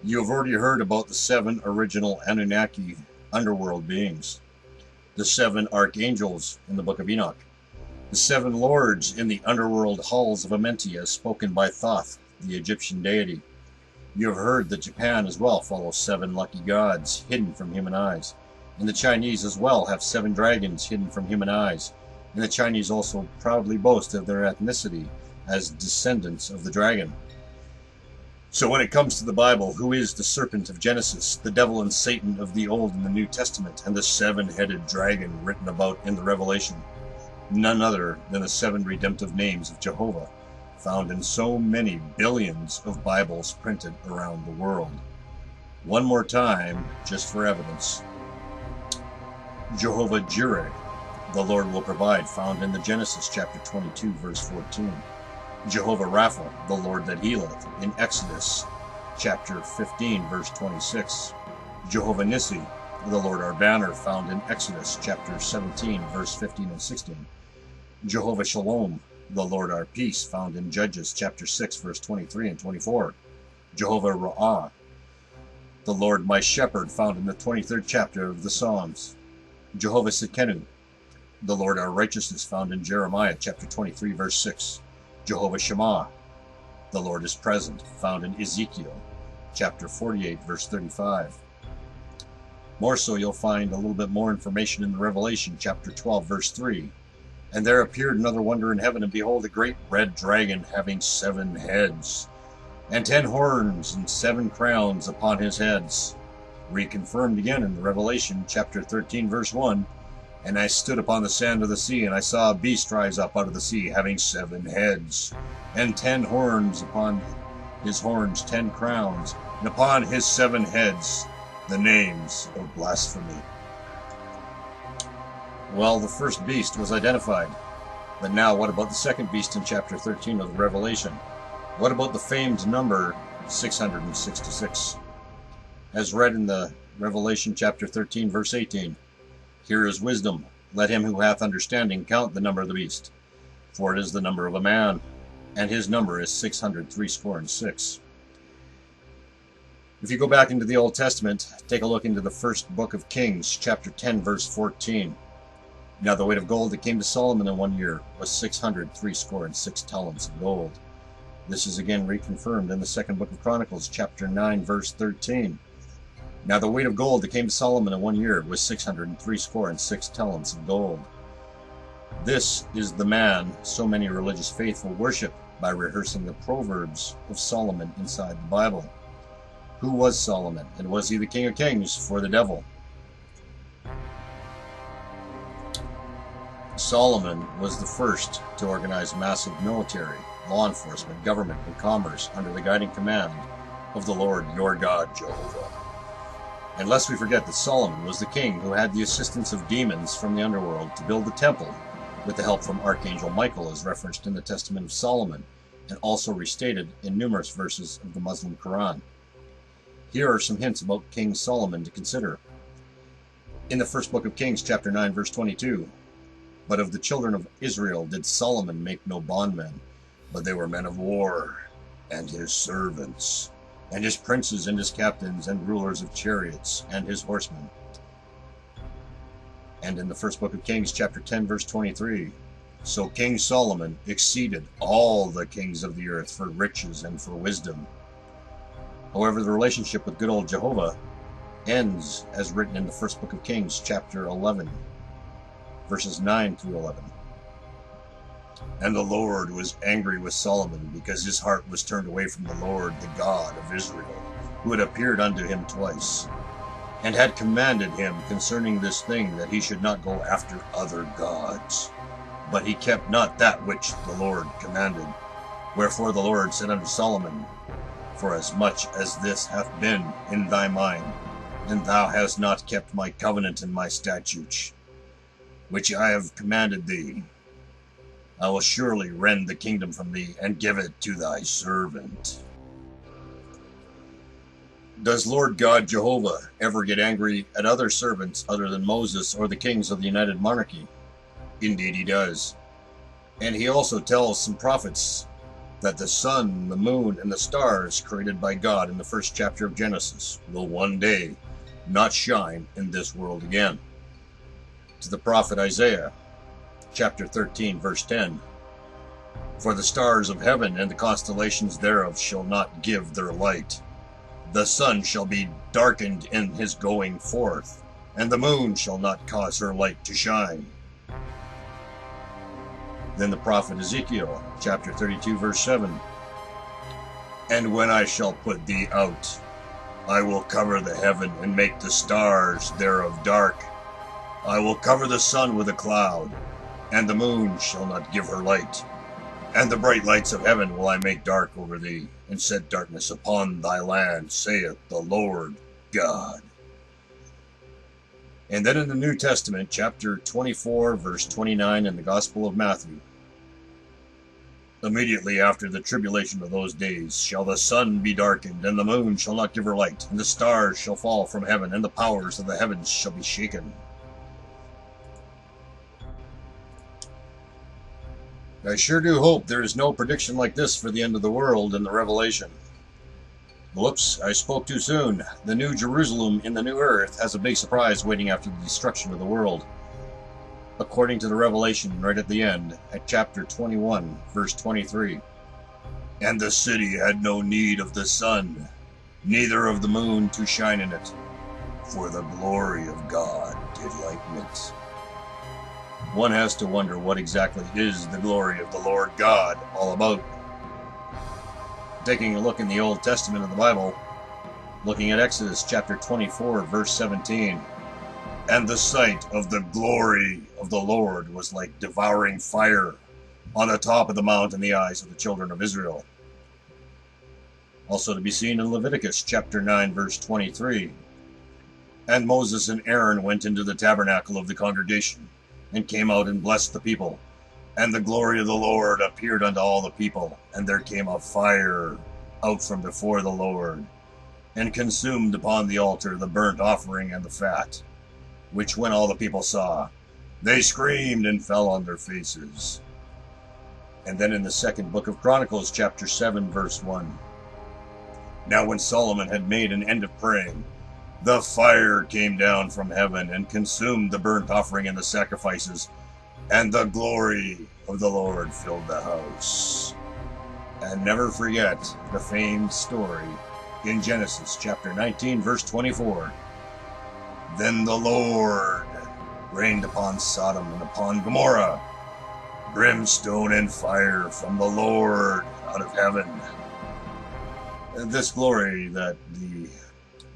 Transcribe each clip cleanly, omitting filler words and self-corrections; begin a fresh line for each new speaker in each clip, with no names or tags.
You have already heard about the 7 original Anunnaki underworld beings, the 7 archangels in the book of Enoch, the 7 lords in the underworld halls of Amenti as spoken by Thoth, the Egyptian deity. You have heard that Japan as well follows 7 lucky gods hidden from human eyes, and the Chinese as well have 7 dragons hidden from human eyes, and the Chinese also proudly boast of their ethnicity as descendants of the dragon. So when it comes to the Bible, who is the serpent of Genesis, the devil and Satan of the Old and the New Testament, and the 7-headed dragon written about in the Revelation? None other than the 7 redemptive names of Jehovah, found in so many billions of Bibles printed around the world. One more time, just for evidence. Jehovah Jireh, the Lord will provide, found in the Genesis chapter 22, verse 14. Jehovah Rapha, the Lord that healeth, in Exodus chapter 15, verse 26. Jehovah Nissi, the Lord our banner, found in Exodus chapter 17, verse 15 and 16. Jehovah Shalom, the Lord our peace, found in Judges chapter 6, verse 23 and 24. Jehovah Ra'ah, the Lord my shepherd, found in the 23rd chapter of the Psalms. Jehovah Sidkenu, the Lord our righteousness, found in Jeremiah chapter 23, verse 6. Jehovah Shammah, the Lord is present, found in Ezekiel chapter 48, verse 35. More so, you'll find a little bit more information in the Revelation chapter 12, verse 3. And there appeared another wonder in heaven, and behold, a great red dragon having 7 heads, and 10 horns, and 7 crowns upon his heads. Reconfirmed again in the Revelation chapter 13, verse 1. And I stood upon the sand of the sea, and I saw a beast rise up out of the sea, having 7 heads, and 10 horns, upon his horns 10 crowns, and upon his 7 heads the names of blasphemy. Well, the first beast was identified. But now what about the second beast in chapter 13 of the Revelation? What about the famed number 666? As read in the Revelation chapter 13, verse 18. Here is wisdom. Let him who hath understanding count the number of the beast, for it is the number of a man, and his number is 666. If you go back into the Old Testament, take a look into the first book of Kings, chapter 10, verse 14. Now the weight of gold that came to Solomon in 1 year was 666 talents of gold. This is again reconfirmed in the second book of Chronicles, chapter 9, verse 13. Now the weight of gold that came to Solomon in 1 year was 666 talents of gold. This is the man so many religious faithful worship by rehearsing the proverbs of Solomon inside the Bible. Who was Solomon, and was he the King of Kings for the devil? Solomon was the first to organize massive military, law enforcement, government, and commerce under the guiding command of the Lord your God, Jehovah. And lest we forget that Solomon was the king who had the assistance of demons from the underworld to build the temple with the help from Archangel Michael, as referenced in the Testament of Solomon, and also restated in numerous verses of the Muslim Quran. Here are some hints about King Solomon to consider. In the first book of Kings, chapter 9, verse 22, but of the children of Israel did Solomon make no bondmen, but they were men of war, and his servants, and his princes, and his captains, and rulers of chariots, and his horsemen. And in the first book of Kings, chapter 10, verse 23, so King Solomon exceeded all the kings of the earth for riches and for wisdom. However, the relationship with good old Jehovah ends as written in the first book of Kings, chapter 11, verses 9 through 11. And the Lord was angry with Solomon, because his heart was turned away from the Lord, the God of Israel, who had appeared unto him twice, and had commanded him concerning this thing, that he should not go after other gods. But he kept not that which the Lord commanded. Wherefore the Lord said unto Solomon, For as much as this hath been in thy mind, and thou hast not kept my covenant and my statutes, which I have commanded thee, I will surely rend the kingdom from thee, and give it to thy servant. Does Lord God Jehovah ever get angry at other servants other than Moses or the kings of the United Monarchy? Indeed he does. And he also tells some prophets that the sun, the moon, and the stars created by God in the first chapter of Genesis will one day not shine in this world again. To the prophet Isaiah, chapter 13, verse 10, for the stars of heaven and the constellations thereof shall not give their light. The sun shall be darkened in his going forth, and the moon shall not cause her light to shine. Then the prophet Ezekiel, chapter 32, verse 7, and when I shall put thee out, I will cover the heaven and make the stars thereof dark. I will cover the sun with a cloud, and the moon shall not give her light. And the bright lights of heaven will I make dark over thee, and set darkness upon thy land, saith the Lord God. And then in the New Testament, chapter 24, verse 29 in the Gospel of Matthew, immediately after the tribulation of those days shall the sun be darkened, and the moon shall not give her light, and the stars shall fall from heaven, and the powers of the heavens shall be shaken. I sure do hope there is no prediction like this for the end of the world in the Revelation. Whoops, I spoke too soon. The New Jerusalem in the New Earth has a big surprise waiting after the destruction of the world. According to the Revelation right at the end, at chapter 21, verse 23, and the city had no need of the sun, neither of the moon to shine in it, for the glory of God did lighten it. One has to wonder what exactly is the glory of the Lord God all about. Taking a look in the Old Testament of the Bible, looking at Exodus chapter 24, verse 17, and the sight of the glory of the Lord was like devouring fire on the top of the mount in the eyes of the children of Israel. Also to be seen in Leviticus chapter 9, verse 23, and Moses and Aaron went into the tabernacle of the congregation, and came out and blessed the people. And the glory of the Lord appeared unto all the people, and there came a fire out from before the Lord, and consumed upon the altar the burnt offering and the fat, which when all the people saw, they screamed and fell on their faces. And then in the second book of Chronicles, chapter 7, verse 1, now when Solomon had made an end of praying, the fire came down from heaven and consumed the burnt offering and the sacrifices, and the glory of the Lord filled the house. And never forget the famed story in Genesis chapter 19, verse 24. Then the Lord rained upon Sodom and upon Gomorrah brimstone and fire from the Lord out of heaven. And this glory that the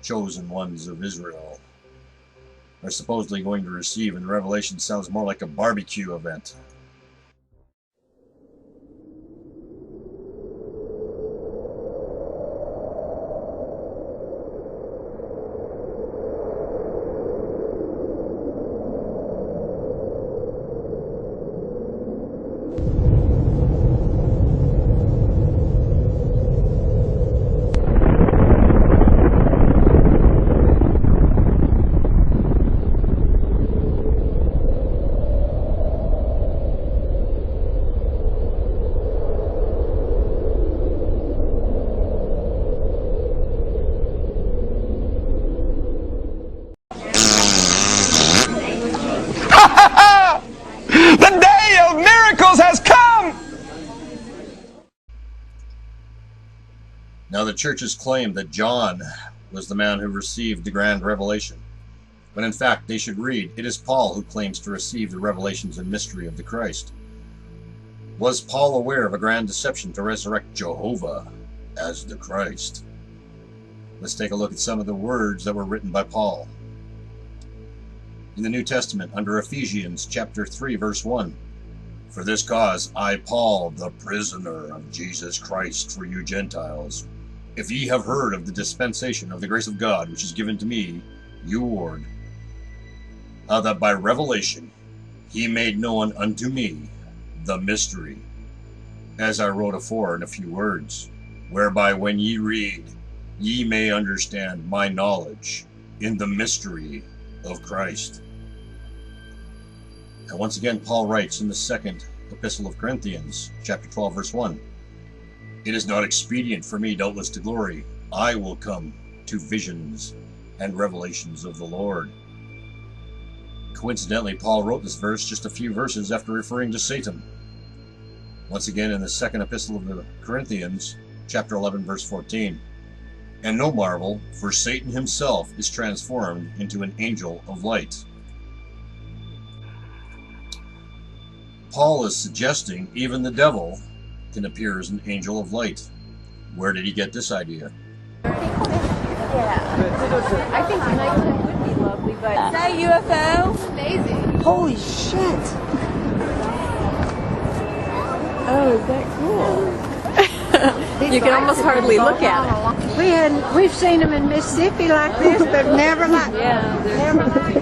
chosen ones of Israel are supposedly going to receive in Revelation sounds more like a barbecue event.
The day of miracles has come!
Now the churches claim that John was the man who received the grand revelation, when in fact they should read, it is Paul who claims to receive the revelations and mystery of the Christ. Was Paul aware of a grand deception to resurrect Jehovah as the Christ? Let's take a look at some of the words that were written by Paul. In the New Testament, under Ephesians chapter 3, verse 1, for this cause I, Paul, the prisoner of Jesus Christ for you Gentiles, if ye have heard of the dispensation of the grace of God which is given to me, you ward, how that by revelation he made known unto me the mystery, as I wrote afore in a few words, whereby when ye read, ye may understand my knowledge in the mystery of Christ. And once again, Paul writes in the second epistle of Corinthians, chapter 12, verse 1, It is not expedient for me, doubtless, to glory. I will come to visions and revelations of the Lord. Coincidentally, Paul wrote this verse just a few verses after referring to Satan. Once again in the second epistle of the Corinthians, chapter 11, verse 14. And no marvel, for Satan himself is transformed into an angel of light. Paul is suggesting even the devil can appear as an angel of light. Where did he get this idea?
Yeah. I think nighttime would be lovely, but... Is that UFO? Amazing. Holy shit. Oh, is that cool? You can almost hardly look at it.
We've seen them in Mississippi like this, but never like never like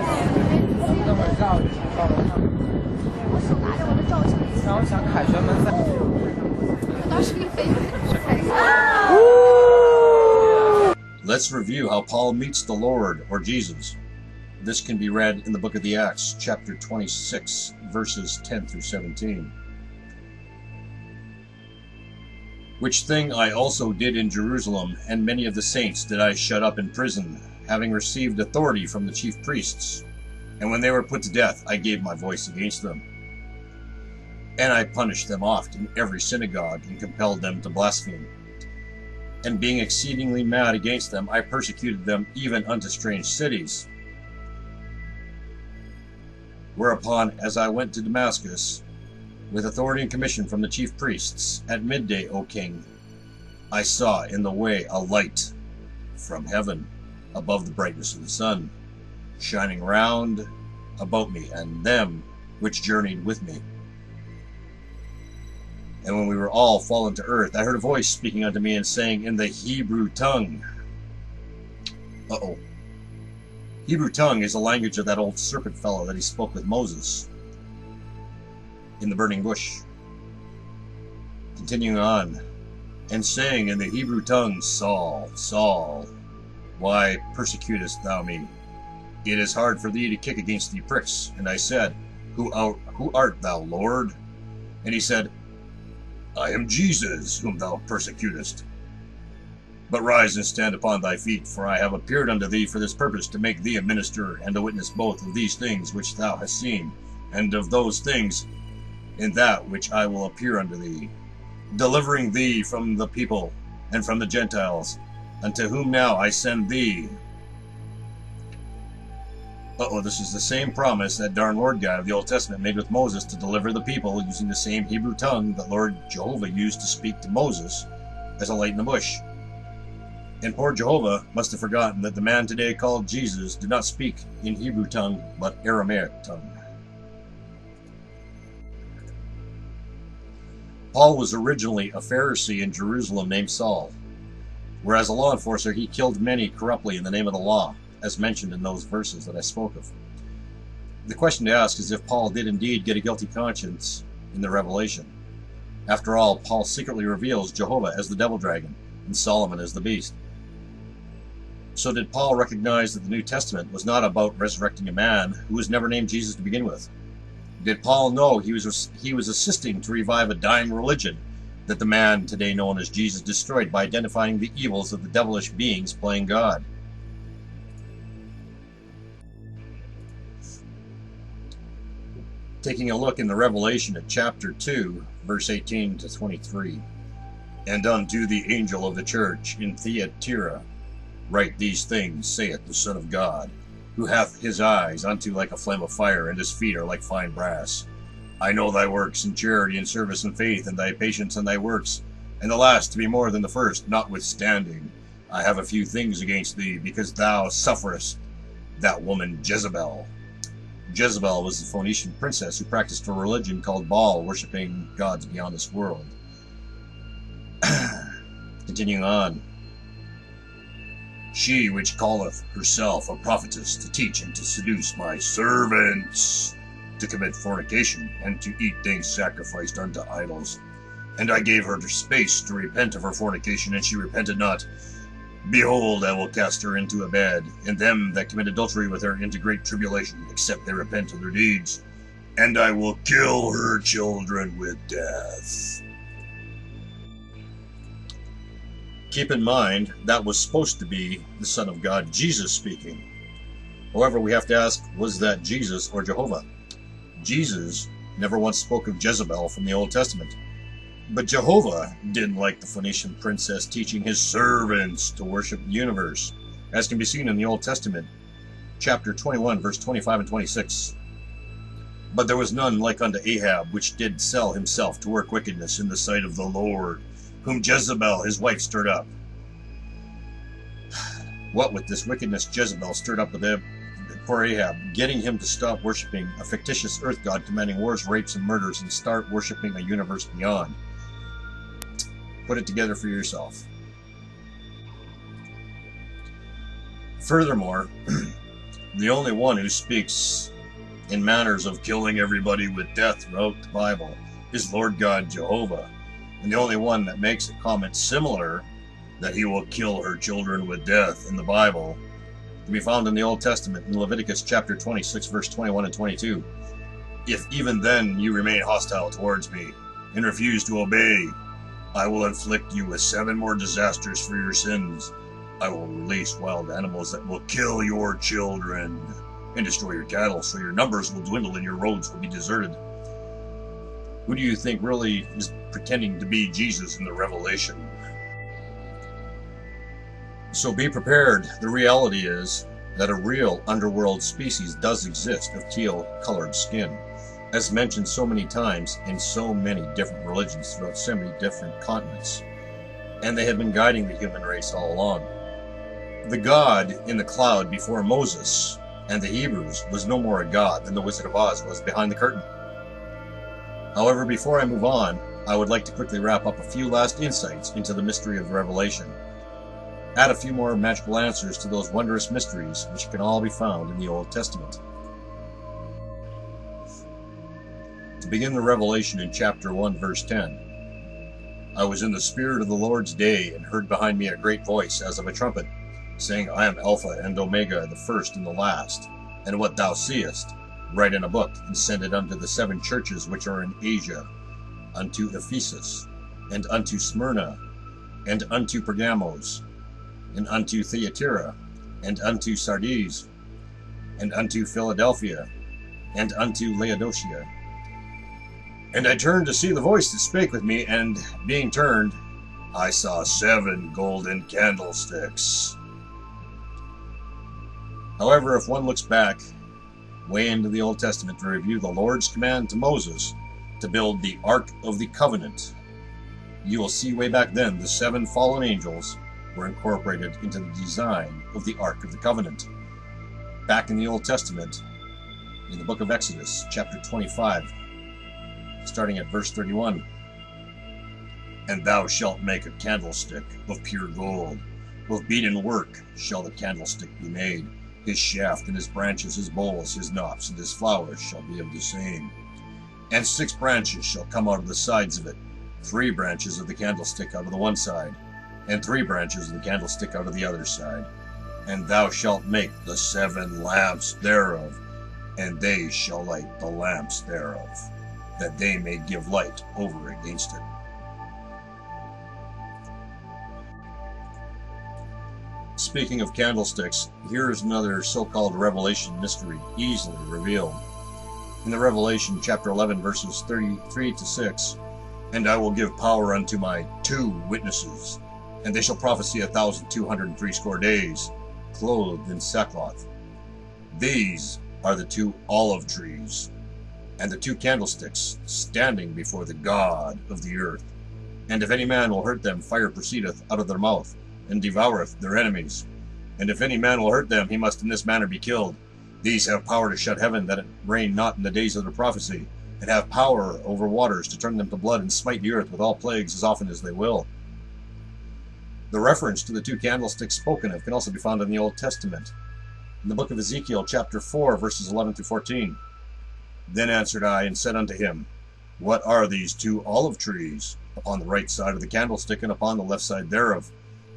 Let's review how Paul meets the Lord, or Jesus. This can be read in the book of the Acts, chapter 26, verses 10 through 17. Which thing I also did in Jerusalem, and many of the saints did I shut up in prison, having received authority from the chief priests. And when they were put to death, I gave my voice against them. And I punished them oft in every synagogue, and compelled them to blaspheme. And being exceedingly mad against them, I persecuted them even unto strange cities. Whereupon, as I went to Damascus, with authority and commission from the chief priests, at midday, O king, I saw in the way a light from heaven, above the brightness of the sun, shining round about me and them which journeyed with me. And when we were all fallen to earth, I heard a voice speaking unto me and saying in the Hebrew tongue. Hebrew tongue is the language of that old serpent fellow that he spoke with Moses in the burning bush. Continuing on, and saying in the Hebrew tongue, Saul, Saul, why persecutest thou me? It is hard for thee to kick against the pricks. And I said, Who art thou, Lord? And he said, I am Jesus, whom thou persecutest. But rise and stand upon thy feet, for I have appeared unto thee for this purpose, to make thee a minister, and to witness both of these things which thou hast seen, and of those things in that which I will appear unto thee, delivering thee from the people and from the Gentiles, unto whom now I send thee. This is the same promise that darn Lord guy of the Old Testament made with Moses to deliver the people using the same Hebrew tongue that Lord Jehovah used to speak to Moses as a light in the bush. And poor Jehovah must have forgotten that the man today called Jesus did not speak in Hebrew tongue, but Aramaic tongue. Paul was originally a Pharisee in Jerusalem named Saul, where as a law enforcer he killed many corruptly in the name of the law, as mentioned in those verses that I spoke of. The question to ask is if Paul did indeed get a guilty conscience in the Revelation. After all, Paul secretly reveals Jehovah as the devil dragon and Solomon as the beast. So did Paul recognize that the New Testament was not about resurrecting a man who was never named Jesus to begin with? Did Paul know he was assisting to revive a dying religion that the man today known as Jesus destroyed by identifying the evils of the devilish beings playing God? Taking a look in the Revelation at chapter 2, verse 18 to 23. And unto the angel of the church in Thyatira write these things, saith the Son of God, who hath his eyes unto like a flame of fire, and his feet are like fine brass. I know thy works, and charity, and service, and faith, and thy patience, and thy works, and the last to be more than the first. Notwithstanding, I have a few things against thee, because thou sufferest that woman Jezebel. Jezebel was the Phoenician princess who practiced a religion called Baal, worshipping gods beyond this world. Continuing on. She which calleth herself a prophetess, to teach and to seduce my servants to commit fornication, and to eat things sacrificed unto idols. And I gave her space to repent of her fornication, and she repented not. Behold, I will cast her into a bed, and them that commit adultery with her into great tribulation, except they repent of their deeds. And I will kill her children with death. keep in mind, that was supposed to be the Son of God, Jesus, speaking. However, we have to ask, was that Jesus or Jehovah? Jesus never once spoke of Jezebel from the Old Testament. But Jehovah didn't like the Phoenician princess teaching his servants to worship the universe, as can be seen in the Old Testament, chapter 21, verse 25 and 26. But there was none like unto Ahab, which did sell himself to work wickedness in the sight of the Lord, whom Jezebel his wife stirred up. What with this wickedness Jezebel stirred up with poor Ahab, getting him to stop worshiping a fictitious earth god commanding wars, rapes, and murders, and start worshiping a universe beyond. Put it together for yourself. Furthermore, the only one who speaks in manners of killing everybody with death throughout the Bible is Lord God Jehovah, and the only one that makes a comment similar, that he will kill her children with death, in the Bible, can be found in the Old Testament in Leviticus chapter 26, verse 21 and 22. If even then you remain hostile towards me and refuse to obey, I will inflict you with 7 more disasters for your sins. I will release wild animals that will kill your children and destroy your cattle, so your numbers will dwindle and your roads will be deserted. Who do you think really is pretending to be Jesus in the Revelation? So be prepared. The reality is that a real underworld species does exist of teal-colored skin, as mentioned so many times in so many different religions throughout so many different continents. And they have been guiding the human race all along. The God in the cloud before Moses and the Hebrews was no more a god than the Wizard of Oz was behind the curtain. However, before I move on, I would like to quickly wrap up a few last insights into the mystery of Revelation. Add a few more magical answers to those wondrous mysteries which can all be found in the Old Testament. To begin the revelation in chapter 1, verse 10, I was in the Spirit of the Lord's day, and heard behind me a great voice as of a trumpet, saying, I am Alpha and Omega, the first and the last. And what thou seest, write in a book, and send it unto the 7 churches which are in Asia, unto Ephesus, and unto Smyrna, and unto Pergamos, and unto Thyatira, and unto Sardis, and unto Philadelphia, and unto Laodicea. And I turned to see the voice that spake with me, and being turned, I saw 7 golden candlesticks. However, if one looks back way into the Old Testament to review the Lord's command to Moses to build the Ark of the Covenant, you will see way back then the 7 fallen angels were incorporated into the design of the Ark of the Covenant. Back in the Old Testament, in the book of Exodus, chapter 25, starting at verse 31. And thou shalt make a candlestick of pure gold. Of beaten work shall the candlestick be made. His shaft and his branches, his bowls, his knops, and his flowers shall be of the same. And 6 branches shall come out of the sides of it, 3 branches of the candlestick out of the one side, and 3 branches of the candlestick out of the other side. And thou shalt make the 7 lamps thereof, and they shall light the lamps thereof, that they may give light over against it. Speaking of candlesticks, here is another so-called Revelation mystery easily revealed. In the Revelation chapter 11 verses 33 to 6, And I will give power unto my 2 witnesses, and they shall prophesy 1,260 days, clothed in sackcloth. These are the 2 olive trees, and the 2 candlesticks standing before the God of the earth. And if any man will hurt them, fire proceedeth out of their mouth, and devoureth their enemies. And if any man will hurt them, he must in this manner be killed. These have power to shut heaven, that it rain not in the days of their prophecy, and have power over waters to turn them to blood, and smite the earth with all plagues as often as they will. The reference to the 2 candlesticks spoken of can also be found in the Old Testament. In the book of Ezekiel chapter 4 verses 11 through 14. Then answered I and said unto him, What are these 2 olive trees upon the right side of the candlestick, and upon the left side thereof?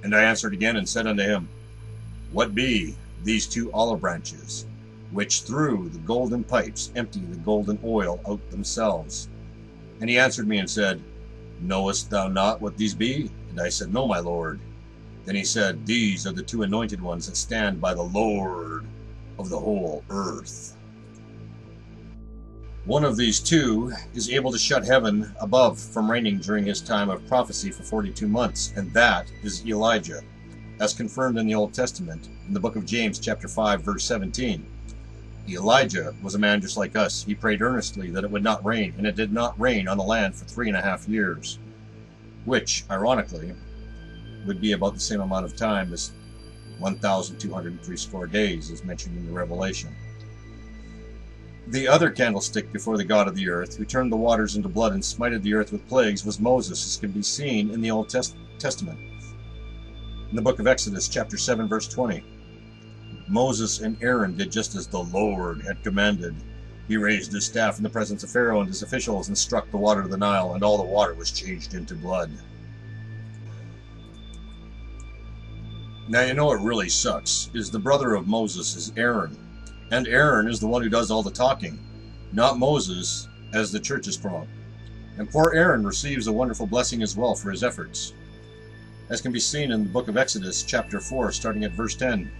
And I answered again and said unto him, What be these 2 olive branches, which through the golden pipes empty the golden oil out themselves? And he answered me and said, Knowest thou not what these be? And I said, No, my Lord. Then he said, These are the two anointed ones that stand by the Lord of the whole earth. One of these two is able to shut heaven above from raining during his time of prophecy for 42 months, and that is Elijah, as confirmed in the Old Testament, in the book of James, chapter 5, verse 17. Elijah was a man just like us. He prayed earnestly that it would not rain, and it did not rain on the land for 3.5 years, which, ironically, would be about the same amount of time as 1,260 days, as mentioned in the Revelation. The other candlestick before the God of the earth, who turned the waters into blood and smited the earth with plagues, was Moses, as can be seen in the Old Testament. In the book of Exodus, chapter 7, verse 20, Moses and Aaron did just as the Lord had commanded. He raised his staff in the presence of Pharaoh and his officials and struck the water of the Nile, and all the water was changed into blood. Now, you know what really sucks is the brother of Moses is Aaron. And Aaron is the one who does all the talking, not Moses, as the churches promote. And poor Aaron receives a wonderful blessing as well for his efforts, as can be seen in the book of Exodus, chapter 4, starting at verse 10.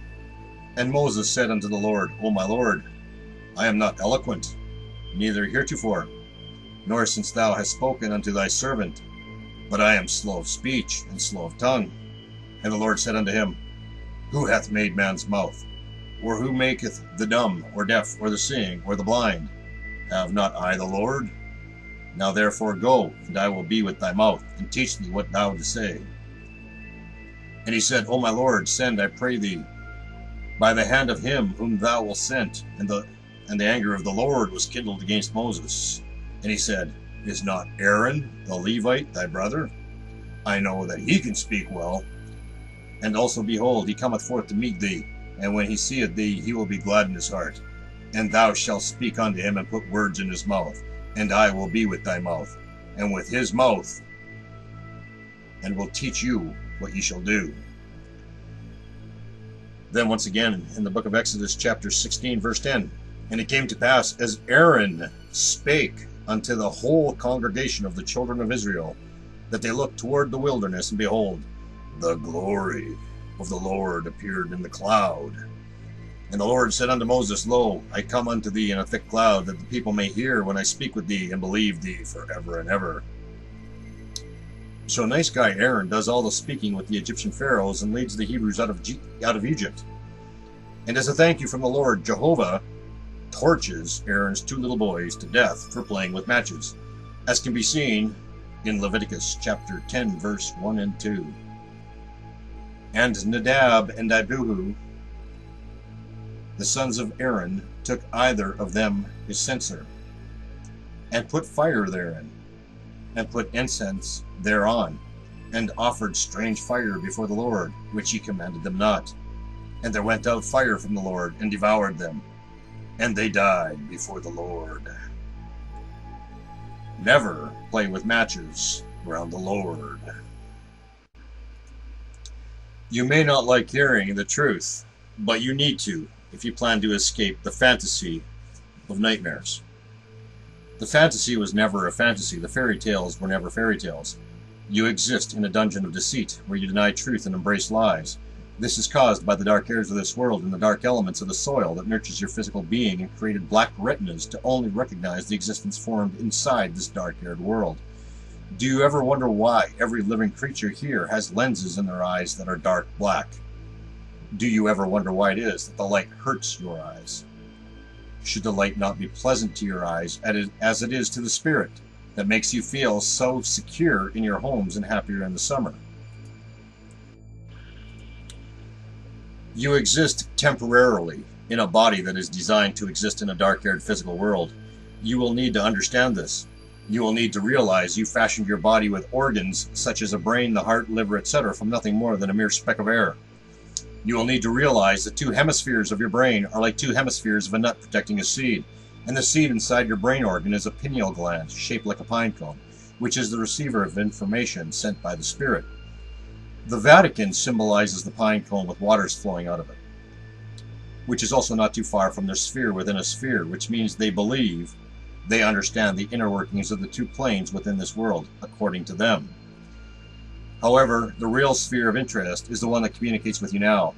And Moses said unto the Lord, O my Lord, I am not eloquent, neither heretofore, nor since thou hast spoken unto thy servant, but I am slow of speech and slow of tongue. And the Lord said unto him, Who hath made man's mouth? Or who maketh the dumb, or deaf, or the seeing, or the blind? Have not I the Lord? Now therefore go, and I will be with thy mouth, and teach thee what thou to say. And he said, O my Lord, send, I pray thee, by the hand of him whom thou wilt send. And the anger of the Lord was kindled against Moses. And he said, Is not Aaron the Levite thy brother? I know that he can speak well. And also, behold, he cometh forth to meet thee, and when he seeth thee, he will be glad in his heart. And thou shalt speak unto him, and put words in his mouth, and I will be with thy mouth, and with his mouth, and will teach you what ye shall do. Then once again, in the book of Exodus, chapter 16, verse 10, And it came to pass, as Aaron spake unto the whole congregation of the children of Israel, that they looked toward the wilderness, and behold, the glory of the Lord appeared in the cloud. And the Lord said unto Moses, Lo, I come unto thee in a thick cloud, that the people may hear when I speak with thee, and believe thee forever and ever. So nice guy Aaron does all the speaking with the Egyptian pharaohs and leads the Hebrews out of Egypt. And as a thank you from the Lord, Jehovah torches Aaron's 2 little boys to death for playing with matches, as can be seen in Leviticus chapter 10, verse 1 and 2. And Nadab and Abihu, the sons of Aaron, took either of them his censer, and put fire therein, and put incense thereon, and offered strange fire before the Lord, which he commanded them not. And there went out fire from the Lord, and devoured them, and they died before the Lord. Never play with matches around the Lord. You may not like hearing the truth, but you need to if you plan to escape the fantasy of nightmares. The fantasy was never a fantasy. The fairy tales were never fairy tales. You exist in a dungeon of deceit where you deny truth and embrace lies. This is caused by the dark airs of this world and the dark elements of the soil that nurtures your physical being and created black retinas to only recognize the existence formed inside this dark-haired world. Do you ever wonder why every living creature here has lenses in their eyes that are dark black? Do you ever wonder why it is that the light hurts your eyes? Should the light not be pleasant to your eyes as it is to the spirit that makes you feel so secure in your homes and happier in the summer? You exist temporarily in a body that is designed to exist in a dark-haired physical world. You will need to understand this. You will need to realize you fashioned your body with organs such as a brain, the heart, liver, etc. from nothing more than a mere speck of air. You will need to realize the 2 hemispheres of your brain are like 2 hemispheres of a nut protecting a seed, and the seed inside your brain organ is a pineal gland shaped like a pine cone, which is the receiver of information sent by the spirit. The Vatican symbolizes the pine cone with waters flowing out of it, which is also not too far from their sphere within a sphere, which means they believe they understand the inner workings of the 2 planes within this world, according to them. However, the real sphere of interest is the one that communicates with you now,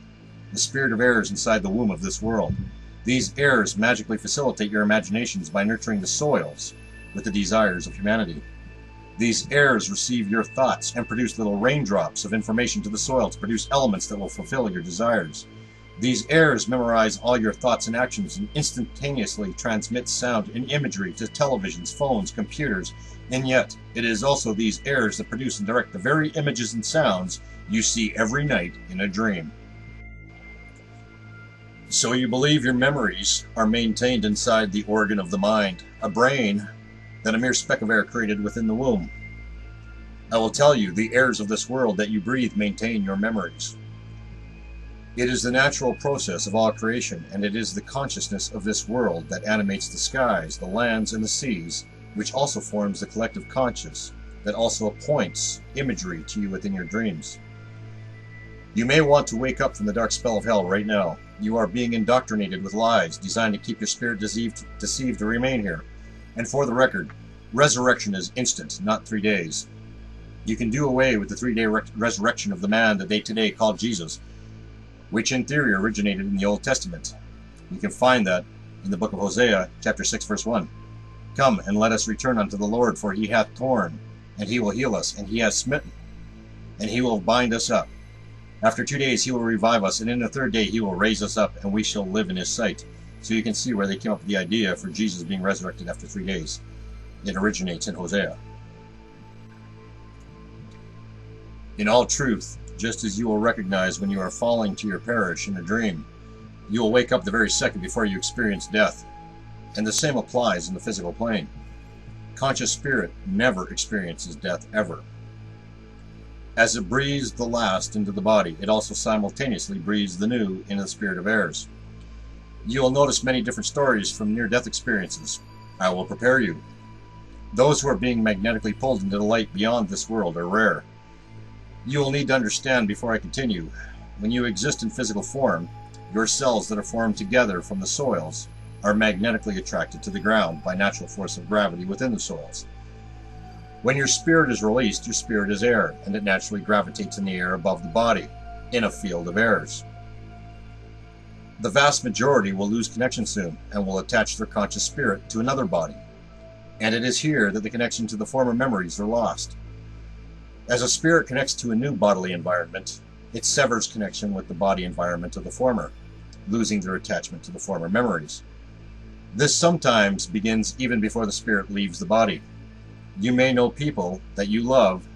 the spirit of errors inside the womb of this world. These errors magically facilitate your imaginations by nurturing the soils with the desires of humanity. These errors receive your thoughts and produce little raindrops of information to the soil to produce elements that will fulfill your desires. These errors memorize all your thoughts and actions and instantaneously transmit sound and imagery to televisions, phones, computers, and yet it is also these errors that produce and direct the very images and sounds you see every night in a dream. So you believe your memories are maintained inside the organ of the mind, a brain that a mere speck of air created within the womb. I will tell you, the airs of this world that you breathe maintain your memories. It is the natural process of all creation, and it is the consciousness of this world that animates the skies, the lands, and the seas, which also forms the collective conscious that also appoints imagery to you within your dreams. You may want to wake up from the dark spell of hell right now. You are being indoctrinated with lies designed to keep your spirit deceived to remain here. And for the record, resurrection is instant, not 3 days. You can do away with the 3-day resurrection of the man that they today call Jesus, which in theory originated in the Old Testament. You can find that in the book of Hosea, chapter 6, verse 1. Come and let us return unto the Lord, for he hath torn, and he will heal us, and he hath smitten, and he will bind us up. After 2 days he will revive us, and in the 3rd day he will raise us up, and we shall live in his sight. So you can see where they came up with the idea for Jesus being resurrected after 3 days. It originates in Hosea. In all truth, just as you will recognize when you are falling to your perish in a dream, you will wake up the very second before you experience death. And the same applies in the physical plane. Conscious spirit never experiences death ever. As it breathes the last into the body, it also simultaneously breathes the new into the spirit of airs. You will notice many different stories from near-death experiences. I will prepare you. Those who are being magnetically pulled into the light beyond this world are rare. You will need to understand before I continue. When you exist in physical form, your cells that are formed together from the soils are magnetically attracted to the ground by natural force of gravity within the soils. When your spirit is released, your spirit is air, and it naturally gravitates in the air above the body, in a field of airs. The vast majority will lose connection soon, and will attach their conscious spirit to another body. And it is here that the connection to the former memories are lost. As a spirit connects to a new bodily environment, it severs connection with the body environment of the former, losing their attachment to the former memories. This sometimes begins even before the spirit leaves the body. You may know people that you love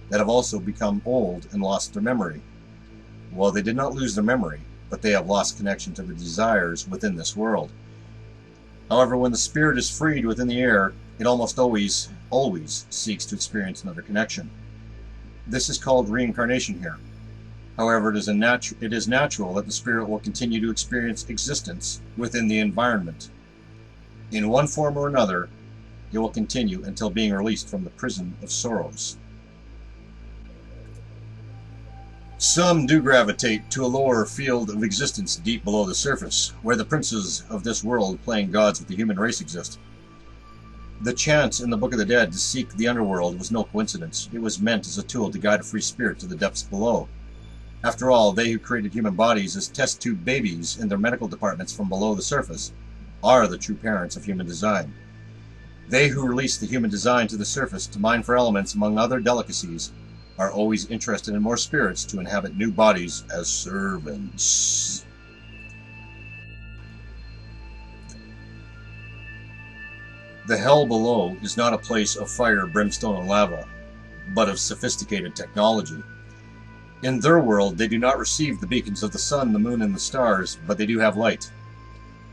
that have also become old and lost their memory. Well, they did not lose their memory, but they have lost connection to the desires within this world. However, when the spirit is freed within the air, it almost always seeks to experience another connection. This is called reincarnation here. However, it is natural that the spirit will continue to experience existence within the environment. In one form or another, it will continue until being released from the prison of sorrows. Some do gravitate to a lower field of existence deep below the surface, where the princes of this world playing gods with the human race exist. The chant in the Book of the Dead to seek the underworld was no coincidence. It was meant as a tool to guide a free spirit to the depths below. After all, they who created human bodies as test tube babies in their medical departments from below the surface are the true parents of human design. They who release the human design to the surface to mine for elements among other delicacies are always interested in more spirits to inhabit new bodies as servants. The hell below is not a place of fire, brimstone, and lava, but of sophisticated technology. In their world, they do not receive the beacons of the sun, the moon, and the stars, but they do have light.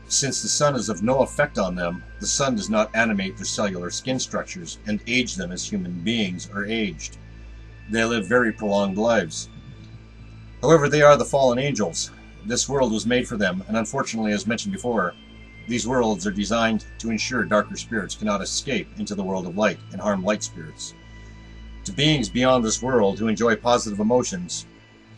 Since the sun is of no effect on them, the sun does not animate their cellular skin structures and age them as human beings are aged. They live very prolonged lives. However, they are the fallen angels. This world was made for them, and unfortunately, as mentioned before, these worlds are designed to ensure darker spirits cannot escape into the world of light and harm light spirits. To beings beyond this world who enjoy positive emotions,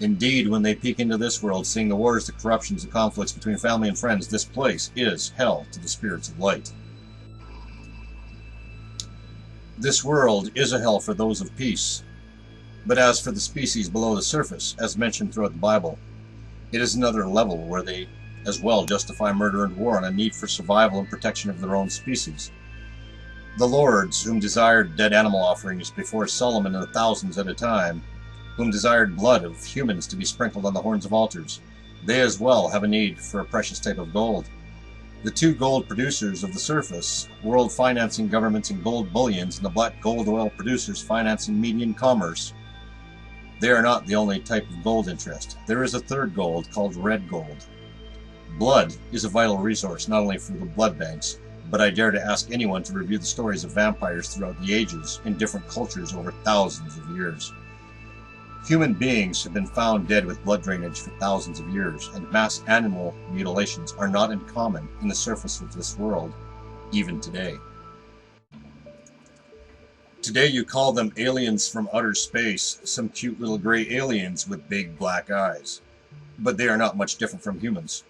indeed, when they peek into this world, seeing the wars, the corruptions, the conflicts between family and friends, this place is hell to the spirits of light. This world is a hell for those of peace. But as for the species below the surface, as mentioned throughout the Bible, it is another level where they as well justify murder and war and a need for survival and protection of their own species. The lords, whom desired dead animal offerings before Solomon in the thousands at a time, whom desired blood of humans to be sprinkled on the horns of altars, they as well have a need for a precious type of gold. The two gold producers of the surface, world financing governments and gold bullions, and the black gold oil producers financing median commerce, they are not the only type of gold interest. There is a third gold called red gold. Blood is a vital resource not only for the blood banks, but I dare to ask anyone to review the stories of vampires throughout the ages in different cultures over thousands of years. Human beings have been found dead with blood drainage for thousands of years, and mass animal mutilations are not uncommon in the surface of this world, even today. Today you call them aliens from outer space, some cute little gray aliens with big black eyes. But they are not much different from humans.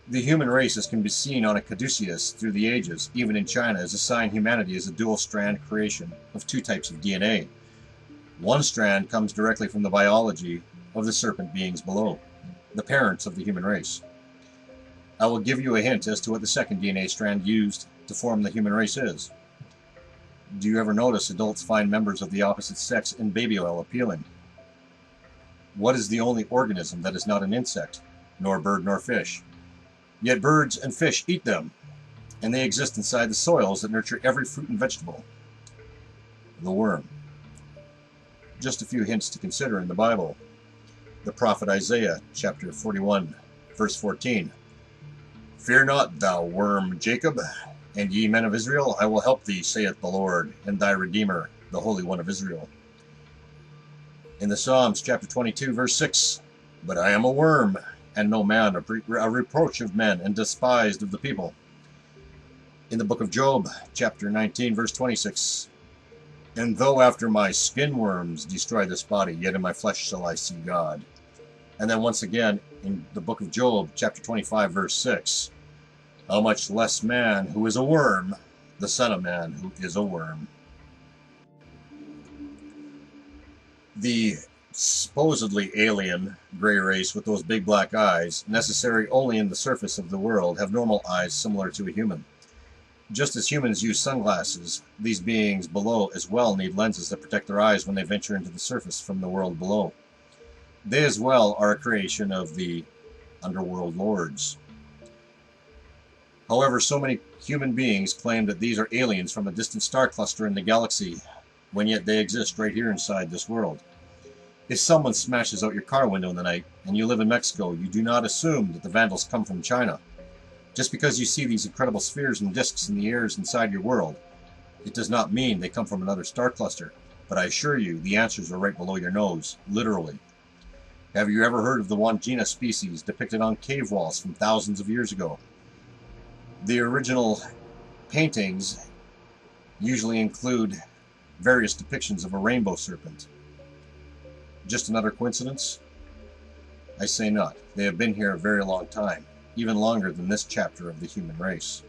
The human race, as can be seen on a caduceus through the ages, even in China, is a sign humanity is a dual-strand creation of two types of DNA. One strand comes directly from the biology of the serpent beings below, the parents of the human race. I will give you a hint as to what the second DNA strand used to form the human race is. Do you ever notice adults find members of the opposite sex in baby oil appealing? What is the only organism that is not an insect, nor bird nor fish? Yet birds and fish eat them, and they exist inside the soils that nurture every fruit and vegetable. The worm. Just a few hints to consider in the Bible. The prophet Isaiah, chapter 41, verse 14. Fear not, thou worm Jacob, and ye men of Israel, I will help thee, saith the Lord, and thy Redeemer, the Holy One of Israel. In the Psalms, chapter 22, verse 6. But I am a worm, and no man, a reproach of men, and despised of the people. In the book of Job, chapter 19, verse 26. And though after my skin worms destroy this body, yet in my flesh shall I see God. And then once again, in the book of Job, chapter 25, verse 6. How much less man who is a worm, the son of man who is a worm. The supposedly alien gray race with those big black eyes, necessary only in the surface of the world, have normal eyes similar to a human. Just as humans use sunglasses, these beings below as well need lenses that protect their eyes when they venture into the surface from the world below. They as well are a creation of the underworld lords. However, so many human beings claim that these are aliens from a distant star cluster in the galaxy, when yet they exist right here inside this world. If someone smashes out your car window in the night, and you live in Mexico, you do not assume that the vandals come from China. Just because you see these incredible spheres and disks in the airs inside your world, it does not mean they come from another star cluster. But I assure you, the answers are right below your nose, literally. Have you ever heard of the Wandjina species depicted on cave walls from thousands of years ago? The original paintings usually include various depictions of a rainbow serpent. Just another coincidence? I say not. They have been here a very long time, even longer than this chapter of the human race.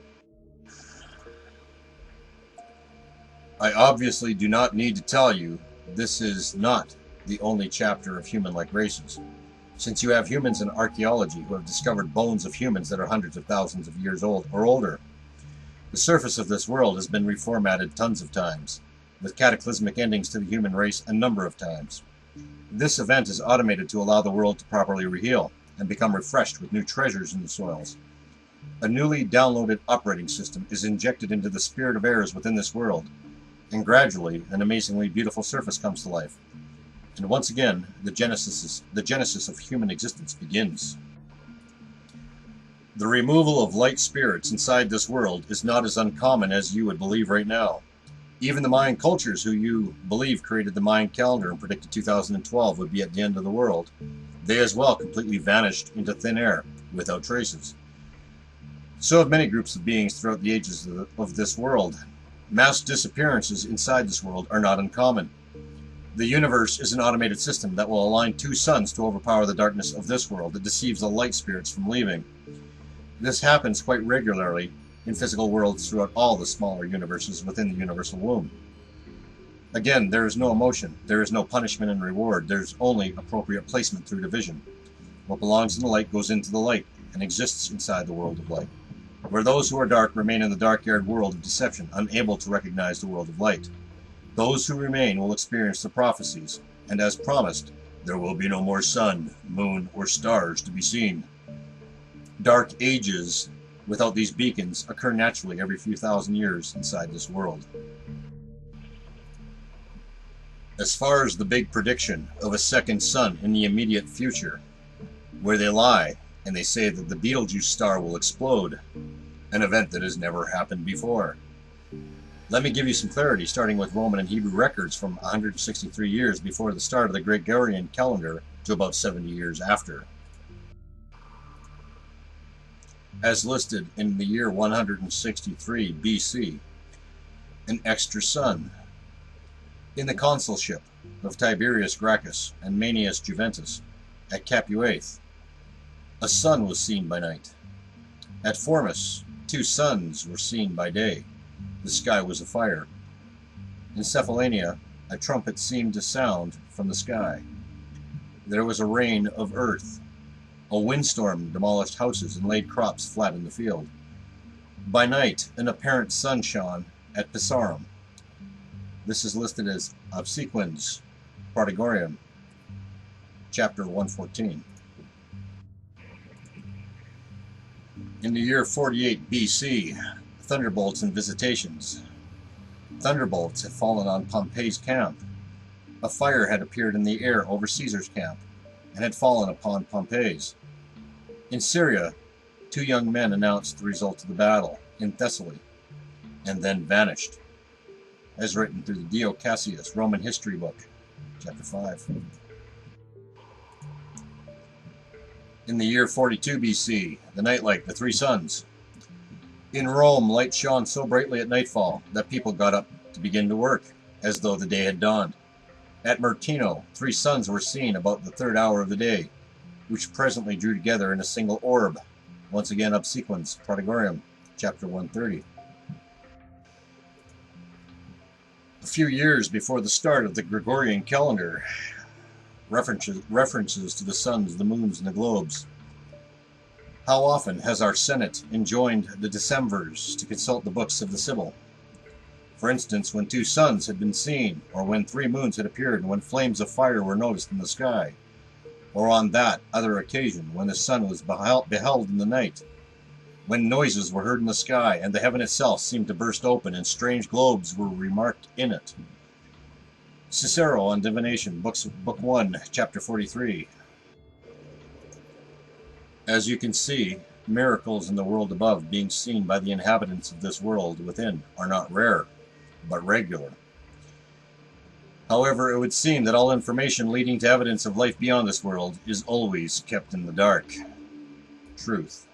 I obviously do not need to tell you this is not the only chapter of human-like races, since you have humans in archaeology who have discovered bones of humans that are hundreds of thousands of years old or older. The surface of this world has been reformatted tons of times, with cataclysmic endings to the human race a number of times. This event is automated to allow the world to properly reheal and become refreshed with new treasures in the soils. A newly downloaded operating system is injected into the spirit of heirs within this world, and gradually an amazingly beautiful surface comes to life. And once again, the genesis of human existence begins. The removal of light spirits inside this world is not as uncommon as you would believe right now. Even the Mayan cultures who you believe created the Mayan calendar and predicted 2012 would be at the end of the world, they as well completely vanished into thin air without traces. So have many groups of beings throughout the ages of this world. Mass disappearances inside this world are not uncommon. The universe is an automated system that will align two suns to overpower the darkness of this world that deceives the light spirits from leaving. This happens quite regularly in physical worlds throughout all the smaller universes within the universal womb. Again, there is no emotion, there is no punishment and reward, there's only appropriate placement through division. What belongs in the light goes into the light and exists inside the world of light, where those who are dark remain in the dark-haired world of deception, unable to recognize the world of light. Those who remain will experience the prophecies, and as promised, there will be no more sun, moon, or stars to be seen. Dark ages without these beacons occur naturally every few thousand years inside this world. As far as the big prediction of a second sun in the immediate future, where they lie and they say that the Betelgeuse star will explode, an event that has never happened before. Let me give you some clarity, starting with Roman and Hebrew records from 163 years before the start of the Gregorian calendar to about 70 years after. As listed in the year 163 BC, an extra sun in the consulship of Tiberius Gracchus and Manius Juventus at Capuath, a sun was seen by night. At Formus, 2 suns were seen by day. The sky was afire. In Cephallenia, a trumpet seemed to sound from the sky. There was a rain of earth. A windstorm demolished houses and laid crops flat in the field. By night, an apparent sun shone at Pisarum. This is listed as Obsequens Prodigorium, chapter 114. In the year 48 BC, thunderbolts and visitations. Thunderbolts had fallen on Pompey's camp. A fire had appeared in the air over Caesar's camp and had fallen upon Pompey's. In Syria, 2 young men announced the result of the battle in Thessaly and then vanished, as written through the Dio Cassius Roman History book, chapter 5. In the year 42 BC, the nightlight, the 3 suns. In Rome, light shone so brightly at nightfall that people got up to begin to work, as though the day had dawned. At Murtino, 3 suns were seen about the 3rd hour of the day, which presently drew together in a single orb. Once again, Obsequens Prodigorium, chapter 130. A few years before the start of the Gregorian calendar, references to the suns, the moons, and the globes. How often has our Senate enjoined the Decemvirs to consult the books of the Sibyl? For instance, when 2 suns had been seen, or when 3 moons had appeared, and when flames of fire were noticed in the sky, or on that other occasion when the sun was beheld in the night, when noises were heard in the sky, and the heaven itself seemed to burst open, and strange globes were remarked in it. Cicero on Divination, Book 1, Chapter 43. As you can see, miracles in the world above being seen by the inhabitants of this world within are not rare, but regular. However, it would seem that all information leading to evidence of life beyond this world is always kept in the dark. Truth.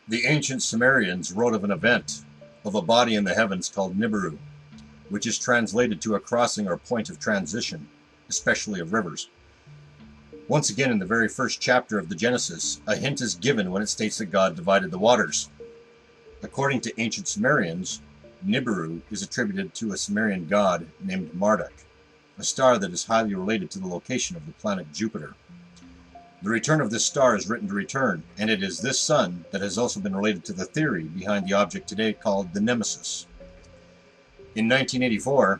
The ancient Sumerians wrote of an event, of a body in the heavens called Nibiru, which is translated to a crossing or point of transition, especially of rivers. Once again, in the very first chapter of the Genesis, a hint is given when it states that God divided the waters. According to ancient Sumerians, Nibiru is attributed to a Sumerian god named Marduk, a star that is highly related to the location of the planet Jupiter. The return of this star is written to return, and it is this sun that has also been related to the theory behind the object today called the Nemesis. In 1984,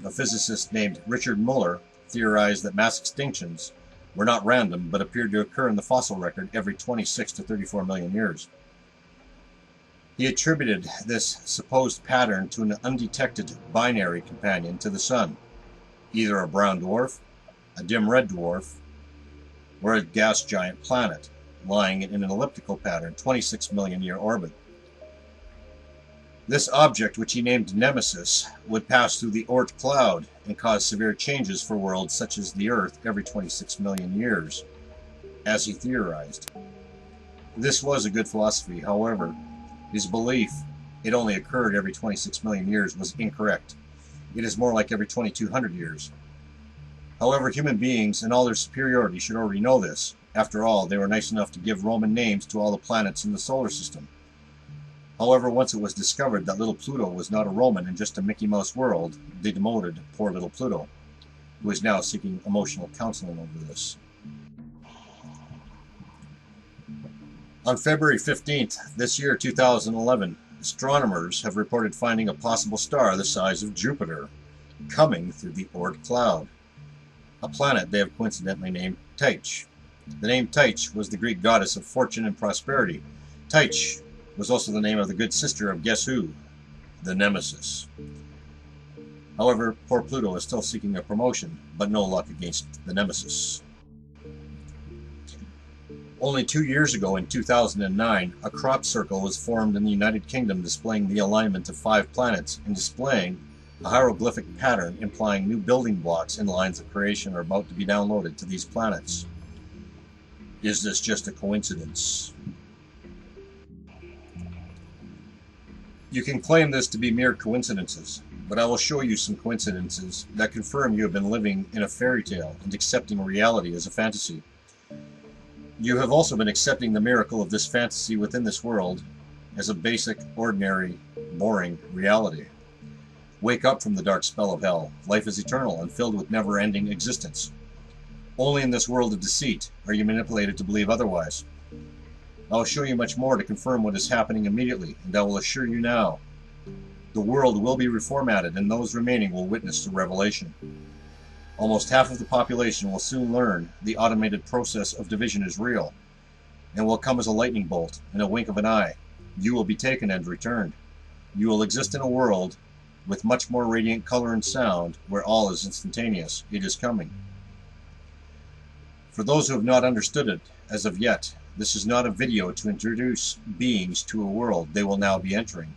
a physicist named Richard Muller theorized that mass extinctions were not random, but appeared to occur in the fossil record every 26 to 34 million years. He attributed this supposed pattern to an undetected binary companion to the Sun, either a brown dwarf, a dim red dwarf, or a gas giant planet, lying in an elliptical pattern, 26 million year orbit. This object, which he named Nemesis, would pass through the Oort cloud and cause severe changes for worlds such as the Earth every 26 million years, as he theorized. This was a good philosophy, however, his belief it only occurred every 26 million years was incorrect. It is more like every 2200 years. However, human beings in all their superiority should already know this. After all, they were nice enough to give Roman names to all the planets in the solar system. However, once it was discovered that little Pluto was not a Roman and just a Mickey Mouse world, they demoted poor little Pluto, who is now seeking emotional counseling over this. On February 15th, this year 2011, astronomers have reported finding a possible star the size of Jupiter coming through the Oort cloud, a planet they have coincidentally named Tyche. The name Tyche was the Greek goddess of fortune and prosperity. Tyche was also the name of the good sister of guess who? The Nemesis. However, poor Pluto is still seeking a promotion, but no luck against the Nemesis. Only 2 years ago, in 2009, a crop circle was formed in the United Kingdom displaying the alignment of 5 planets and displaying a hieroglyphic pattern implying new building blocks and lines of creation are about to be downloaded to these planets. Is this just a coincidence? You can claim this to be mere coincidences, but I will show you some coincidences that confirm you have been living in a fairy tale and accepting reality as a fantasy. You have also been accepting the miracle of this fantasy within this world as a basic, ordinary, boring reality. Wake up from the dark spell of hell. Life is eternal and filled with never-ending existence. Only in this world of deceit are you manipulated to believe otherwise. I will show you much more to confirm what is happening immediately, and I will assure you now, the world will be reformatted and those remaining will witness the revelation. Almost half of the population will soon learn the automated process of division is real, and will come as a lightning bolt in a wink of an eye. You will be taken and returned. You will exist in a world with much more radiant color and sound, where all is instantaneous. It is coming. For those who have not understood it as of yet, this is not a video to introduce beings to a world they will now be entering,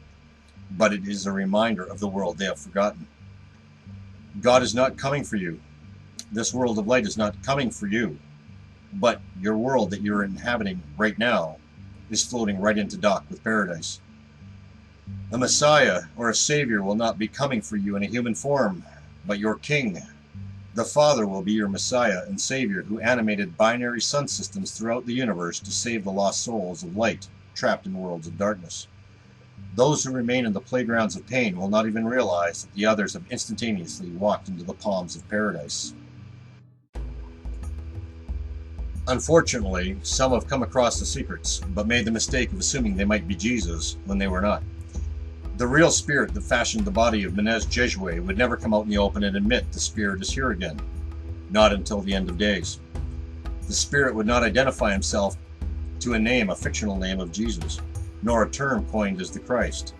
but it is a reminder of the world they have forgotten. God is not coming for you. This world of light is not coming for you, but your world that you're inhabiting right now is floating right into dock with paradise. A Messiah or a Savior will not be coming for you in a human form, but your King. The Father will be your Messiah and Savior who animated binary sun systems throughout the universe to save the lost souls of light trapped in worlds of darkness. Those who remain in the playgrounds of pain will not even realize that the others have instantaneously walked into the palms of paradise. Unfortunately, some have come across the secrets, but made the mistake of assuming they might be Jesus when they were not. The real spirit that fashioned the body of Menez Jezue would never come out in the open and admit the spirit is here again, not until the end of days. The spirit would not identify himself to a fictional name of Jesus, nor a term coined as the Christ.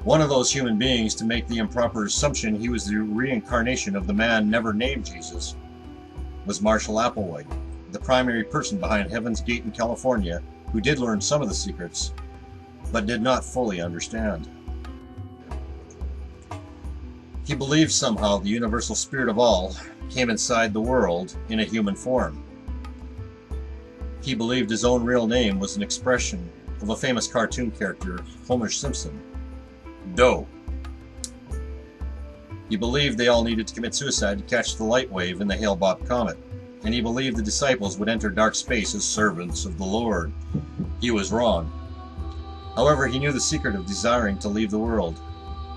One of those human beings to make the improper assumption he was the reincarnation of the man never named Jesus was Marshall Applewhite, the primary person behind Heaven's Gate in California, who did learn some of the secrets, but did not fully understand. He believed somehow the universal spirit of all came inside the world in a human form. He believed his own real name was an expression of a famous cartoon character, Homer Simpson, Doe. He believed they all needed to commit suicide to catch the light wave in the Hale-Bopp comet, and he believed the disciples would enter dark space as servants of the Lord. He was wrong. However, he knew the secret of desiring to leave the world.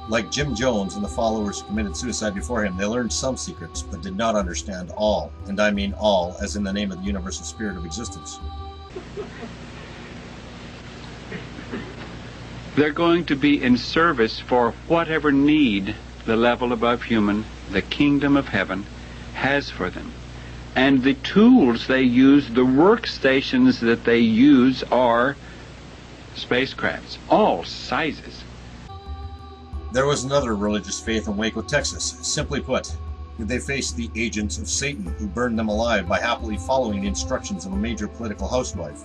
Like Jim Jones and the followers who committed suicide before him, they learned some secrets, but did not understand all, and I mean all, as in the name of the universal spirit of existence.
They're going to be in service for whatever need the level above human, the kingdom of heaven, has for them. And the tools they use, the workstations that they use are spacecrafts, all sizes.
There was another religious faith in Waco, Texas. Simply put, they faced the agents of Satan who burned them alive by happily following the instructions of a major political housewife.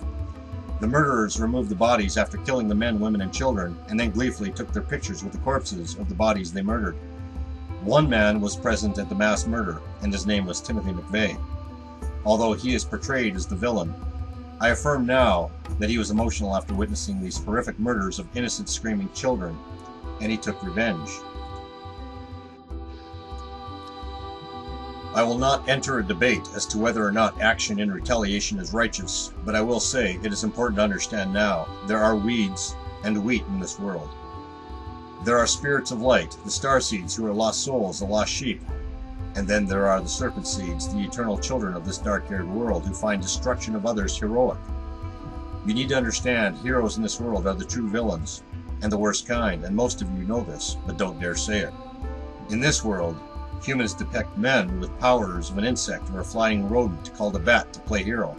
The murderers removed the bodies after killing the men, women, and children, and then gleefully took their pictures with the corpses of the bodies they murdered. One man was present at the mass murder, and his name was Timothy McVeigh. Although he is portrayed as the villain, I affirm now that he was emotional after witnessing these horrific murders of innocent screaming children, and he took revenge. I will not enter a debate as to whether or not action in retaliation is righteous, but I will say it is important to understand now there are weeds and wheat in this world. There are spirits of light, the starseeds, who are lost souls, the lost sheep. And then there are the serpent seeds, the eternal children of this dark-haired world, who find destruction of others heroic. You need to understand, heroes in this world are the true villains, and the worst kind, and most of you know this, but don't dare say it. In this world, humans depict men with powers of an insect or a flying rodent called a bat to play hero.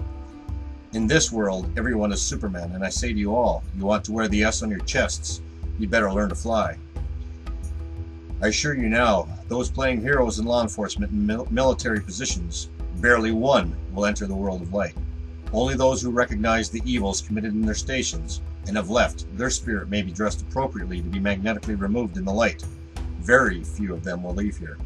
In this world, everyone is Superman, and I say to you all, you want to wear the S on your chests, you'd better learn to fly. I assure you now, those playing heroes in law enforcement and military positions, barely one will enter the world of light. Only those who recognize the evils committed in their stations and have left, their spirit may be dressed appropriately to be magnetically removed in the light. Very few of them will leave here.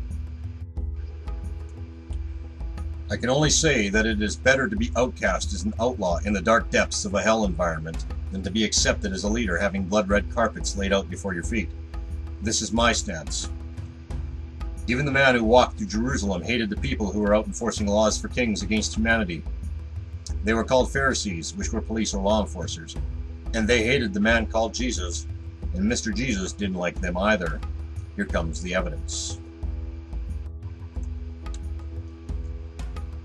I can only say that it is better to be outcast as an outlaw in the dark depths of a hell environment than to be accepted as a leader having blood-red carpets laid out before your feet. This is my stance. Even the man who walked through Jerusalem hated the people who were out enforcing laws for kings against humanity. They were called Pharisees, which were police or law enforcers, and they hated the man called Jesus, and Mr. Jesus didn't like them either. Here comes the evidence.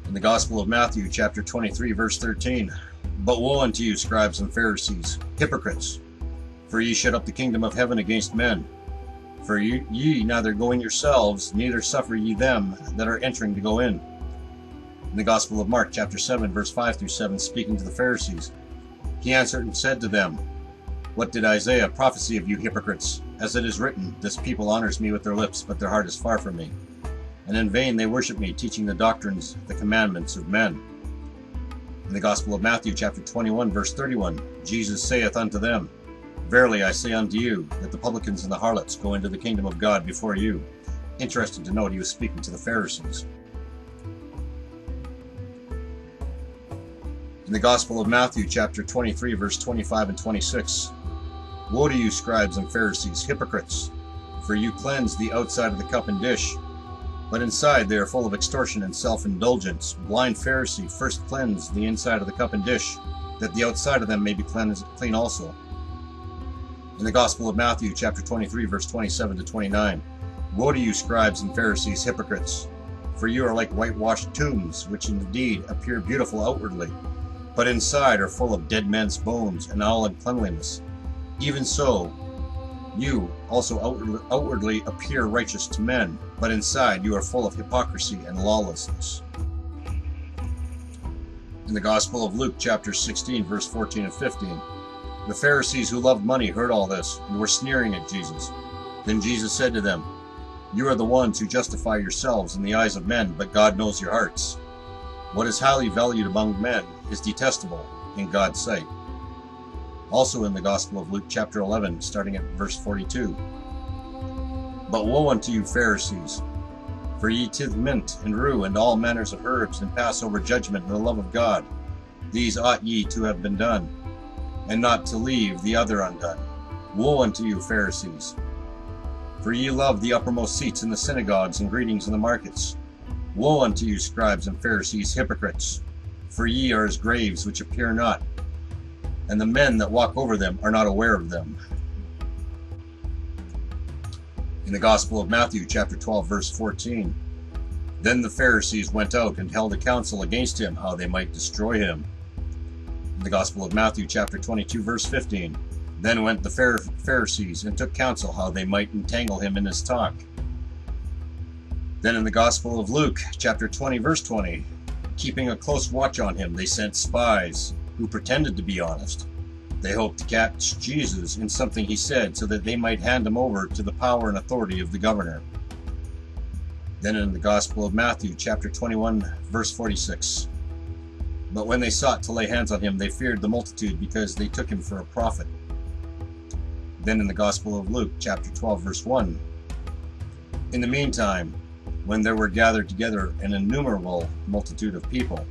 In the Gospel of Matthew, chapter 23, verse 13, "But woe unto you, scribes and Pharisees, hypocrites! For ye shut up the kingdom of heaven against men. For ye neither go in yourselves, neither suffer ye them that are entering to go in." In the Gospel of Mark, chapter 7, verse 5 through 7, speaking to the Pharisees, he answered and said to them, "What did Isaiah prophesy of you hypocrites? As it is written, this people honors me with their lips, but their heart is far from me. And in vain they worship me, teaching the doctrines, the commandments of men." In the Gospel of Matthew, chapter 21, verse 31, Jesus saith unto them, "Verily I say unto you, that the publicans and the harlots go into the kingdom of God before you." Interesting to note, he was speaking to the Pharisees. In the Gospel of Matthew, chapter 23, verse 25 and 26, "Woe to you, scribes and Pharisees, hypocrites! For you cleanse the outside of the cup and dish, but inside they are full of extortion and self-indulgence. Blind Pharisee, first cleanse the inside of the cup and dish, that the outside of them may be clean also." In the Gospel of Matthew, chapter 23, verse 27 to 29, "Woe to you, scribes and Pharisees, hypocrites! For you are like whitewashed tombs, which indeed appear beautiful outwardly, but inside are full of dead men's bones and all uncleanliness. Even so, you also outwardly appear righteous to men, but inside you are full of hypocrisy and lawlessness." In the Gospel of Luke, chapter 16, verse 14 and 15, "The Pharisees who loved money heard all this, and were sneering at Jesus. Then Jesus said to them, You are the ones who justify yourselves in the eyes of men, but God knows your hearts. What is highly valued among men is detestable in God's sight." Also in the Gospel of Luke, chapter 11, starting at verse 42, "But woe unto you, Pharisees! For ye tithe mint and rue and all manners of herbs, and pass over judgment and the love of God. These ought ye to have been done, and not to leave the other undone. Woe unto you, Pharisees! For ye love the uppermost seats in the synagogues and greetings in the markets. Woe unto you, scribes and Pharisees, hypocrites! For ye are as graves which appear not, and the men that walk over them are not aware of them." In the Gospel of Matthew, chapter 12, verse 14, "Then the Pharisees went out and held a council against him, how they might destroy him." In the Gospel of Matthew, chapter 22, verse 15, "Then went the Pharisees and took counsel how they might entangle him in his talk." Then in the Gospel of Luke, chapter 20, verse 20, "Keeping a close watch on him, they sent spies, who pretended to be honest. They hoped to catch Jesus in something he said, so that they might hand him over to the power and authority of the governor." Then in the Gospel of Matthew, chapter 21, verse 46, "But when they sought to lay hands on him, they feared the multitude, because they took him for a prophet." Then in the Gospel of Luke, chapter 12, verse 1, "In the meantime, when there were gathered together an innumerable multitude of people,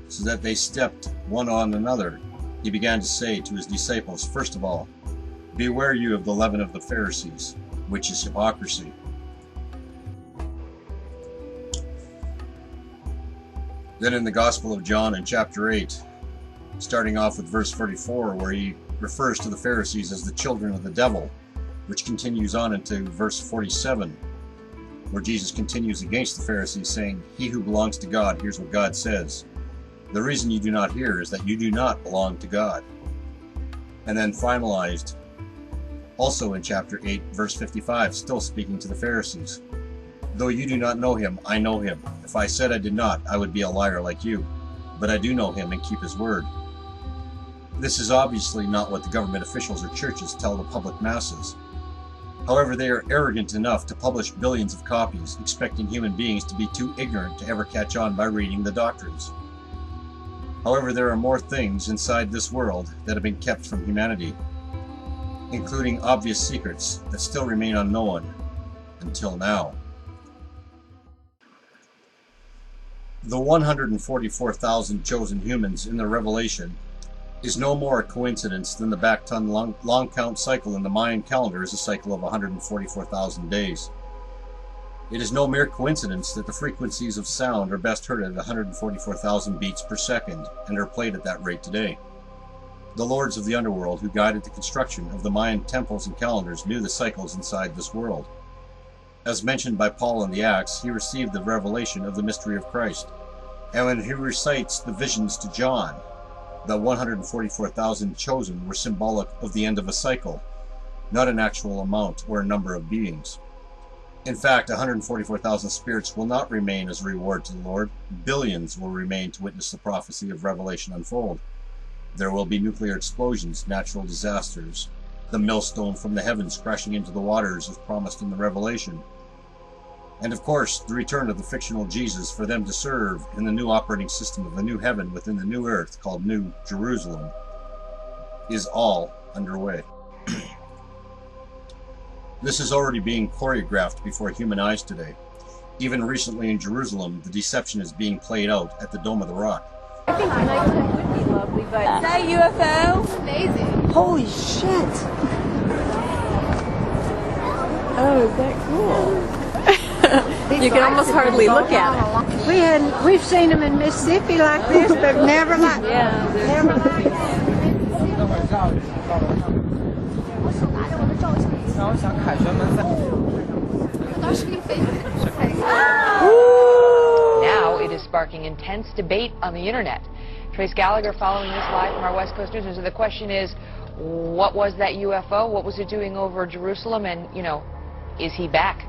so that they stepped one on another, he began to say to his disciples, First of all, beware you of the leaven of the Pharisees, which is hypocrisy." Then in the Gospel of John in chapter 8, starting off with verse 44, where he refers to the Pharisees as the children of the devil, which continues on into verse 47, where Jesus continues against the Pharisees, saying, "He who belongs to God hears what God says. The reason you do not hear is that you do not belong to God." And then finalized also in chapter 8, verse 55, still speaking to the Pharisees. "Though you do not know him, I know him. If I said I did not, I would be a liar like you. But I do know him and keep his word." This is obviously not what the government officials or churches tell the public masses. However, they are arrogant enough to publish billions of copies, expecting human beings to be too ignorant to ever catch on by reading the doctrines. However, there are more things inside this world that have been kept from humanity, including obvious secrets that still remain unknown until now. The 144,000 chosen humans in the Revelation is no more a coincidence than the back-ton long count cycle in the Mayan calendar is a cycle of 144,000 days. It is no mere coincidence that the frequencies of sound are best heard at 144,000 beats per second and are played at that rate today. The lords of the underworld who guided the construction of the Mayan temples and calendars knew the cycles inside this world. As mentioned by Paul in the Acts, he received the revelation of the mystery of Christ. And when he recites the visions to John, the 144,000 chosen were symbolic of the end of a cycle, not an actual amount or a number of beings. In fact, 144,000 spirits will not remain as a reward to the Lord. Billions will remain to witness the prophecy of Revelation unfold. There will be nuclear explosions, natural disasters, the millstone from the heavens crashing into the waters as promised in the Revelation. And of course, the return of the fictional Jesus for them to serve in the new operating system of the new heaven within the new earth called New Jerusalem is all underway. This is already being choreographed before human eyes today. Even recently in Jerusalem, the deception is being played out at the Dome of the Rock.
I think nighttime would be lovely, but... Is that UFO? It's amazing. Holy shit. Oh, is that cool? You can almost hardly look at it.
We've seen them in Mississippi like this, but never like never like
Now it is sparking intense debate on the internet. Trace Gallagher following this live from our West Coast News. So the question is, what was that UFO? What was it doing over Jerusalem? And, is he back?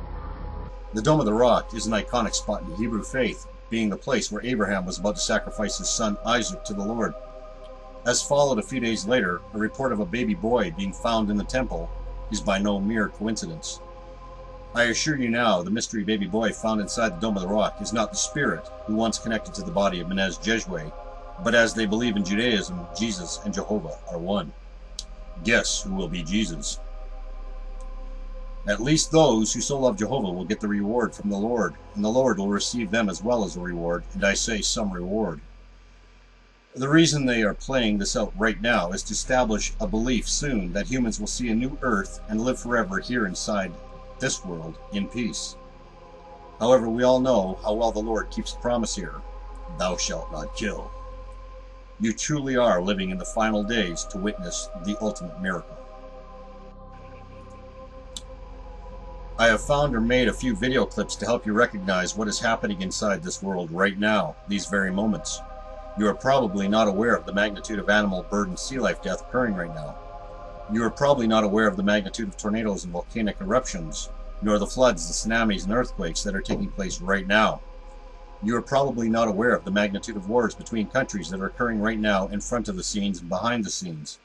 The Dome of the Rock is an iconic spot in the Hebrew faith, being the place where Abraham was about to sacrifice his son Isaac to the Lord. As followed a few days later, a report of a baby boy being found in the temple is by no mere coincidence. I assure you now, the mystery baby boy found inside the Dome of the Rock is not the spirit who once connected to the body of Menez Jezebel, but as they believe in Judaism, Jesus and Jehovah are one. Guess who will be Jesus? At least those who so love Jehovah will get the reward from the Lord, and the Lord will receive them as well as a reward, and I say some reward. The reason they are playing this out right now is to establish a belief soon that humans will see a new earth and live forever here inside this world in peace. However, we all know how well the Lord keeps a promise here. Thou shalt not kill. You truly are living in the final days to witness the ultimate miracle. I have found or made a few video clips to help you recognize what is happening inside this world right now, these very moments. You are probably not aware of the magnitude of animal, bird, and sea life death occurring right now. You are probably not aware of the magnitude of tornadoes and volcanic eruptions, nor the floods, the tsunamis, and earthquakes that are taking place right now. You are probably not aware of the magnitude of wars between countries that are occurring right now in front of the scenes and behind the scenes.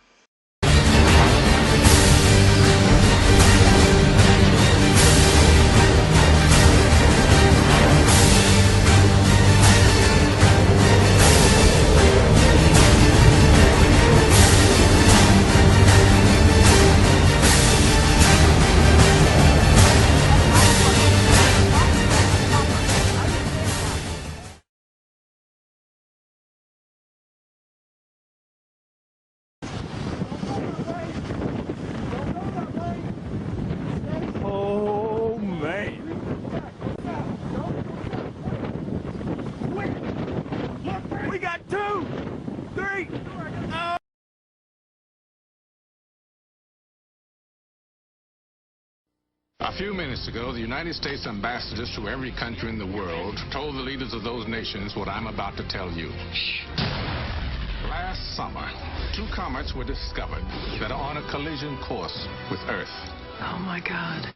few minutes ago, the United States ambassadors to every country in the world told the leaders of those nations what I'm about to tell you. Last summer, 2 comets were discovered that are on a collision course with Earth.
Oh my God.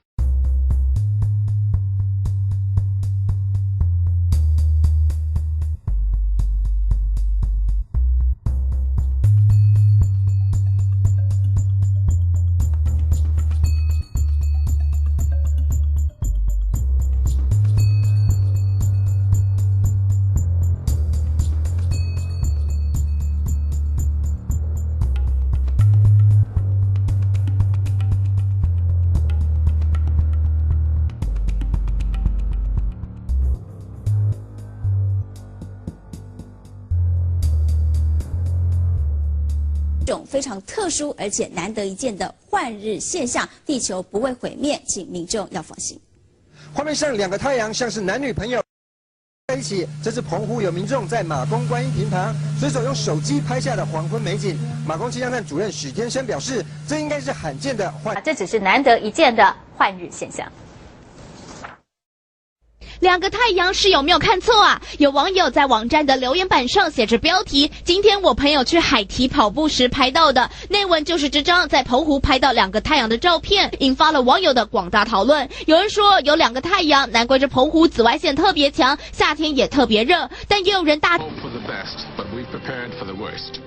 种非常特殊而且难得一见的换日现象，地球不会毁灭，请民众要放心。
画面上2个太阳像是男女朋友在一起，这是澎湖有民众在马公观音亭旁随手用手机拍下的黄昏美景。马公气象站主任许天生表示，这应该是罕见的
这只是难得一见的换日现象。
2个太阳是有没有看错啊？有网友在网站的留言板上写着标题：今天我朋友去海堤跑步时拍到的。内文就是这张在澎湖拍到2个太阳的照片，引发了网友的广大讨论。有人说有2个太阳，难怪这澎湖紫外线特别强，夏天也特别热。但也有人大。
Hope for the best, but we've prepared for the worst.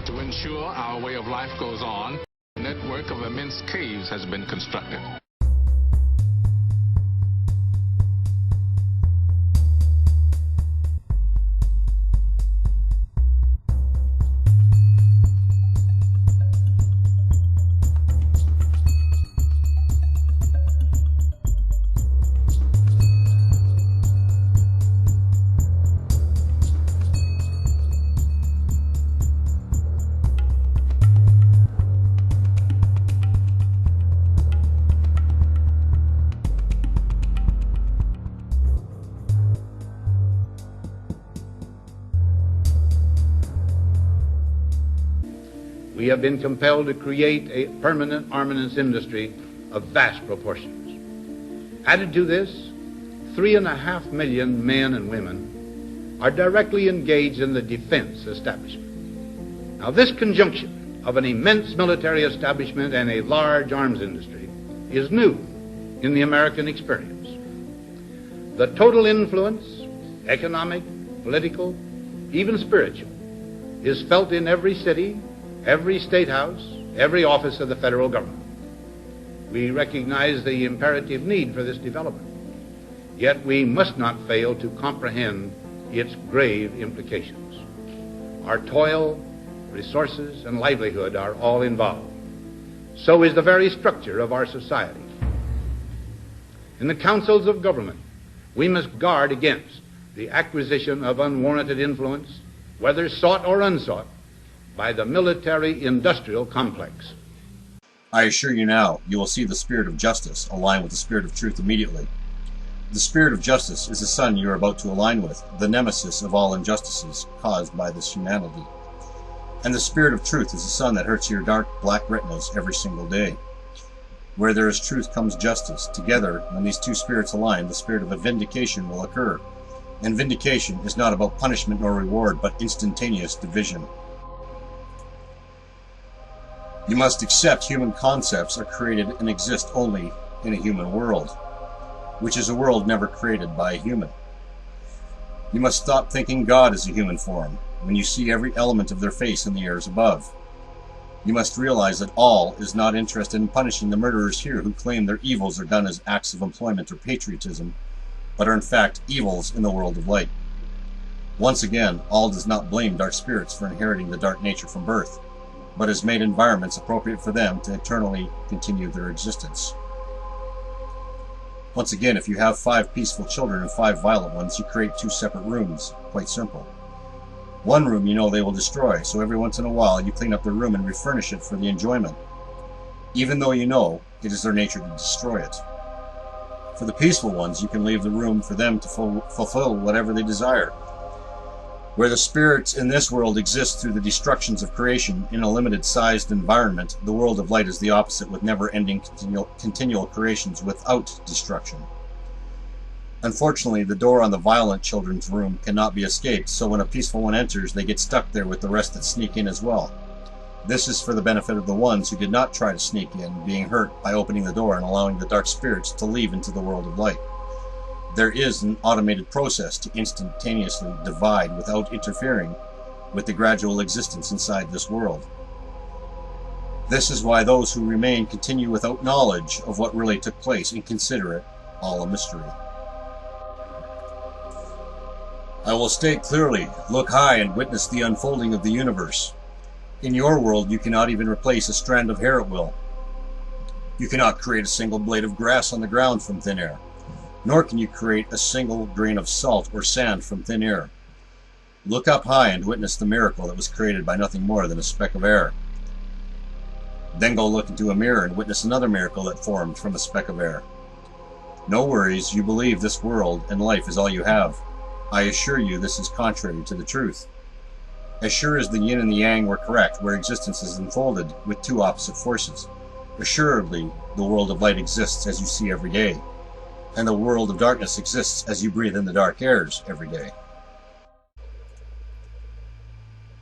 To ensure our way of life goes on, a network of immense caves has been constructed.
We have been compelled to create a permanent armaments industry of vast proportions. Added to this, 3.5 million men and women are directly engaged in the defense establishment. Now, this conjunction of an immense military establishment and a large arms industry is new in the American experience. The total influence, economic, political, even spiritual, is felt in every city, every state house, every office of the federal government. We recognize the imperative need for this development, yet we must not fail to comprehend its grave implications. Our toil, resources, and livelihood are all involved. So is the very structure of our society. In the councils of government, we must guard against the acquisition of unwarranted influence, whether sought or unsought, by the military-industrial complex.
I assure you now, you will see the spirit of justice align with the spirit of truth immediately. The spirit of justice is the sun you are about to align with, the nemesis of all injustices caused by this humanity. And the spirit of truth is the sun that hurts your dark, black retinas every single day. Where there is truth comes justice. Together, when these two spirits align, the spirit of a vindication will occur. And vindication is not about punishment nor reward, but instantaneous division. You must accept human concepts are created and exist only in a human world, which is a world never created by a human. You must stop thinking God is a human form when you see every element of their face in the airs above. You must realize that all is not interested in punishing the murderers here who claim their evils are done as acts of employment or patriotism, but are in fact evils in the world of light. Once again, all does not blame dark spirits for inheriting the dark nature from birth, but has made environments appropriate for them to eternally continue their existence. Once again, if you have 5 peaceful children and 5 violent ones, you create 2 separate rooms. Quite simple. One room you know they will destroy, so every once in a while you clean up their room and refurnish it for the enjoyment, even though you know it is their nature to destroy it. For the peaceful ones, you can leave the room for them to fulfill whatever they desire. Where the spirits in this world exist through the destructions of creation in a limited-sized environment, the world of light is the opposite, with never-ending continual creations without destruction. Unfortunately, the door on the violent children's room cannot be escaped, so when a peaceful one enters, they get stuck there with the rest that sneak in as well. This is for the benefit of the ones who did not try to sneak in, being hurt by opening the door and allowing the dark spirits to leave into the world of light. There is an automated process to instantaneously divide without interfering with the gradual existence inside this world. This is why those who remain continue without knowledge of what really took place and consider it all a mystery. I will state clearly, look high and witness the unfolding of the universe. In your world, you cannot even replace a strand of hair at will. You cannot create a single blade of grass on the ground from thin air. Nor can you create a single grain of salt or sand from thin air. Look up high and witness the miracle that was created by nothing more than a speck of air. Then go look into a mirror and witness another miracle that formed from a speck of air. No worries, you believe this world and life is all you have. I assure you this is contrary to the truth. As sure as the yin and the yang were correct, where existence is unfolded with two opposite forces, assuredly the world of light exists as you see every day. And the world of darkness exists as you breathe in the dark airs every day.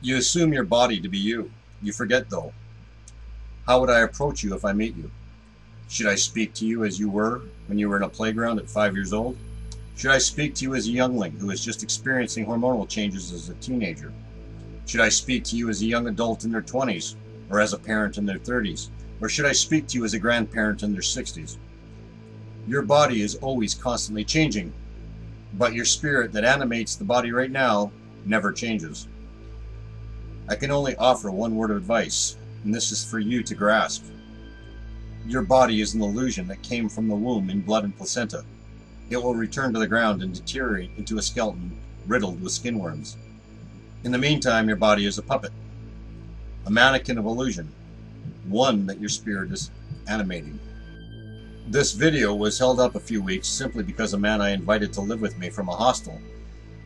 You assume your body to be you. You forget, though. How would I approach you if I meet you? Should I speak to you as you were when you were in a playground at 5 years old? Should I speak to you as a youngling who is just experiencing hormonal changes as a teenager? Should I speak to you as a young adult in their 20s, or as a parent in their 30s? Or should I speak to you as a grandparent in their 60s? Your body is always constantly changing, but your spirit that animates the body right now never changes. I can only offer one word of advice, and this is for you to grasp. Your body is an illusion that came from the womb in blood and placenta. It will return to the ground and deteriorate into a skeleton riddled with skin worms. In the meantime, your body is a puppet, a mannequin of illusion, one that your spirit is animating. This video was held up a few weeks simply because a man I invited to live with me from a hostel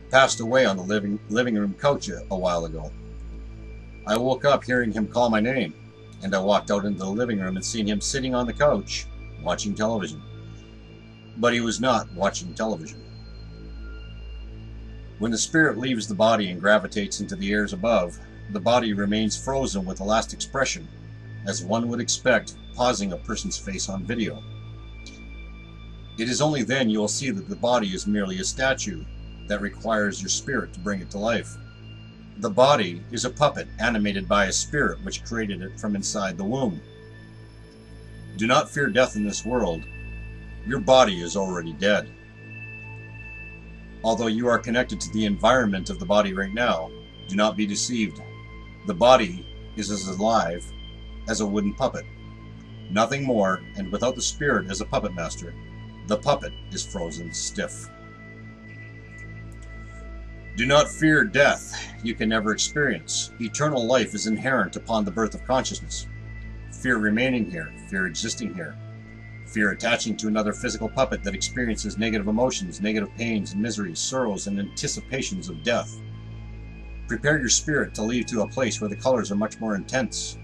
passed away on the living room couch a while ago. I woke up hearing him call my name, and I walked out into the living room and seen him sitting on the couch watching television. But he was not watching television. When the spirit leaves the body and gravitates into the airs above, the body remains frozen with a last expression, as one would expect, pausing a person's face on video. It is only then you will see that the body is merely a statue that requires your spirit to bring it to life. The body is a puppet animated by a spirit which created it from inside the womb. Do not fear death in this world. Your body is already dead. Although you are connected to the environment of the body right now, do not be deceived. The body is as alive as a wooden puppet. Nothing more, and without the spirit as a puppet master, the puppet is frozen stiff. Do not fear death you can never experience. Eternal life is inherent upon the birth of consciousness. Fear remaining here, fear existing here. Fear attaching to another physical puppet that experiences negative emotions, negative pains and miseries, sorrows and anticipations of death. Prepare your spirit to leave to a place where the colors are much more intense,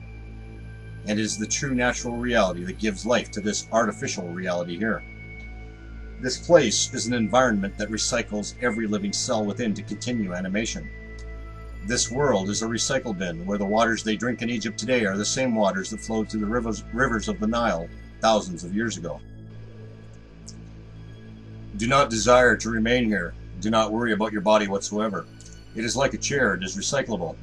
and it is the true natural reality that gives life to this artificial reality here. This place is an environment that recycles every living cell within to continue animation. This world is a recycle bin where the waters they drink in Egypt today are the same waters that flowed through the rivers of the Nile thousands of years ago. Do not desire to remain here. Do not worry about your body whatsoever. It is like a chair, it is recyclable.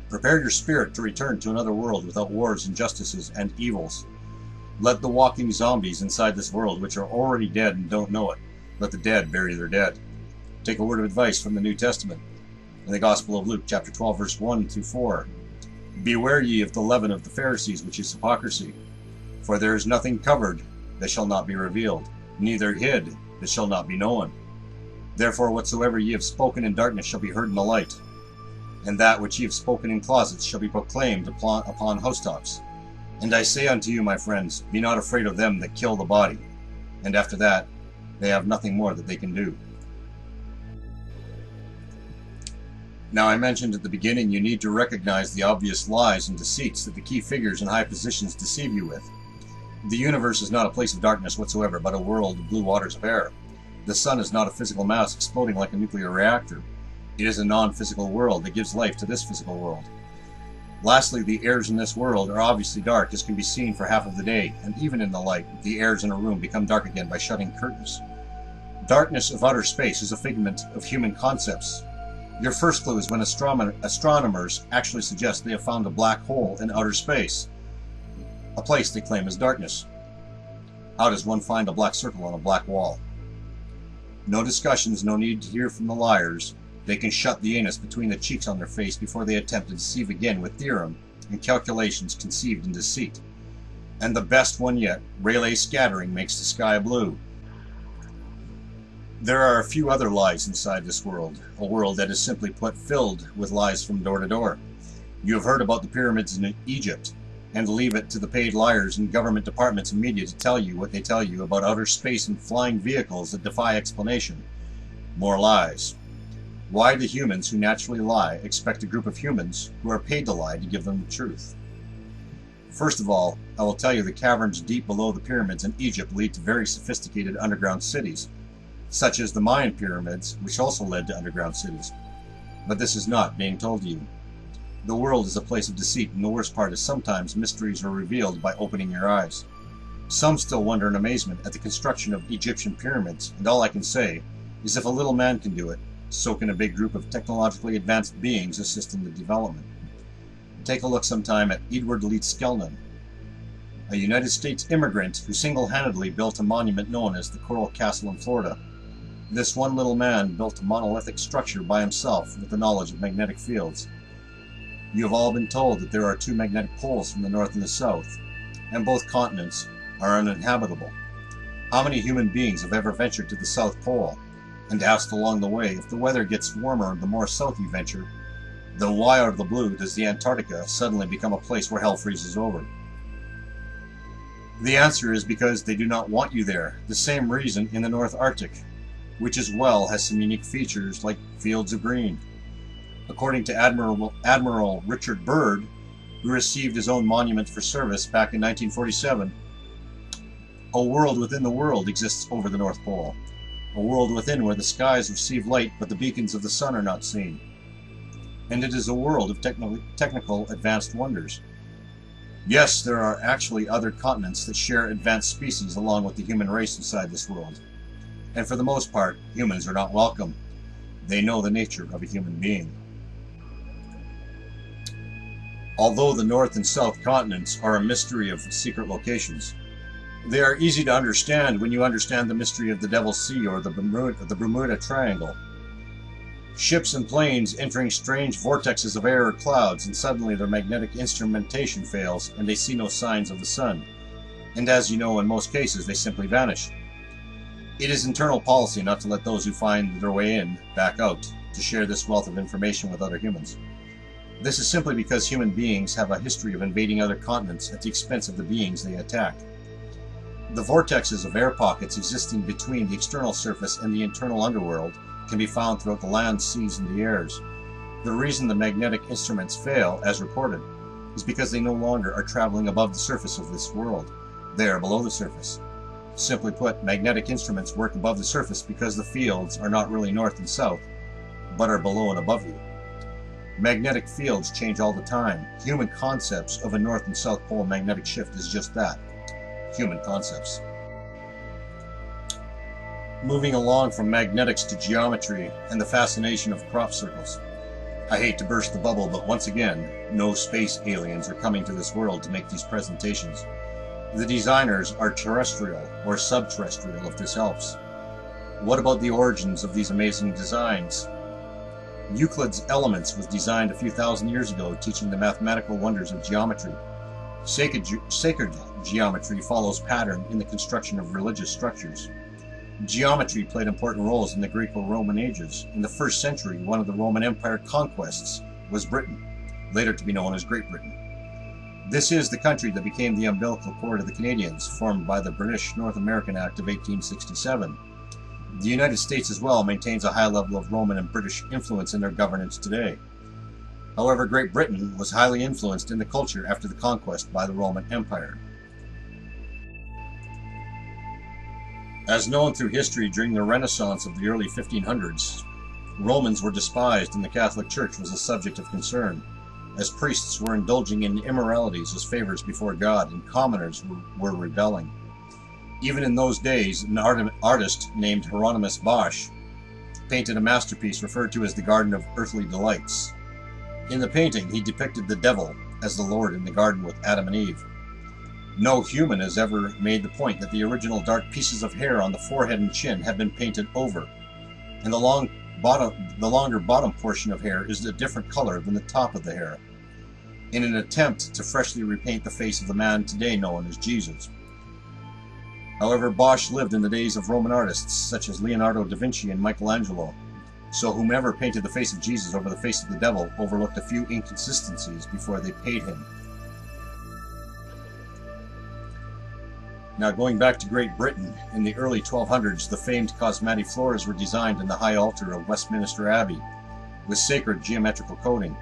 Prepare your spirit to return to another world without wars, injustices, and evils. Let the walking zombies inside this world, which are already dead and don't know it, let the dead bury their dead. Take a word of advice from the New Testament. In the Gospel of Luke, chapter 12, verse 1 through 4. Beware ye of the leaven of the Pharisees, which is hypocrisy. For there is nothing covered that shall not be revealed, neither hid that shall not be known. Therefore whatsoever ye have spoken in darkness shall be heard in the light, and that which ye have spoken in closets shall be proclaimed upon housetops. And I say unto you, my friends, be not afraid of them that kill the body, and after that they have nothing more that they can do. Now, I mentioned at the beginning you need to recognize the obvious lies and deceits that the key figures in high positions deceive you with. The universe is not a place of darkness whatsoever, but a world of blue waters of air. The sun is not a physical mass exploding like a nuclear reactor. It is a non-physical world that gives life to this physical world. Lastly, the airs in this world are obviously dark, as can be seen for half of the day, and even in the light, the airs in a room become dark again by shutting curtains. Darkness of outer space is a figment of human concepts. Your first clue is when astronomers actually suggest they have found a black hole in outer space, a place they claim is darkness. How does one find a black circle on a black wall? No discussions, no need to hear from the liars. They can shut the anus between the cheeks on their face before they attempt to deceive again with theorem and calculations conceived in deceit. And the best one yet, Rayleigh scattering makes the sky blue. There are a few other lies inside this world, a world that is simply put filled with lies from door to door. You have heard about the pyramids in Egypt, and leave it to the paid liars in government departments and media to tell you what they tell you about outer space and flying vehicles that defy explanation. More lies. Why do humans who naturally lie expect a group of humans who are paid to lie to give them the truth? First of all, I will tell you the caverns deep below the pyramids in Egypt lead to very sophisticated underground cities, such as the Mayan pyramids, which also led to underground cities. But this is not being told to you. The world is a place of deceit, and the worst part is sometimes mysteries are revealed by opening your eyes. Some still wonder in amazement at the construction of Egyptian pyramids, and all I can say is if a little man can do it, so can a big group of technologically advanced beings assist in the development. Take a look sometime at Edward Leete Skelton, a United States immigrant who single-handedly built a monument known as the Coral Castle in Florida. This one little man built a monolithic structure by himself with the knowledge of magnetic fields. You have all been told that there are two magnetic poles from the north and the south, and both continents are uninhabitable. How many human beings have ever ventured to the South Pole and asked along the way, if the weather gets warmer the more south you venture, then why out of the blue does the Antarctica suddenly become a place where hell freezes over? The answer is because they do not want you there, the same reason in the North Arctic, which as well has some unique features like fields of green. According to Admiral Richard Byrd, who received his own monument for service back in 1947, a world within the world exists over the North Pole, a world within where the skies receive light but the beacons of the sun are not seen. And it is a world of technical advanced wonders. Yes, there are actually other continents that share advanced species along with the human race inside this world. And for the most part, humans are not welcome. They know the nature of a human being. Although the North and South continents are a mystery of secret locations, they are easy to understand when you understand the mystery of the Devil's Sea or the Bermuda Triangle. Ships and planes entering strange vortexes of air or clouds, and suddenly their magnetic instrumentation fails and they see no signs of the sun. And as you know, in most cases, they simply vanish. It is internal policy not to let those who find their way in back out, to share this wealth of information with other humans. This is simply because human beings have a history of invading other continents at the expense of the beings they attack. The vortexes of air pockets existing between the external surface and the internal underworld can be found throughout the land, seas, and the airs. The reason the magnetic instruments fail, as reported, is because they no longer are traveling above the surface of this world. They are below the surface. Simply put, magnetic instruments work above the surface because the fields are not really north and south, but are below and above you. Magnetic fields change all the time. Human concepts of a north and south pole magnetic shift is just that. Human concepts. Moving along from magnetics to geometry and the fascination of crop circles. I hate to burst the bubble, but once again, no space aliens are coming to this world to make these presentations. The designers are terrestrial or subterrestrial, if this helps. What about the origins of these amazing designs? Euclid's Elements was designed a few thousand years ago, teaching the mathematical wonders of geometry. Sacred geometry follows pattern in the construction of religious structures. Geometry played important roles in the Greco-Roman ages. In the 1st century, one of the Roman Empire conquests was Britain, later to be known as Great Britain. This is the country that became the umbilical cord of the Canadians, formed by the British North American Act of 1867. The United States as well maintains a high level of Roman and British influence in their governance today. However, Great Britain was highly influenced in the culture after the conquest by the Roman Empire. As known through history, during the Renaissance of the early 1500s, Romans were despised and the Catholic Church was a subject of concern, as priests were indulging in immoralities as favors before God and commoners were rebelling. Even in those days, an artist named Hieronymus Bosch painted a masterpiece referred to as the Garden of Earthly Delights. In the painting, he depicted the devil as the Lord in the garden with Adam and Eve. No human has ever made the point that the original dark pieces of hair on the forehead and chin have been painted over, and the longer bottom portion of hair is a different color than the top of the hair, in an attempt to freshly repaint the face of the man today known as Jesus. However, Bosch lived in the days of Roman artists such as Leonardo da Vinci and Michelangelo, so whomever painted the face of Jesus over the face of the devil overlooked a few inconsistencies before they paid him. Now, going back to Great Britain, in the early 1200s, the famed cosmetic floors were designed in the high altar of Westminster Abbey, with sacred geometrical coding.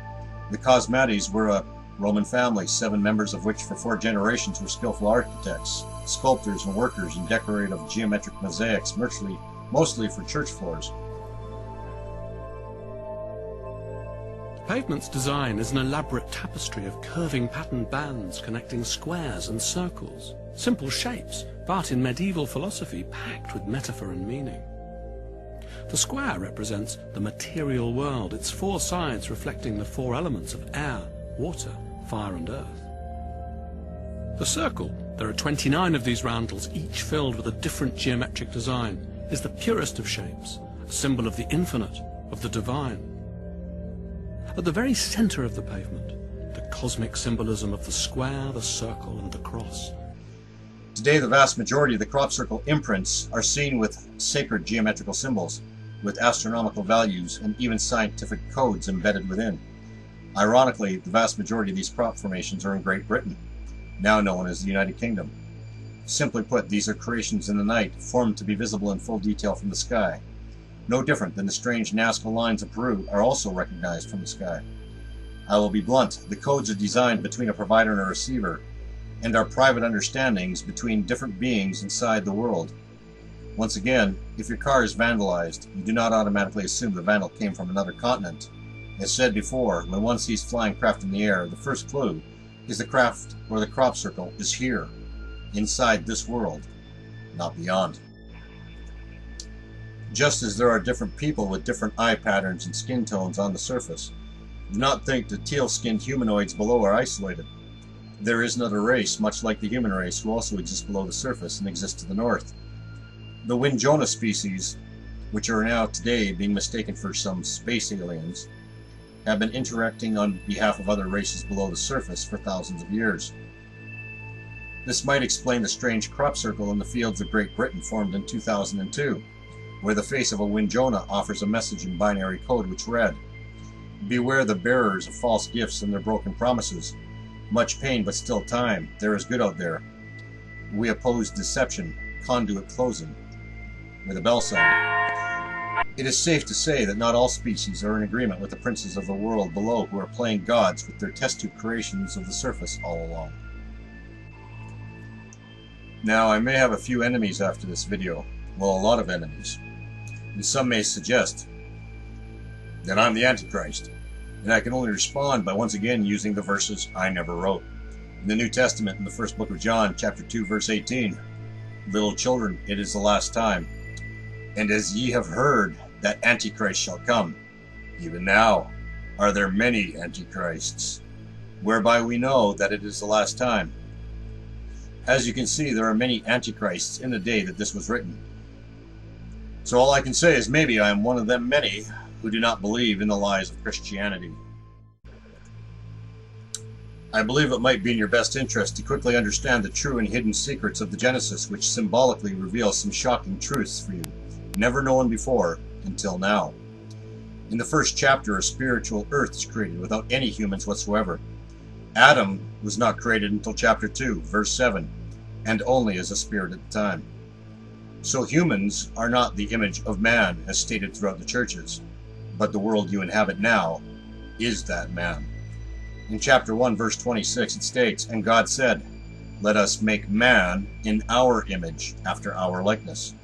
The Cosmates were a Roman family, 7 members of which for 4 generations were skillful architects, sculptors, and workers in decorative geometric mosaics, mostly for church floors.
Pavement's design is an elaborate tapestry of curving patterned bands connecting squares and circles. Simple shapes, but in medieval philosophy packed with metaphor and meaning. The square represents the material world, its 4 sides reflecting the 4 elements of air, water, fire and earth. The circle, there are 29 of these roundels, each filled with a different geometric design, is the purest of shapes, a symbol of the infinite, of the divine. At the very center of the pavement, the cosmic symbolism of the square, the circle and the cross.
Today, the vast majority of the crop circle imprints are seen with sacred geometrical symbols, with astronomical values and even scientific codes embedded within. Ironically, the vast majority of these crop formations are in Great Britain, now known as the United Kingdom. Simply put, these are creations in the night, formed to be visible in full detail from the sky. No different than the strange Nazca lines of Peru are also recognized from the sky. I will be blunt, the codes are designed between a provider and a receiver, and are private understandings between different beings inside the world. Once again, if your car is vandalized, you do not automatically assume the vandal came from another continent. As said before, when one sees flying craft in the air, the first clue is the craft or the crop circle is here, inside this world, not beyond. Just as there are different people with different eye patterns and skin tones on the surface, do not think the teal-skinned humanoids below are isolated. There is another race, much like the human race, who also exists below the surface and exists to the north. The Winjona species, which are now today being mistaken for some space aliens, have been interacting on behalf of other races below the surface for thousands of years. This might explain the strange crop circle in the fields of Great Britain formed in 2002, where the face of a Winjona offers a message in binary code which read, "Beware the bearers of false gifts and their broken promises. Much pain, but still time. There is good out there. We oppose deception, conduit closing," with a bell sign. It is safe to say that not all species are in agreement with the princes of the world below who are playing gods with their test tube creations of the surface all along. Now, I may have a few enemies after this video. Well, a lot of enemies. And some may suggest that I'm the Antichrist, and I can only respond by once again using the verses I never wrote. In the New Testament, in the first book of John, chapter 2, verse 18, "Little children, it is the last time. And as ye have heard that Antichrist shall come, even now are there many Antichrists, whereby we know that it is the last time." As you can see, there are many Antichrists in the day that this was written. So all I can say is maybe I am one of them many who do not believe in the lies of Christianity. I believe it might be in your best interest to quickly understand the true and hidden secrets of the Genesis, which symbolically reveal some shocking truths for you, never known before until now. In the first chapter, a spiritual earth is created without any humans whatsoever. Adam was not created until chapter 2, verse 7, and only as a spirit at the time. So humans are not the image of man as stated throughout the churches, but the world you inhabit now is that man. In chapter 1, verse 26, it states, "And God said, let us make man in our image, after our likeness."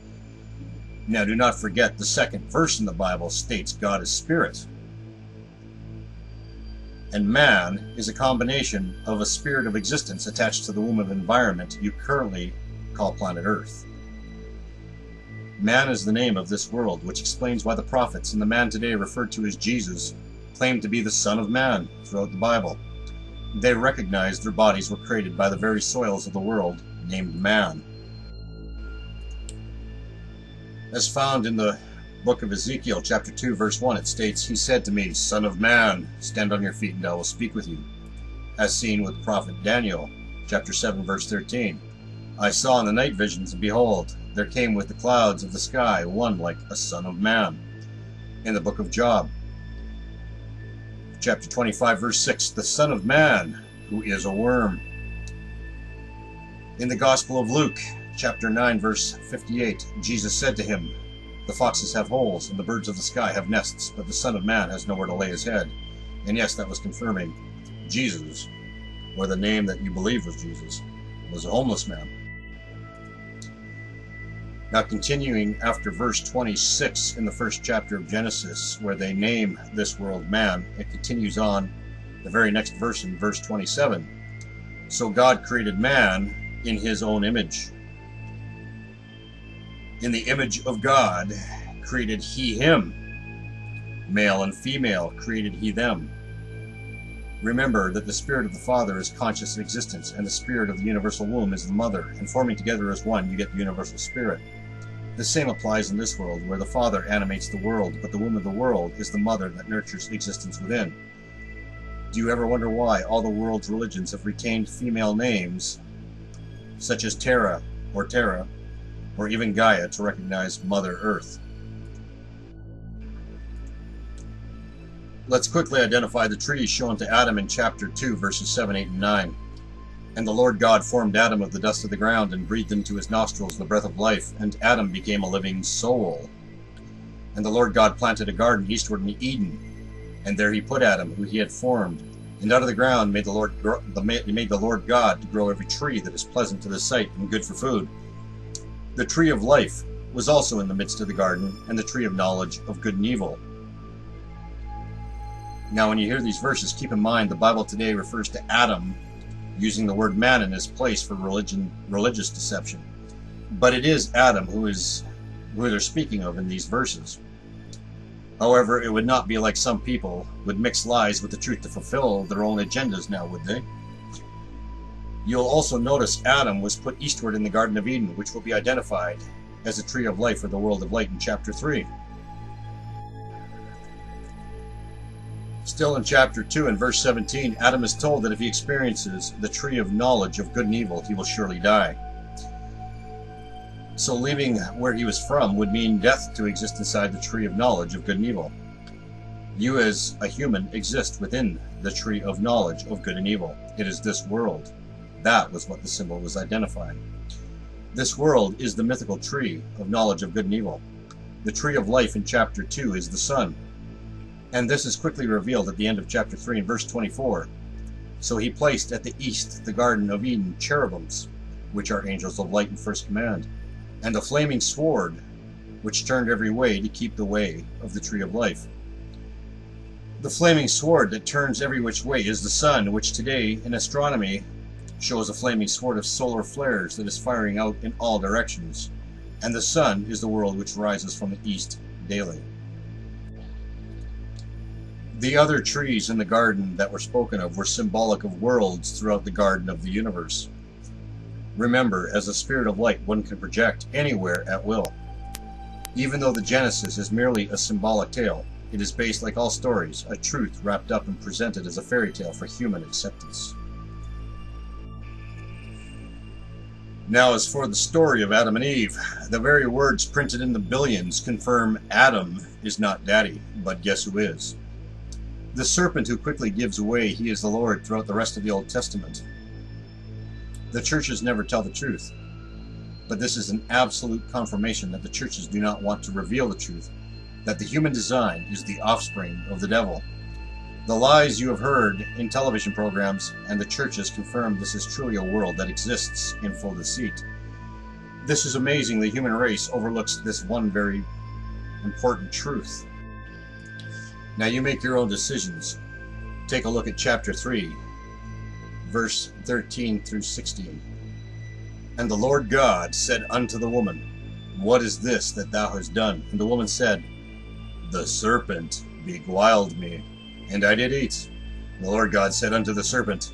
Now do not forget the second verse in the Bible states God is spirit. And man is a combination of a spirit of existence attached to the womb of environment you currently call planet Earth. Man is the name of this world, which explains why the prophets and the man today referred to as Jesus claim to be the Son of Man throughout the Bible. They recognized their bodies were created by the very soils of the world named man. As found in the book of Ezekiel, chapter 2, verse 1, it states, "He said to me, Son of man, stand on your feet and I will speak with you." As seen with the prophet Daniel, chapter 7, verse 13. "I saw in the night visions, and behold, there came with the clouds of the sky one like a son of man." In the book of Job, chapter 25, verse 6, "The Son of Man, who is a worm." In the Gospel of Luke, chapter 9, verse 58, Jesus said to him, "The foxes have holes, and the birds of the sky have nests, but the Son of Man has nowhere to lay his head." And yes, that was confirming Jesus, or the name that you believe was Jesus, was a homeless man. Now continuing after verse 26 in the first chapter of Genesis, where they name this world man, it continues on the very next verse in verse 27. "So God created man in his own image. In the image of God created he him. Male and female created he them." Remember that the spirit of the Father is conscious existence, and the spirit of the universal womb is the mother, and forming together as one, you get the universal spirit. The same applies in this world, where the Father animates the world, but the womb of the world is the mother that nurtures existence within. Do you ever wonder why all the world's religions have retained female names, such as Terra, or even Gaia, to recognize Mother Earth? Let's quickly identify the trees shown to Adam in chapter 2, verses 7, 8, and 9. "And the Lord God formed Adam of the dust of the ground, and breathed into his nostrils the breath of life, and Adam became a living soul. And the Lord God planted a garden eastward in Eden, and there he put Adam, who he had formed. And out of the ground made the Lord God to grow every tree that is pleasant to the sight and good for food. The tree of life was also in the midst of the garden, and the tree of knowledge of good and evil." Now when you hear these verses, keep in mind the Bible today refers to Adam using the word man in his place for religious deception. But it is Adam who they're speaking of in these verses. However, it would not be like some people would mix lies with the truth to fulfill their own agendas now, would they? You'll also notice Adam was put eastward in the Garden of Eden, which will be identified as the tree of life or the world of light in chapter 3. Still in chapter 2 and verse 17, Adam is told that if he experiences the tree of knowledge of good and evil, he will surely die. So leaving where he was from would mean death to exist inside the tree of knowledge of good and evil. You as a human exist within the tree of knowledge of good and evil. It is this world. That was what the symbol was identifying. This world is the mythical tree of knowledge of good and evil. The tree of life in chapter 2 is the sun. And this is quickly revealed at the end of chapter 3 in verse 24. "So he placed at the east the Garden of Eden cherubims, which are angels of light in first command, and a flaming sword, which turned every way to keep the way of the tree of life." The flaming sword that turns every which way is the sun, which today in astronomy shows a flaming sword of solar flares that is firing out in all directions. And the sun is the world which rises from the east daily. The other trees in the garden that were spoken of were symbolic of worlds throughout the garden of the universe. Remember, as a spirit of light, one can project anywhere at will. Even though the Genesis is merely a symbolic tale, it is based, like all stories, a truth wrapped up and presented as a fairy tale for human acceptance. Now as for the story of Adam and Eve, the very words printed in the billions confirm Adam is not daddy, but guess who is? The serpent who quickly gives away he is the Lord throughout the rest of the Old Testament. The churches never tell the truth. But this is an absolute confirmation that the churches do not want to reveal the truth, that the human design is the offspring of the devil. The lies you have heard in television programs and the churches confirm this is truly a world that exists in full deceit. This is amazing. The human race overlooks this one very important truth. Now you make your own decisions. Take a look at chapter 3, verse 13 through 16. And the Lord God said unto the woman, What is this that thou hast done? And the woman said, The serpent beguiled me, and I did eat. And the Lord God said unto the serpent,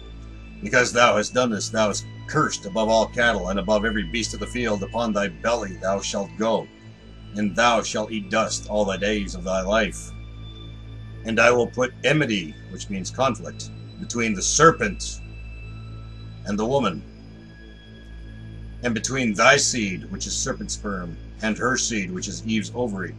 Because thou hast done this, thou hast cursed above all cattle, and above every beast of the field. Upon thy belly thou shalt go, and thou shalt eat dust all the days of thy life. And I will put enmity, which means conflict, between the serpent and the woman, and between thy seed, which is serpent's sperm, and her seed, which is Eve's ovary.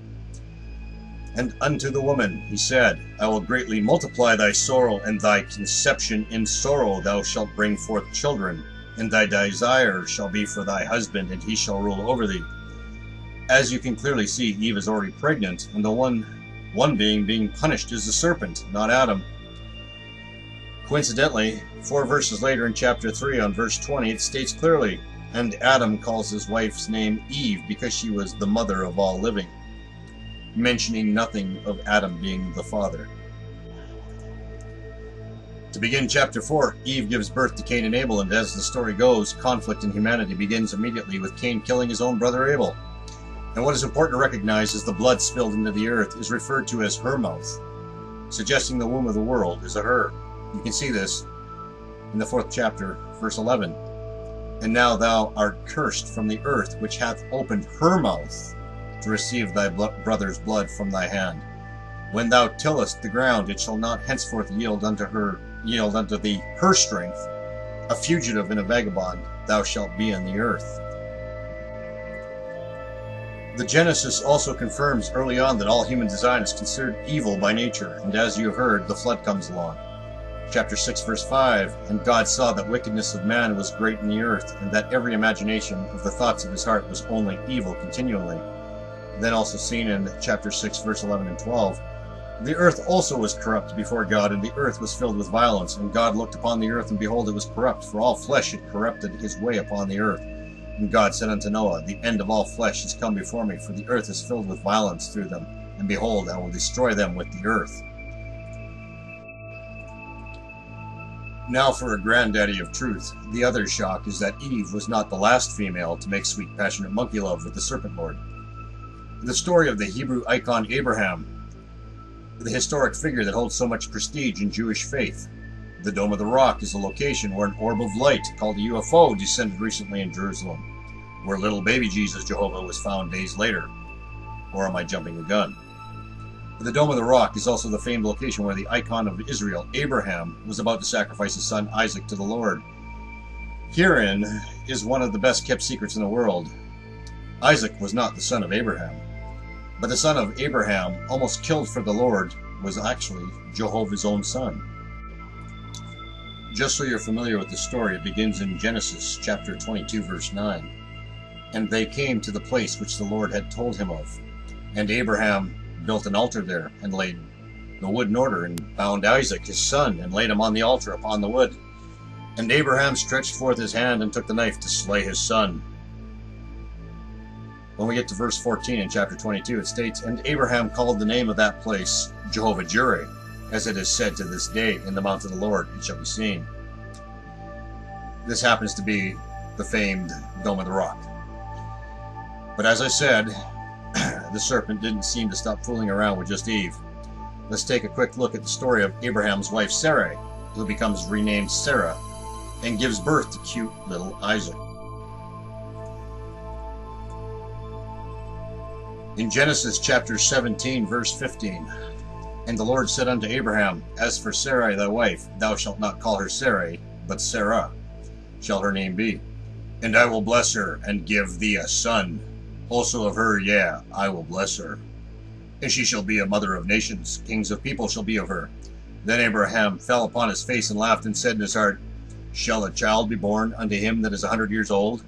And unto the woman he said, I will greatly multiply thy sorrow and thy conception. In sorrow thou shalt bring forth children, and thy desire shall be for thy husband, and he shall rule over thee. As you can clearly see, Eve is already pregnant, and the one being punished is the serpent, not Adam. Coincidentally, 4 verses later in chapter 3 on verse 20, it states clearly, And Adam calls his wife's name Eve because she was the mother of all living, mentioning nothing of Adam being the father. To begin chapter 4, Eve gives birth to Cain and Abel, and as the story goes, conflict in humanity begins immediately with Cain killing his own brother Abel. And what is important to recognize is the blood spilled into the earth is referred to as her mouth, suggesting the womb of the world is a her. You can see this in the 4th chapter, verse 11. And now thou art cursed from the earth, which hath opened her mouth to receive thy brother's blood from thy hand. When thou tillest the ground, it shall not henceforth yield unto thee her strength. A fugitive and a vagabond thou shalt be in the earth. The Genesis also confirms early on that all human design is considered evil by nature, and as you have heard, the flood comes along. Chapter 6, verse 5, And God saw that wickedness of man was great in the earth, and that every imagination of the thoughts of his heart was only evil continually. Then also seen in chapter 6, verse 11 and 12, The earth also was corrupt before God, and the earth was filled with violence. And God looked upon the earth, and behold, it was corrupt, for all flesh had corrupted his way upon the earth. And God said unto Noah, The end of all flesh is come before me, for the earth is filled with violence through them. And behold, I will destroy them with the earth. Now for a granddaddy of truth. The other shock is that Eve was not the last female to make sweet, passionate monkey love with the serpent lord. The story of the Hebrew icon Abraham, the historic figure that holds so much prestige in Jewish faith. The Dome of the Rock is a location where an orb of light called a UFO descended recently in Jerusalem, where little baby Jesus Jehovah was found days later. Or am I jumping the gun? The Dome of the Rock is also the famed location where the icon of Israel, Abraham, was about to sacrifice his son Isaac to the Lord. Herein is one of the best kept secrets in the world. Isaac was not the son of Abraham, but the son of Abraham, almost killed for the Lord, was actually Jehovah's own son. Just so you're familiar with the story, it begins in Genesis chapter 22, verse 9. And they came to the place which the Lord had told him of. And Abraham built an altar there, and laid the wood in order, and bound Isaac his son, and laid him on the altar upon the wood. And Abraham stretched forth his hand, and took the knife to slay his son. When we get to verse 14 in chapter 22, it states, And Abraham called the name of that place Jehovah Jireh, as it is said to this day, In the mount of the Lord it shall be seen. This happens to be the famed Dome of the Rock. But as I said, the serpent didn't seem to stop fooling around with just Eve. Let's take a quick look at the story of Abraham's wife Sarai, who becomes renamed Sarah, and gives birth to cute little Isaac. In Genesis chapter 17, verse 15, And the Lord said unto Abraham, As for Sarai thy wife, thou shalt not call her Sarai, but Sarah shall her name be. And I will bless her, and give thee a son. Also of her, yea, I will bless her. And she shall be a mother of nations, kings of people shall be of her. Then Abraham fell upon his face and laughed, and said in his heart, Shall a child be born unto him that is 100 years old?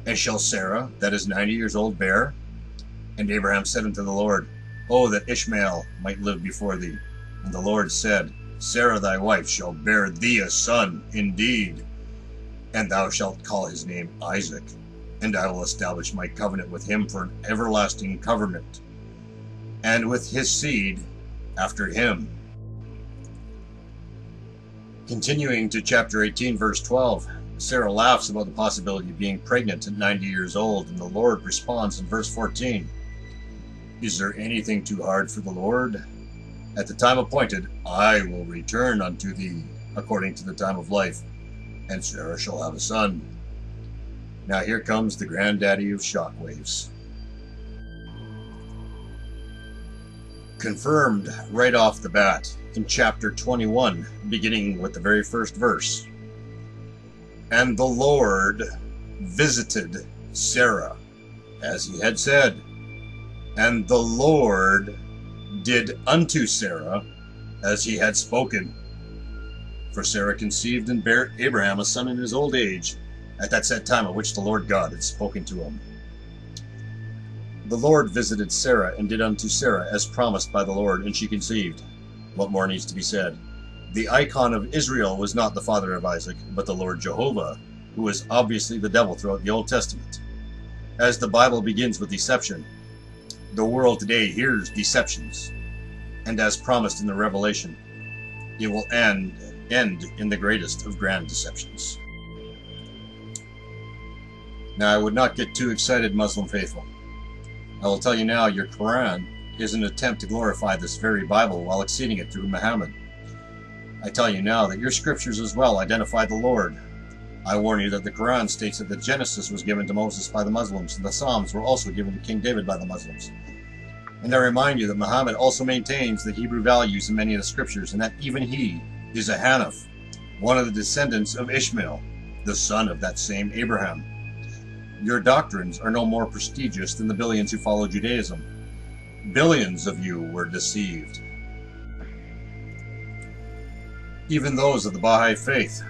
And shall Sarah, that is 90 years old, bear? And Abraham said unto the Lord, Oh, that Ishmael might live before thee. And the Lord said, Sarah thy wife shall bear thee a son indeed, and thou shalt call his name Isaac, and I will establish my covenant with him for an everlasting covenant, and with his seed after him. Continuing to chapter 18, verse 12, Sarah laughs about the possibility of being pregnant at 90 years old, and the Lord responds in verse 14, Is there anything too hard for the Lord? At the time appointed, I will return unto thee according to the time of life, and Sarah shall have a son. Now here comes the granddaddy of shockwaves. Confirmed right off the bat in chapter 21, beginning with the very first verse. And the Lord visited Sarah, as he had said, and the Lord did unto Sarah as he had spoken. For Sarah conceived and bare Abraham a son in his old age, at that set time at which the Lord God had spoken to him. The Lord visited Sarah and did unto Sarah as promised by the Lord, and she conceived. What more needs to be said? The icon of Israel was not the father of Isaac, but the Lord Jehovah, who is obviously the devil throughout the Old Testament. As the Bible begins with deception, the world today hears deceptions, and as promised in the Revelation, it will end in the greatest of grand deceptions. Now, I would not get too excited, Muslim faithful. I will tell you now, your Quran is an attempt to glorify this very Bible while exceeding it through Muhammad. I tell you now that your scriptures as well identify the Lord. I warn you that the Quran states that the Genesis was given to Moses by the Muslims, and the Psalms were also given to King David by the Muslims. And I remind you that Muhammad also maintains the Hebrew values in many of the scriptures, and that even he is a Hanif, one of the descendants of Ishmael, the son of that same Abraham. Your doctrines are no more prestigious than the billions who follow Judaism. Billions of you were deceived. Even those of the Baha'i faith,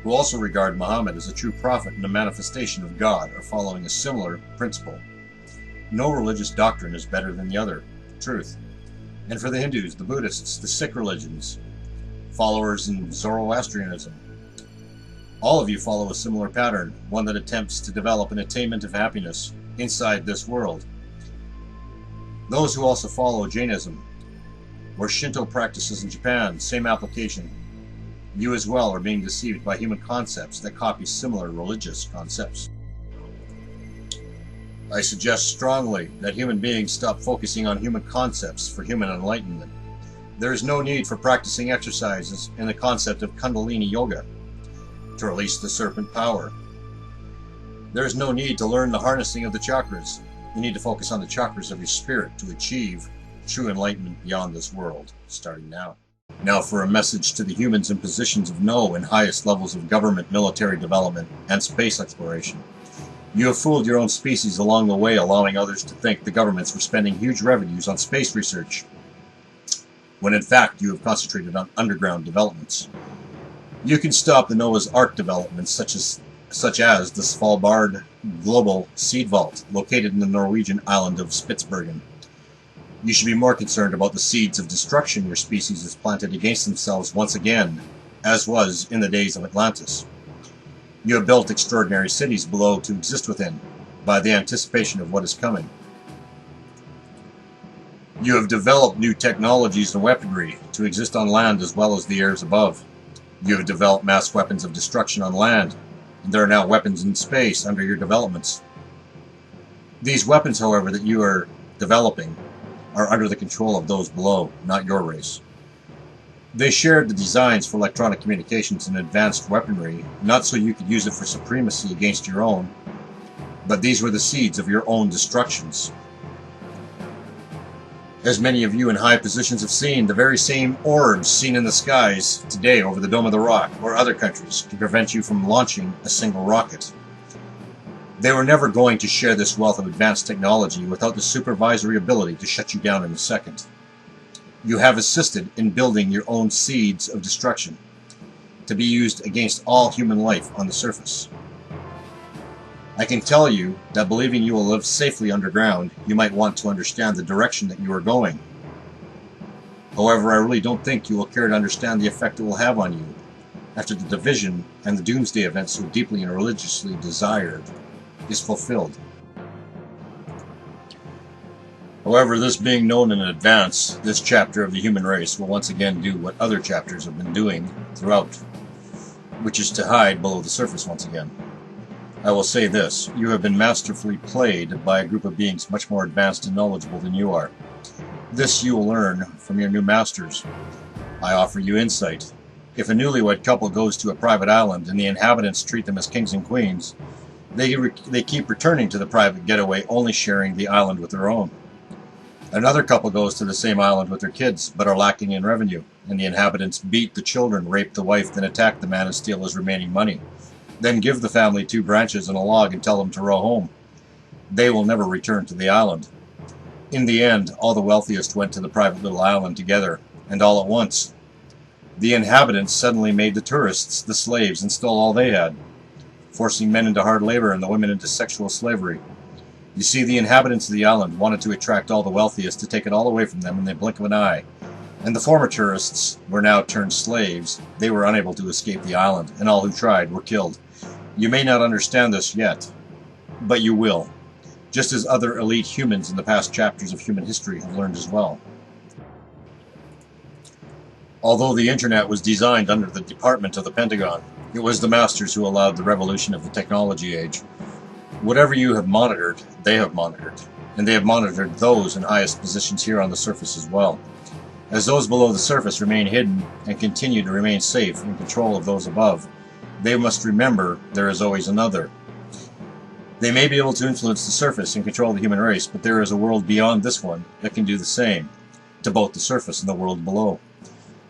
who also regard Muhammad as a true prophet and a manifestation of God, are following a similar principle. No religious doctrine is better than the other, truth. And for the Hindus, the Buddhists, the Sikh religions, followers in Zoroastrianism, all of you follow a similar pattern, one that attempts to develop an attainment of happiness inside this world. Those who also follow Jainism or Shinto practices in Japan, same application. You as well are being deceived by human concepts that copy similar religious concepts. I suggest strongly that human beings stop focusing on human concepts for human enlightenment. There is no need for practicing exercises in the concept of Kundalini Yoga to release the serpent power. There is no need to learn the harnessing of the chakras. You need to focus on the chakras of your spirit to achieve true enlightenment beyond this world, starting now. Now for a message to the humans in positions of know and highest levels of government, military development, and space exploration. You have fooled your own species along the way, allowing others to think the governments were spending huge revenues on space research, when in fact you have concentrated on underground developments. You can stop the Noah's Ark developments such as the Svalbard Global Seed Vault, located in the Norwegian island of Spitsbergen. You should be more concerned about the seeds of destruction your species has planted against themselves once again, as was in the days of Atlantis. You have built extraordinary cities below to exist within, by the anticipation of what is coming. You have developed new technologies and weaponry to exist on land as well as the airs above. You have developed mass weapons of destruction on land, and there are now weapons in space under your developments. These weapons, however, that you are developing are under the control of those below, not your race. They shared the designs for electronic communications and advanced weaponry, not so you could use it for supremacy against your own, but these were the seeds of your own destructions. As many of you in high positions have seen, the very same orbs seen in the skies today over the Dome of the Rock or other countries can prevent you from launching a single rocket. They were never going to share this wealth of advanced technology without the supervisory ability to shut you down in a second. You have assisted in building your own seeds of destruction to be used against all human life on the surface. I can tell you that believing you will live safely underground, you might want to understand the direction that you are going. However, I really don't think you will care to understand the effect it will have on you after the division and the doomsday event so deeply and religiously desired is fulfilled. However, this being known in advance, this chapter of the human race will once again do what other chapters have been doing throughout, which is to hide below the surface once again. I will say this, you have been masterfully played by a group of beings much more advanced and knowledgeable than you are. This you will learn from your new masters. I offer you insight. If a newlywed couple goes to a private island and the inhabitants treat them as kings and queens, they keep returning to the private getaway, only sharing the island with their own. Another couple goes to the same island with their kids, but are lacking in revenue, and the inhabitants beat the children, rape the wife, then attack the man and steal his remaining money. Then give the family 2 branches and a log and tell them to row home. They will never return to the island. In the end, all the wealthiest went to the private little island together, and all at once. The inhabitants suddenly made the tourists the slaves and stole all they had, forcing men into hard labor and the women into sexual slavery. You see, the inhabitants of the island wanted to attract all the wealthiest to take it all away from them in the blink of an eye. And the former tourists were now turned slaves. They were unable to escape the island, and all who tried were killed. You may not understand this yet, but you will, just as other elite humans in the past chapters of human history have learned as well. Although the internet was designed under the Department of the Pentagon, it was the masters who allowed the revolution of the technology age. Whatever you have monitored, they have monitored, and they have monitored those in highest positions here on the surface as well. As those below the surface remain hidden and continue to remain safe in control of those above, they must remember there is always another. They may be able to influence the surface and control the human race, but there is a world beyond this one that can do the same to both the surface and the world below.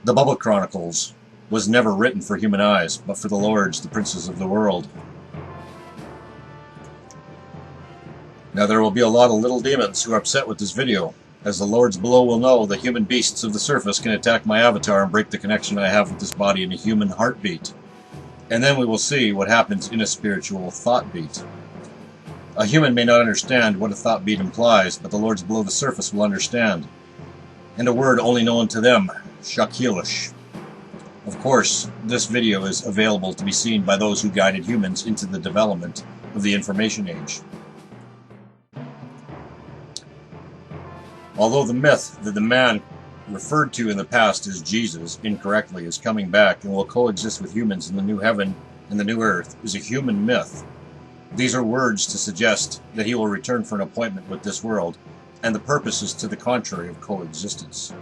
The Bubble Chronicles was never written for human eyes, but for the lords, the princes of the world. Now there will be a lot of little demons who are upset with this video, as the lords below will know the human beasts of the surface can attack my avatar and break the connection I have with this body in a human heartbeat. And then we will see what happens in a spiritual thought beat. A human may not understand what a thought beat implies, but the lords below the surface will understand. And a word only known to them, Shakilish. Of course, this video is available to be seen by those who guided humans into the development of the information age. Although the myth that the man referred to in the past as Jesus incorrectly is coming back and will coexist with humans in the new heaven and the new earth is a human myth. These are words to suggest that he will return for an appointment with this world, and the purpose is to the contrary of coexistence.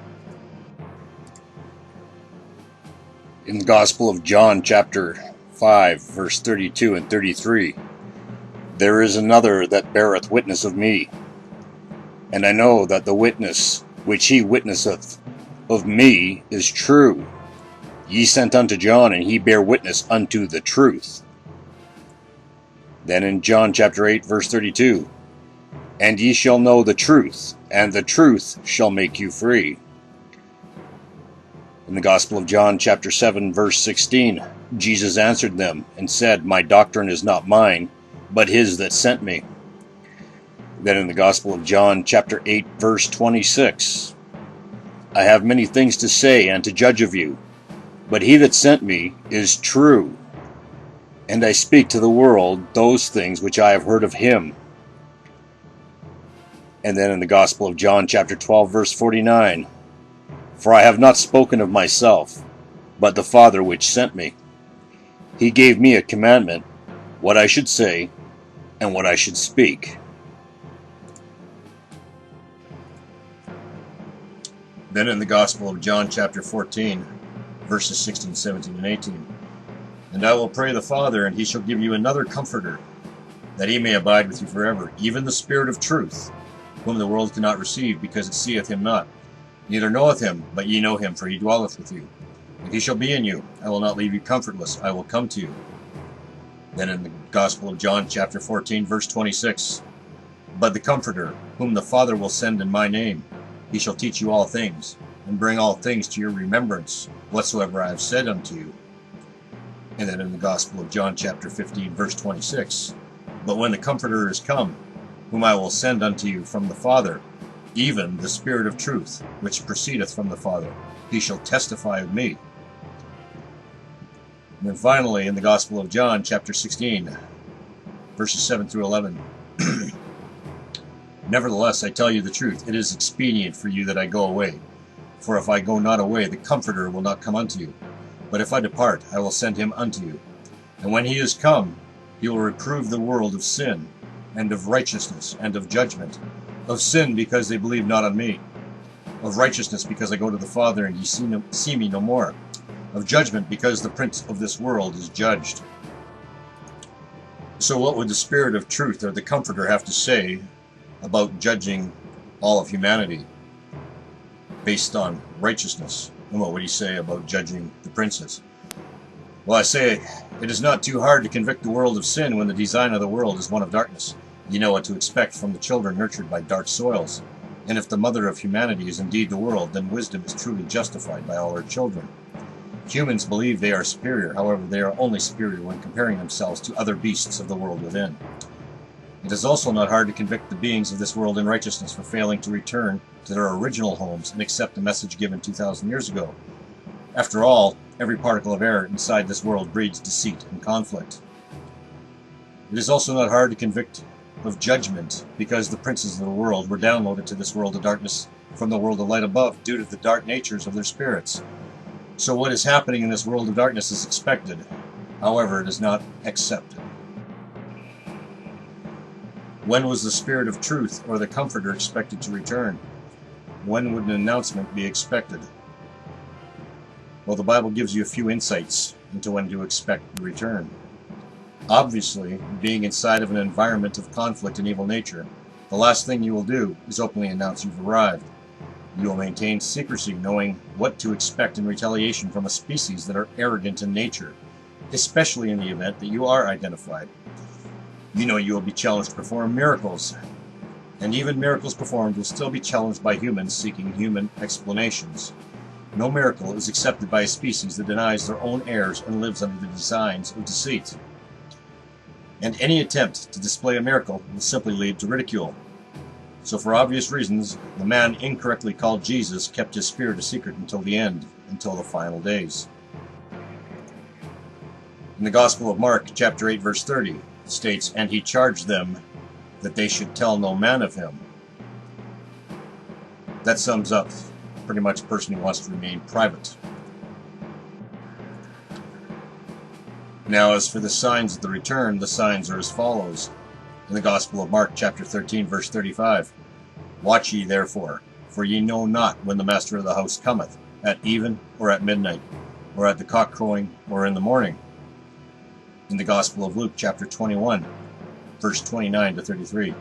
In the Gospel of John, chapter 5, verse 32 and 33, there is another that beareth witness of me, and I know that the witness which he witnesseth of me is true. Ye sent unto John, and he bare witness unto the truth. Then in John chapter 8, verse 32, and ye shall know the truth, and the truth shall make you free. In the Gospel of John chapter 7, verse 16, Jesus answered them and said, my doctrine is not mine, but his that sent me. Then in the Gospel of John chapter 8, verse 26, I have many things to say and to judge of you, but he that sent me is true, and I speak to the world those things which I have heard of him. And then in the Gospel of John chapter 12, verse 49, for I have not spoken of myself, but the Father which sent me. He gave me a commandment, what I should say and what I should speak. Then in the Gospel of John chapter 14, verses 16, 17, and 18, and I will pray the Father, and he shall give you another Comforter, that he may abide with you forever, even the Spirit of truth, whom the world cannot receive, because it seeth him not, neither knoweth him, but ye know him, for he dwelleth with you. And he shall be in you. I will not leave you comfortless, I will come to you. Then in the Gospel of John chapter 14, verse 26, but the Comforter, whom the Father will send in my name, he shall teach you all things, and bring all things to your remembrance, whatsoever I have said unto you. And then in the Gospel of John chapter 15, verse 26, But when the Comforter is come, whom I will send unto you from the Father, even the Spirit of truth, which proceedeth from the Father, he shall testify of me. And then finally, in the Gospel of John, chapter 16, verses 7 through 11. Nevertheless, I tell you the truth, it is expedient for you that I go away. For if I go not away, the Comforter will not come unto you. But if I depart, I will send him unto you. And when he is come, he will reprove the world of sin, and of righteousness, and of judgment. Of sin, because they believe not on me. Of righteousness, because I go to the Father, and ye see me no more. Of judgment, because the prince of this world is judged. So what would the Spirit of truth, or the Comforter, have to say about judging all of humanity based on righteousness? And what would he say about judging the princes? Well, I say, it is not too hard to convict the world of sin when the design of the world is one of darkness. You know what to expect from the children nurtured by dark soils. And if the mother of humanity is indeed the world, then wisdom is truly justified by all her children. Humans believe they are superior, however they are only superior when comparing themselves to other beasts of the world within. It is also not hard to convict the beings of this world in righteousness for failing to return to their original homes and accept the message given 2,000 years ago. After all, every particle of air inside this world breeds deceit and conflict. It is also not hard to convict of judgment, because the princes of the world were downloaded to this world of darkness from the world of light above due to the dark natures of their spirits. So what is happening in this world of darkness is expected, however it is not accepted. When was the Spirit of truth, or the Comforter, expected to return? When would an announcement be expected? Well, the Bible gives you a few insights into when to expect the return. Obviously, being inside of an environment of conflict and evil nature, the last thing you will do is openly announce you've arrived. You will maintain secrecy, knowing what to expect in retaliation from a species that are arrogant in nature, especially in the event that you are identified. You know you will be challenged to perform miracles, and even miracles performed will still be challenged by humans seeking human explanations. No miracle is accepted by a species that denies their own heirs and lives under the designs of deceit. And any attempt to display a miracle will simply lead to ridicule. So for obvious reasons, the man incorrectly called Jesus kept his spirit a secret until the end, until the final days. In the Gospel of Mark, chapter 8, verse 30, it states, "And he charged them that they should tell no man of him." That sums up pretty much a person who wants to remain private. Now, as for the signs of the return, the signs are as follows. In the Gospel of Mark, chapter 13, verse 35, "Watch ye therefore, for ye know not when the master of the house cometh, at even, or at midnight, or at the cock crowing, or in the morning." In the Gospel of Luke, chapter 21, verse 29 to 33,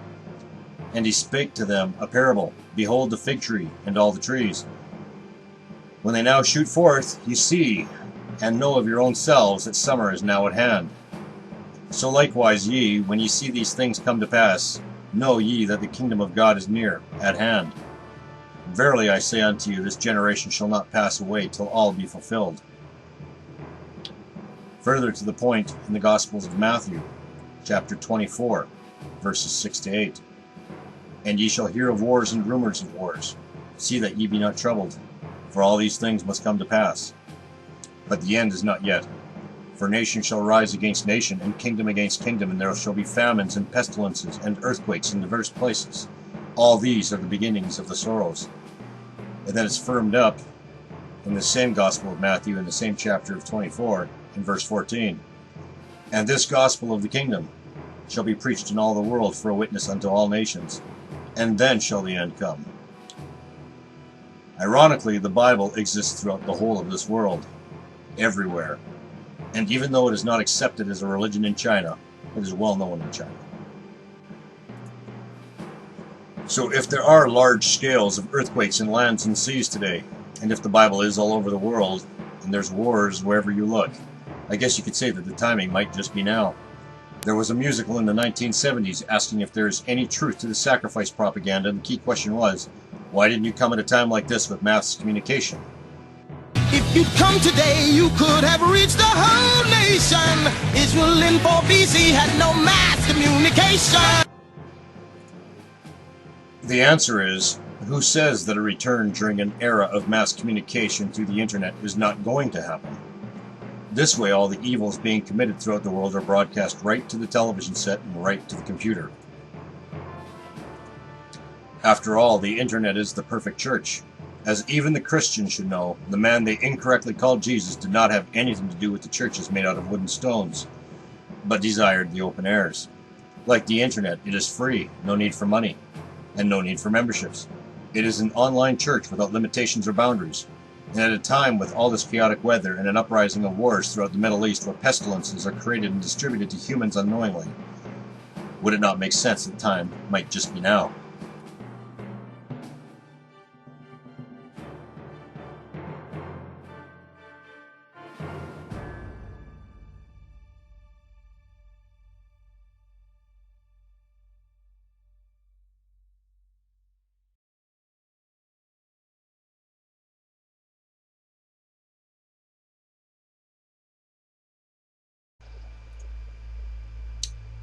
"And he spake to them a parable, Behold the fig tree, and all the trees. When they now shoot forth, ye see, and know of your own selves that summer is now at hand. So likewise ye, when ye see these things come to pass, know ye that the kingdom of God is near, at hand. Verily I say unto you, this generation shall not pass away till all be fulfilled." Further to the point, in the Gospels of Matthew, chapter 24, verses 6 to 8, "And ye shall hear of wars and rumors of wars. See that ye be not troubled, for all these things must come to pass. But the end is not yet. For nation shall rise against nation, and kingdom against kingdom, and there shall be famines and pestilences and earthquakes in diverse places. All these are the beginnings of the sorrows." And then it's firmed up in the same Gospel of Matthew, in the same chapter of 24, in verse 14. "And this gospel of the kingdom shall be preached in all the world for a witness unto all nations, and then shall the end come." Ironically, the Bible exists throughout the whole of this world, everywhere. And even though it is not accepted as a religion in China, it is well known in China. So if there are large scales of earthquakes in lands and seas today, and if the Bible is all over the world, and there's wars wherever you look, I guess you could say that the timing might just be now. There was a musical in the 1970s asking if there is any truth to the sacrifice propaganda, and the key question was, why didn't you come at a time like this with mass communication?
If you'd come today, you could have reached the whole nation. Israel in 4 BC had no mass communication.
The answer is, who says that a return during an era of mass communication through the internet is not going to happen? This way, all the evils being committed throughout the world are broadcast right to the television set and right to the computer. After all, the internet is the perfect church. As even the Christians should know, the man they incorrectly called Jesus did not have anything to do with the churches made out of wooden stones, but desired the open airs. Like the internet, it is free, no need for money, and no need for memberships. It is an online church without limitations or boundaries. And at a time with all this chaotic weather and an uprising of wars throughout the Middle East where pestilences are created and distributed to humans unknowingly, would it not make sense that time might just be now?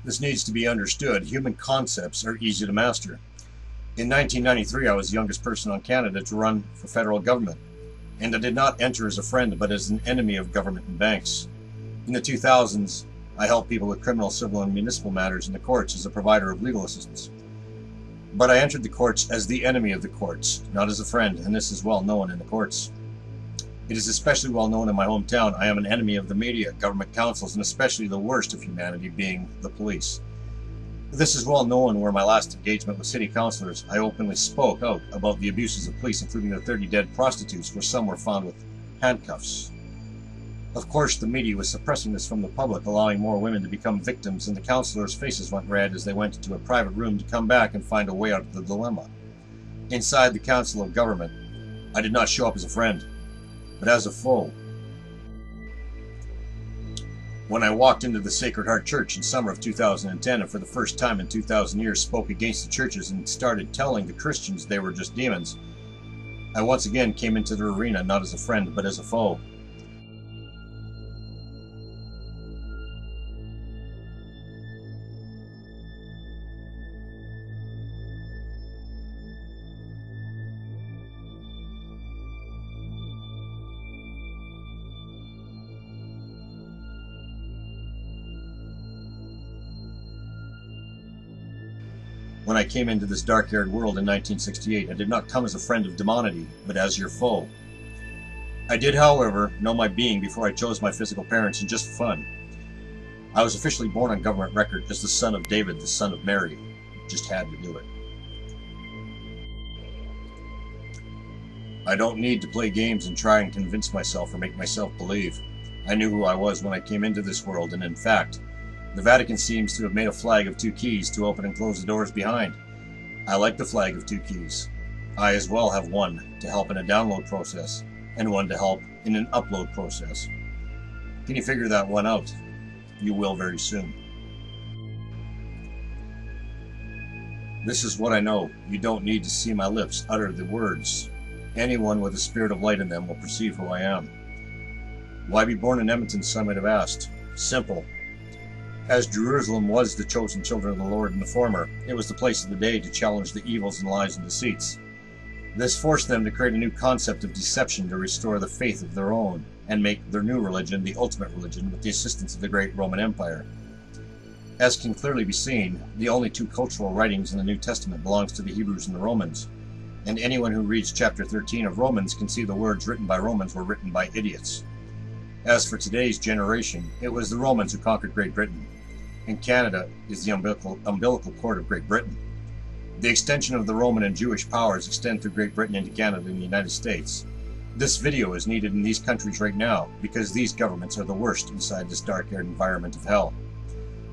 This needs to be understood. Human concepts are easy to master. In 1993, I was the youngest person on Canada to run for federal government, and I did not enter as a friend, but as an enemy of government and banks. In the 2000s, I helped people with criminal, civil, and municipal matters in the courts as a provider of legal assistance. But I entered the courts as the enemy of the courts, not as a friend, and this is well known in the courts. It is especially well known in my hometown. I am an enemy of the media, government councils, and especially the worst of humanity, being the police. This is well known where my last engagement with city councillors, I openly spoke out about the abuses of police, including the 30 dead prostitutes, where some were found with handcuffs. Of course, the media was suppressing this from the public, allowing more women to become victims, and the councillors' faces went red as they went into a private room to come back and find a way out of the dilemma. Inside the Council of Government, I did not show up as a friend, but as a foe. When I walked into the Sacred Heart Church in summer of 2010 and for the first time in 2,000 years spoke against the churches and started telling the Christians they were just demons, I once again came into the arena not as a friend but as a foe. When I came into this dark-haired world in 1968, I did not come as a friend of demonity, but as your foe. I did, however, know my being before I chose my physical parents, and just for fun. I was officially born on government record as the son of David, the son of Mary. Just had to do it. I don't need to play games and try and convince myself or make myself believe. I knew who I was when I came into this world, and in fact, the Vatican seems to have made a flag of 2 keys to open and close the doors behind. I like the flag of 2 keys. I as well have one to help in a download process, and one to help in an upload process. Can you figure that one out? You will very soon. This is what I know. You don't need to see my lips utter the words. Anyone with a spirit of light in them will perceive who I am. Why be born in Edmonton, some might have asked. Simple. As Jerusalem was the chosen children of the Lord in the former, it was the place of the day to challenge the evils and lies and deceits. This forced them to create a new concept of deception to restore the faith of their own and make their new religion the ultimate religion with the assistance of the great Roman Empire. As can clearly be seen, the only 2 cultural writings in the New Testament belongs to the Hebrews and the Romans, and anyone who reads chapter 13 of Romans can see the words written by Romans were written by idiots. As for today's generation, it was the Romans who conquered Great Britain, and Canada is the umbilical cord of Great Britain. The extension of the Roman and Jewish powers extend through Great Britain into Canada and the United States. This video is needed in these countries right now because these governments are the worst inside this dark-haired environment of hell.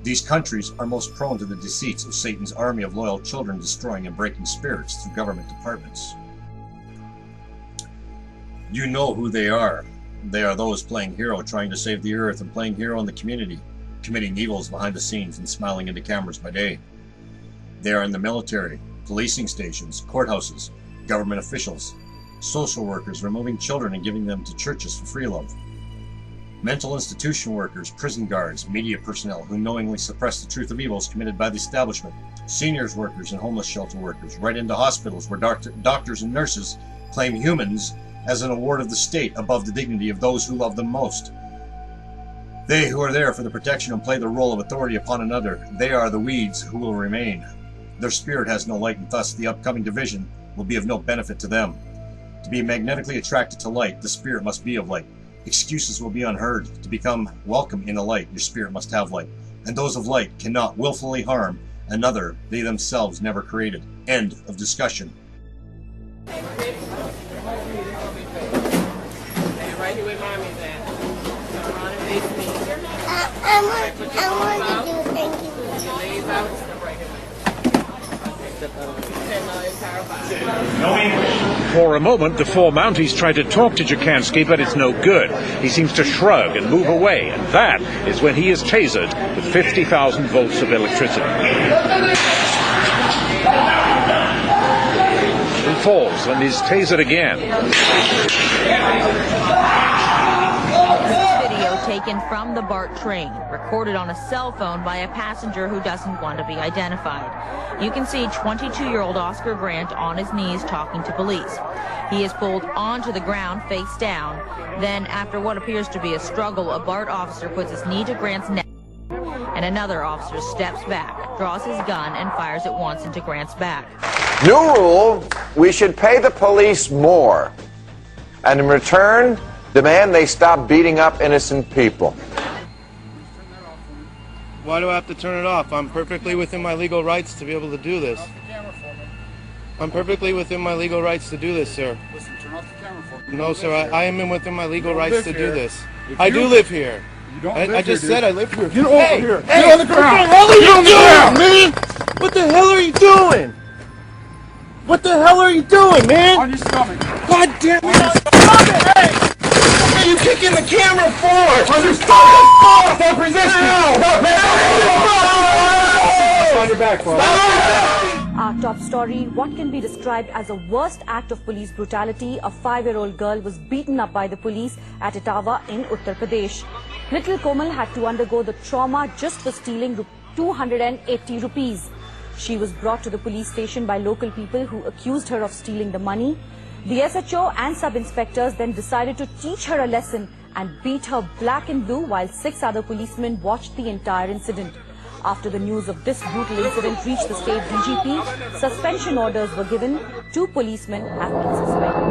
These countries are most prone to the deceits of Satan's army of loyal children destroying and breaking spirits through government departments. You know who they are. They are those playing hero, trying to save the earth, and playing hero in the community, committing evils behind the scenes and smiling into cameras by day. They are in the military, policing stations, courthouses, government officials, social workers removing children and giving them to churches for free love, mental institution workers, prison guards, media personnel who knowingly suppress the truth of evils committed by the establishment, seniors workers and homeless shelter workers, right into hospitals where doctors and nurses claim humans as an award of the state above the dignity of those who love them most. They who are there for the protection and play the role of authority upon another, they are the weeds who will remain. Their spirit has no light, and thus the upcoming division will be of no benefit to them. To be magnetically attracted to light, the spirit must be of light. Excuses will be unheard. To become welcome in the light, your spirit must have light. And those of light cannot willfully harm another they themselves never created. End of discussion.
Right here with mommy's at. Turn around and face me.
I want to do thank you.
Put your legs out. Step right here.
No English. For a moment, the four Mounties try to talk to Jukansky, but it's no good. He seems to shrug and move away, and that is when he is tasered with 50,000 volts of electricity. He falls and is tasered again.
Taken from the BART train, recorded on a cell phone by a passenger who doesn't want to be identified. You can see 22-year-old Oscar Grant on his knees talking to police. He is pulled onto the ground face down. Then, after what appears to be a struggle, a BART officer puts his knee to Grant's neck, and another officer steps back, draws his gun, and fires it once into Grant's back.
New rule, we should pay the police more, and in return, demand they stop beating up innocent people.
Why do I have to turn it off? I'm perfectly within my legal rights to be able to do this. I'm perfectly within my legal rights to do this, sir.
Listen, turn off the camera for me.
No, sir, I am within my legal rights to do this. I do live here.
You don't
I just said I live here.
Get over here.
Hey,
Get on the ground.
What the hell are you
Get
doing, man? What the hell are you doing? What the hell are you doing, man?
On your stomach.
God damn it! Stop it! Hey! What are you kicking the camera for?
On your
stomach!
Stop resisting! On your back, bro.
Our top story, what can be described as a worst act of police brutality. A 5-year-old girl was beaten up by the police at Etawah in Uttar Pradesh. Little Komal had to undergo the trauma just for stealing 280 rupees. She was brought to the police station by local people who accused her of stealing the money. The SHO and sub-inspectors then decided to teach her a lesson and beat her black and blue while 6 other policemen watched the entire incident. After the news of this brutal incident reached the state DGP, suspension orders were given. 2 policemen have been suspended.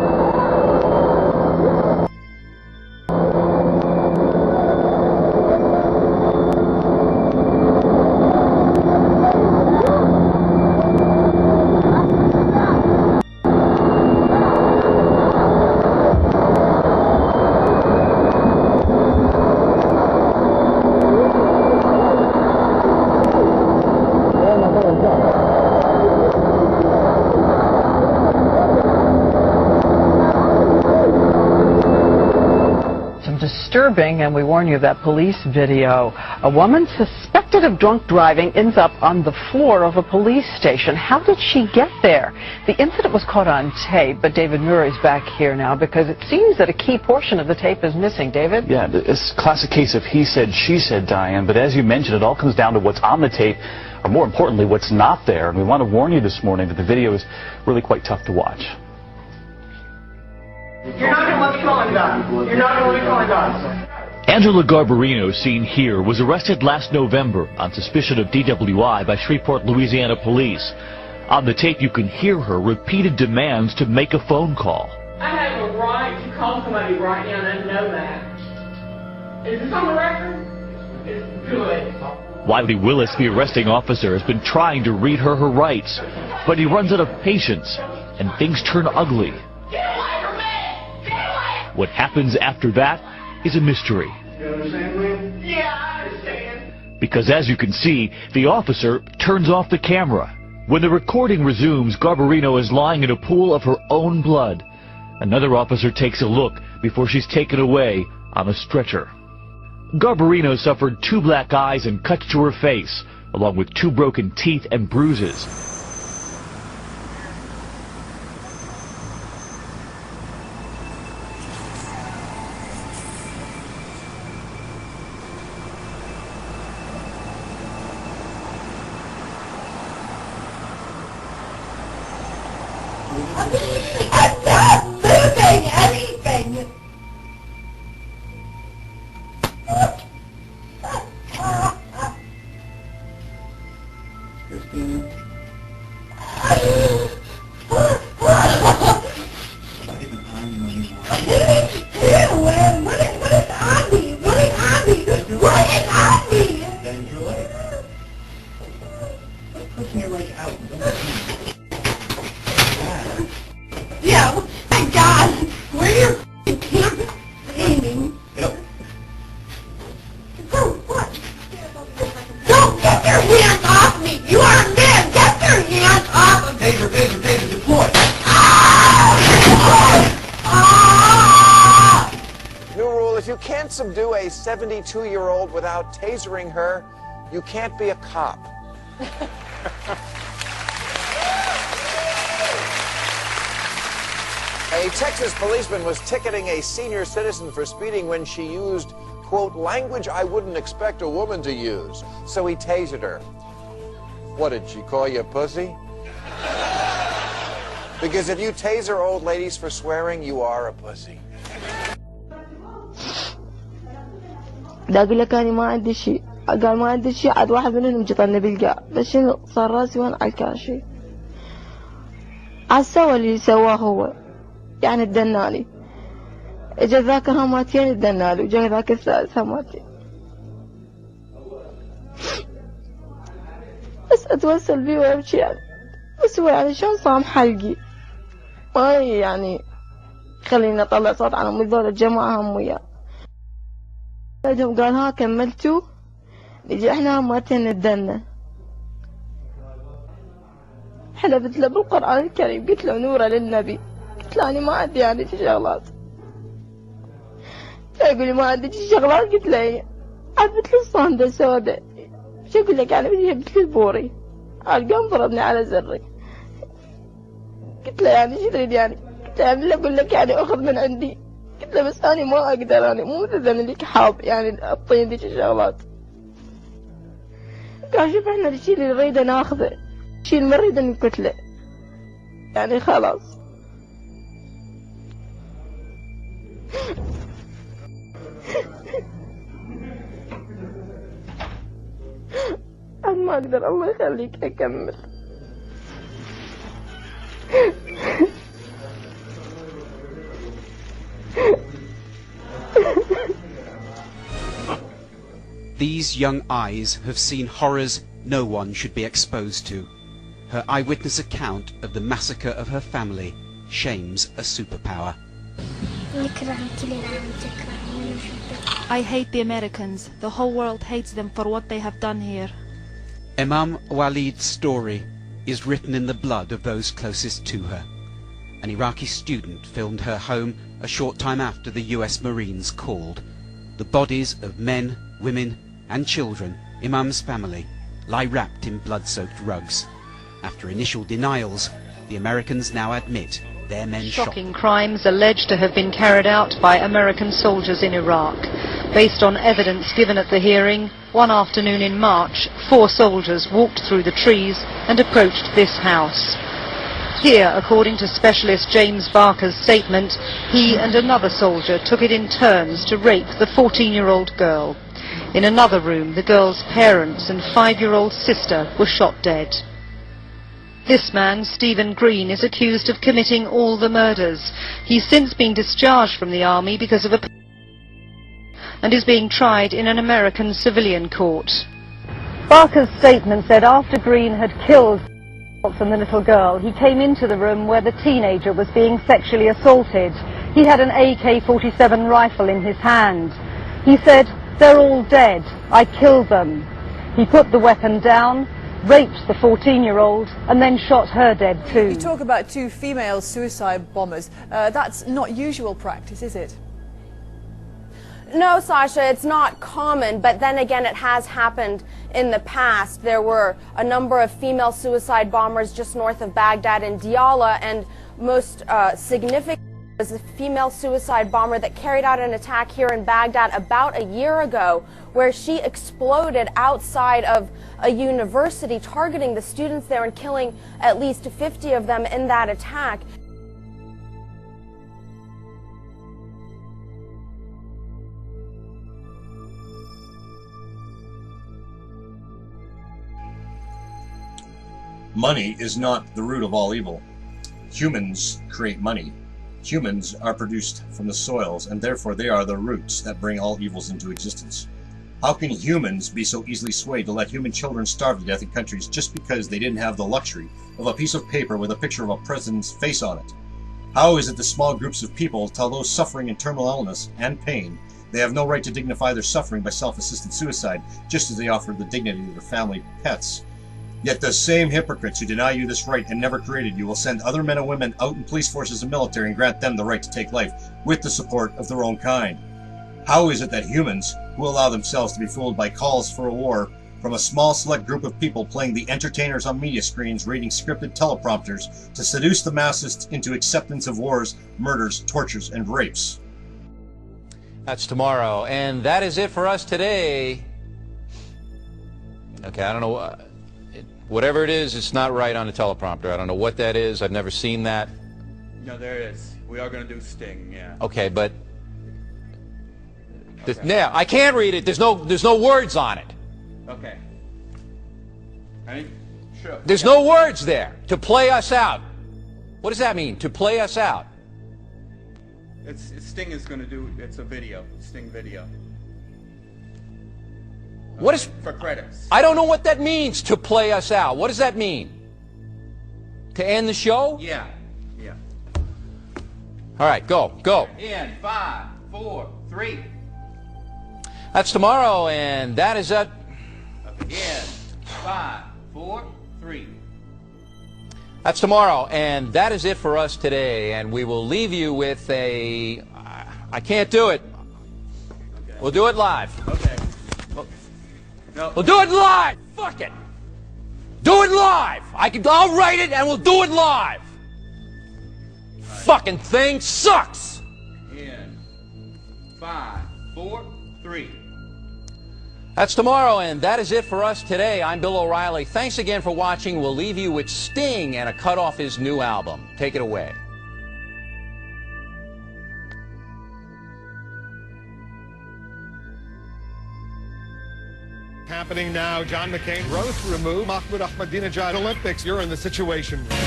Disturbing, and we warn you of that police video. A woman suspected of drunk driving ends up on the floor of a police station. How did she get there? The incident was caught on tape, but David Murray's back here now because it seems that a key portion of the tape is missing. David?
Yeah, it's a classic case of he said, she said, Diane, but as you mentioned, it all comes down to what's on the tape, or more importantly, what's not there. And we want to warn you this morning that the video is really quite tough to watch.
You're not going to let me call undone. You're not going to let me call undone.
Angela Garbarino, seen here, was arrested last November on suspicion of DWI by Shreveport, Louisiana police. On the tape, you can hear her repeated demands to make a phone call.
I have a right to call somebody right now, and I know that. Is this on the record? It's good.
Wiley Willis, the arresting officer, has been trying to read her rights, but he runs out of patience, and things turn ugly. What happens after that is a mystery.
You understand me? Yeah, I understand.
Because as you can see, the officer turns off the camera. When the recording resumes, Garbarino is lying in a pool of her own blood. Another officer takes a look before she's taken away on a stretcher. Garbarino suffered 2 black eyes and cuts to her face, along with 2 broken teeth and bruises.
Yeah, oh my God, where your camp aiming? What? Don't get your hands off me! You are a man! Get your hands off of me! Taser, deploy!
New rule, if you can't subdue a 72-year-old without tasering her, you can't be a cop. A Texas policeman was ticketing a senior citizen for speeding when she used, quote, language I wouldn't expect a woman to use. So he tasered her. What, did she call you a pussy? Because if you taser old ladies for swearing, you are a pussy.
دا اقول لك انا ما عندي شيء، قال ما عندي شيء، عاد واحد منهم جطني بالقاع، بس شنو صار راسي وانا على الكاشي. عاد سوى اللي سواه هو، يعني ادنالي. اجا ذاك هماتين ادنالي، وجا ذاك الثالث هماتين. بس اتوسل بيه وامشي يعني، بس هو يعني شلون صام حلقي، ما يعني خليني اطلع صوت عنهم هذول الجماعة هم وياه. قال ها كملتوا؟ نجي احنا هماتين ندنا. حلفت له بالقرآن الكريم، قلت له نورة للنبي، قلت له أنا ما عندي يعني شغلات. يقول لي ما عندك شغلات، قلت له ايه. عرفت له الصندة سوداء، شو اقول لك يعني بدي جبت لي البوري. قال قام ضربني على زري. قلت له يعني شو تريد يعني؟ قلت له يعني اقول لك يعني اخذ من عندي. قلت له بس أنا ما أقدر، أنا مو مثل ذنك حاب يعني الطين ذيك الشغلات. قال شوف احنا الشيء اللي نريده ناخذه، الشيء اللي ما نريده نقتله، يعني خلاص. أنا ما أقدر، الله يخليك أكمل.
These young eyes have seen horrors no one should be exposed to. Her eyewitness account of the massacre of her family shames a superpower.
I hate the Americans. The whole world hates them for what they have done here.
Imam Walid's story is written in the blood of those closest to her. An Iraqi student filmed her home a short time after the US Marines called. The bodies of men, women and children, Imam's family, lie wrapped in blood-soaked rugs. After initial denials, the Americans now admit their men shot.
Shocking crimes alleged to have been carried out by American soldiers in Iraq. Based on evidence given at the hearing, one afternoon in March, 4 soldiers walked through the trees and approached this house. Here, according to specialist James Barker's statement, he and another soldier took it in turns to rape the 14-year-old girl. In another room, the girl's parents and 5-year-old sister were shot dead. This man, Stephen Green, is accused of committing all the murders. He's since been discharged from the army because of a and is being tried in an American civilian court.
Barker's statement said after Green had killed and the little girl, he came into the room where the teenager was being sexually assaulted. He had an AK-47 rifle in his hand. He said, "They're all dead. I killed them." He put the weapon down, raped the 14-year-old, and then shot her dead too.
You talk about 2 female suicide bombers. That's not usual practice, is it?
No, Sasha, it's not common, but then again, it has happened in the past. There were a number of female suicide bombers just north of Baghdad in Diyala, and most significant was a female suicide bomber that carried out an attack here in Baghdad about a year ago, where she exploded outside of a university, targeting the students there and killing at least 50 of them in that attack.
Money is not the root of all evil. Humans create money. Humans are produced from the soils, and therefore they are the roots that bring all evils into existence. How can humans be so easily swayed to let human children starve to death in countries just because they didn't have the luxury of a piece of paper with a picture of a president's face on it? How is it that small groups of people tell those suffering in terminal illness and pain they have no right to dignify their suffering by self-assisted suicide, just as they offer the dignity to their family pets? Yet the same hypocrites who deny you this right and never created you will send other men and women out in police forces and military and grant them the right to take life with the support of their own kind. How is it that humans who allow themselves to be fooled by calls for a war from a small select group of people playing the entertainers on media screens, reading scripted teleprompters to seduce the masses into acceptance of wars, murders, tortures, and rapes?
That's tomorrow, and that is it for us today. Okay, I don't know. Whatever it is, it's not right on the teleprompter. I don't know what that is. I've never seen that.
No, there it is. We are going to do Sting, yeah.
Okay, but yeah, I can't read it. There's no words on it.
Okay. Ready? Sure.
There's no words there. To play us out. What does that mean? To play us out.
Sting is going to do. It's a video. Sting video.
What is
for credits?
I don't know what that means. To play us out. What does that mean? To end the show?
Yeah. Yeah.
All right, go.
In 5, 4, 3.
That's tomorrow, and that is it.
In 5, 4, 3.
That's tomorrow, and that is it for us today. And we will leave you with a. I can't do it. Okay. We'll do it live.
Okay. No.
We'll do it live. Fuck it. Do it live. I'll write it, and we'll do it live. Right. Fucking thing sucks.
In 5, 4, 3.
That's tomorrow, and that is it for us today. I'm Bill O'Reilly. Thanks again for watching. We'll leave you with Sting and a cut off his new album. Take it away.
Happening now, John McCain rose to remove Mahmoud Ahmadinejad Olympics. You're in the Situation Room.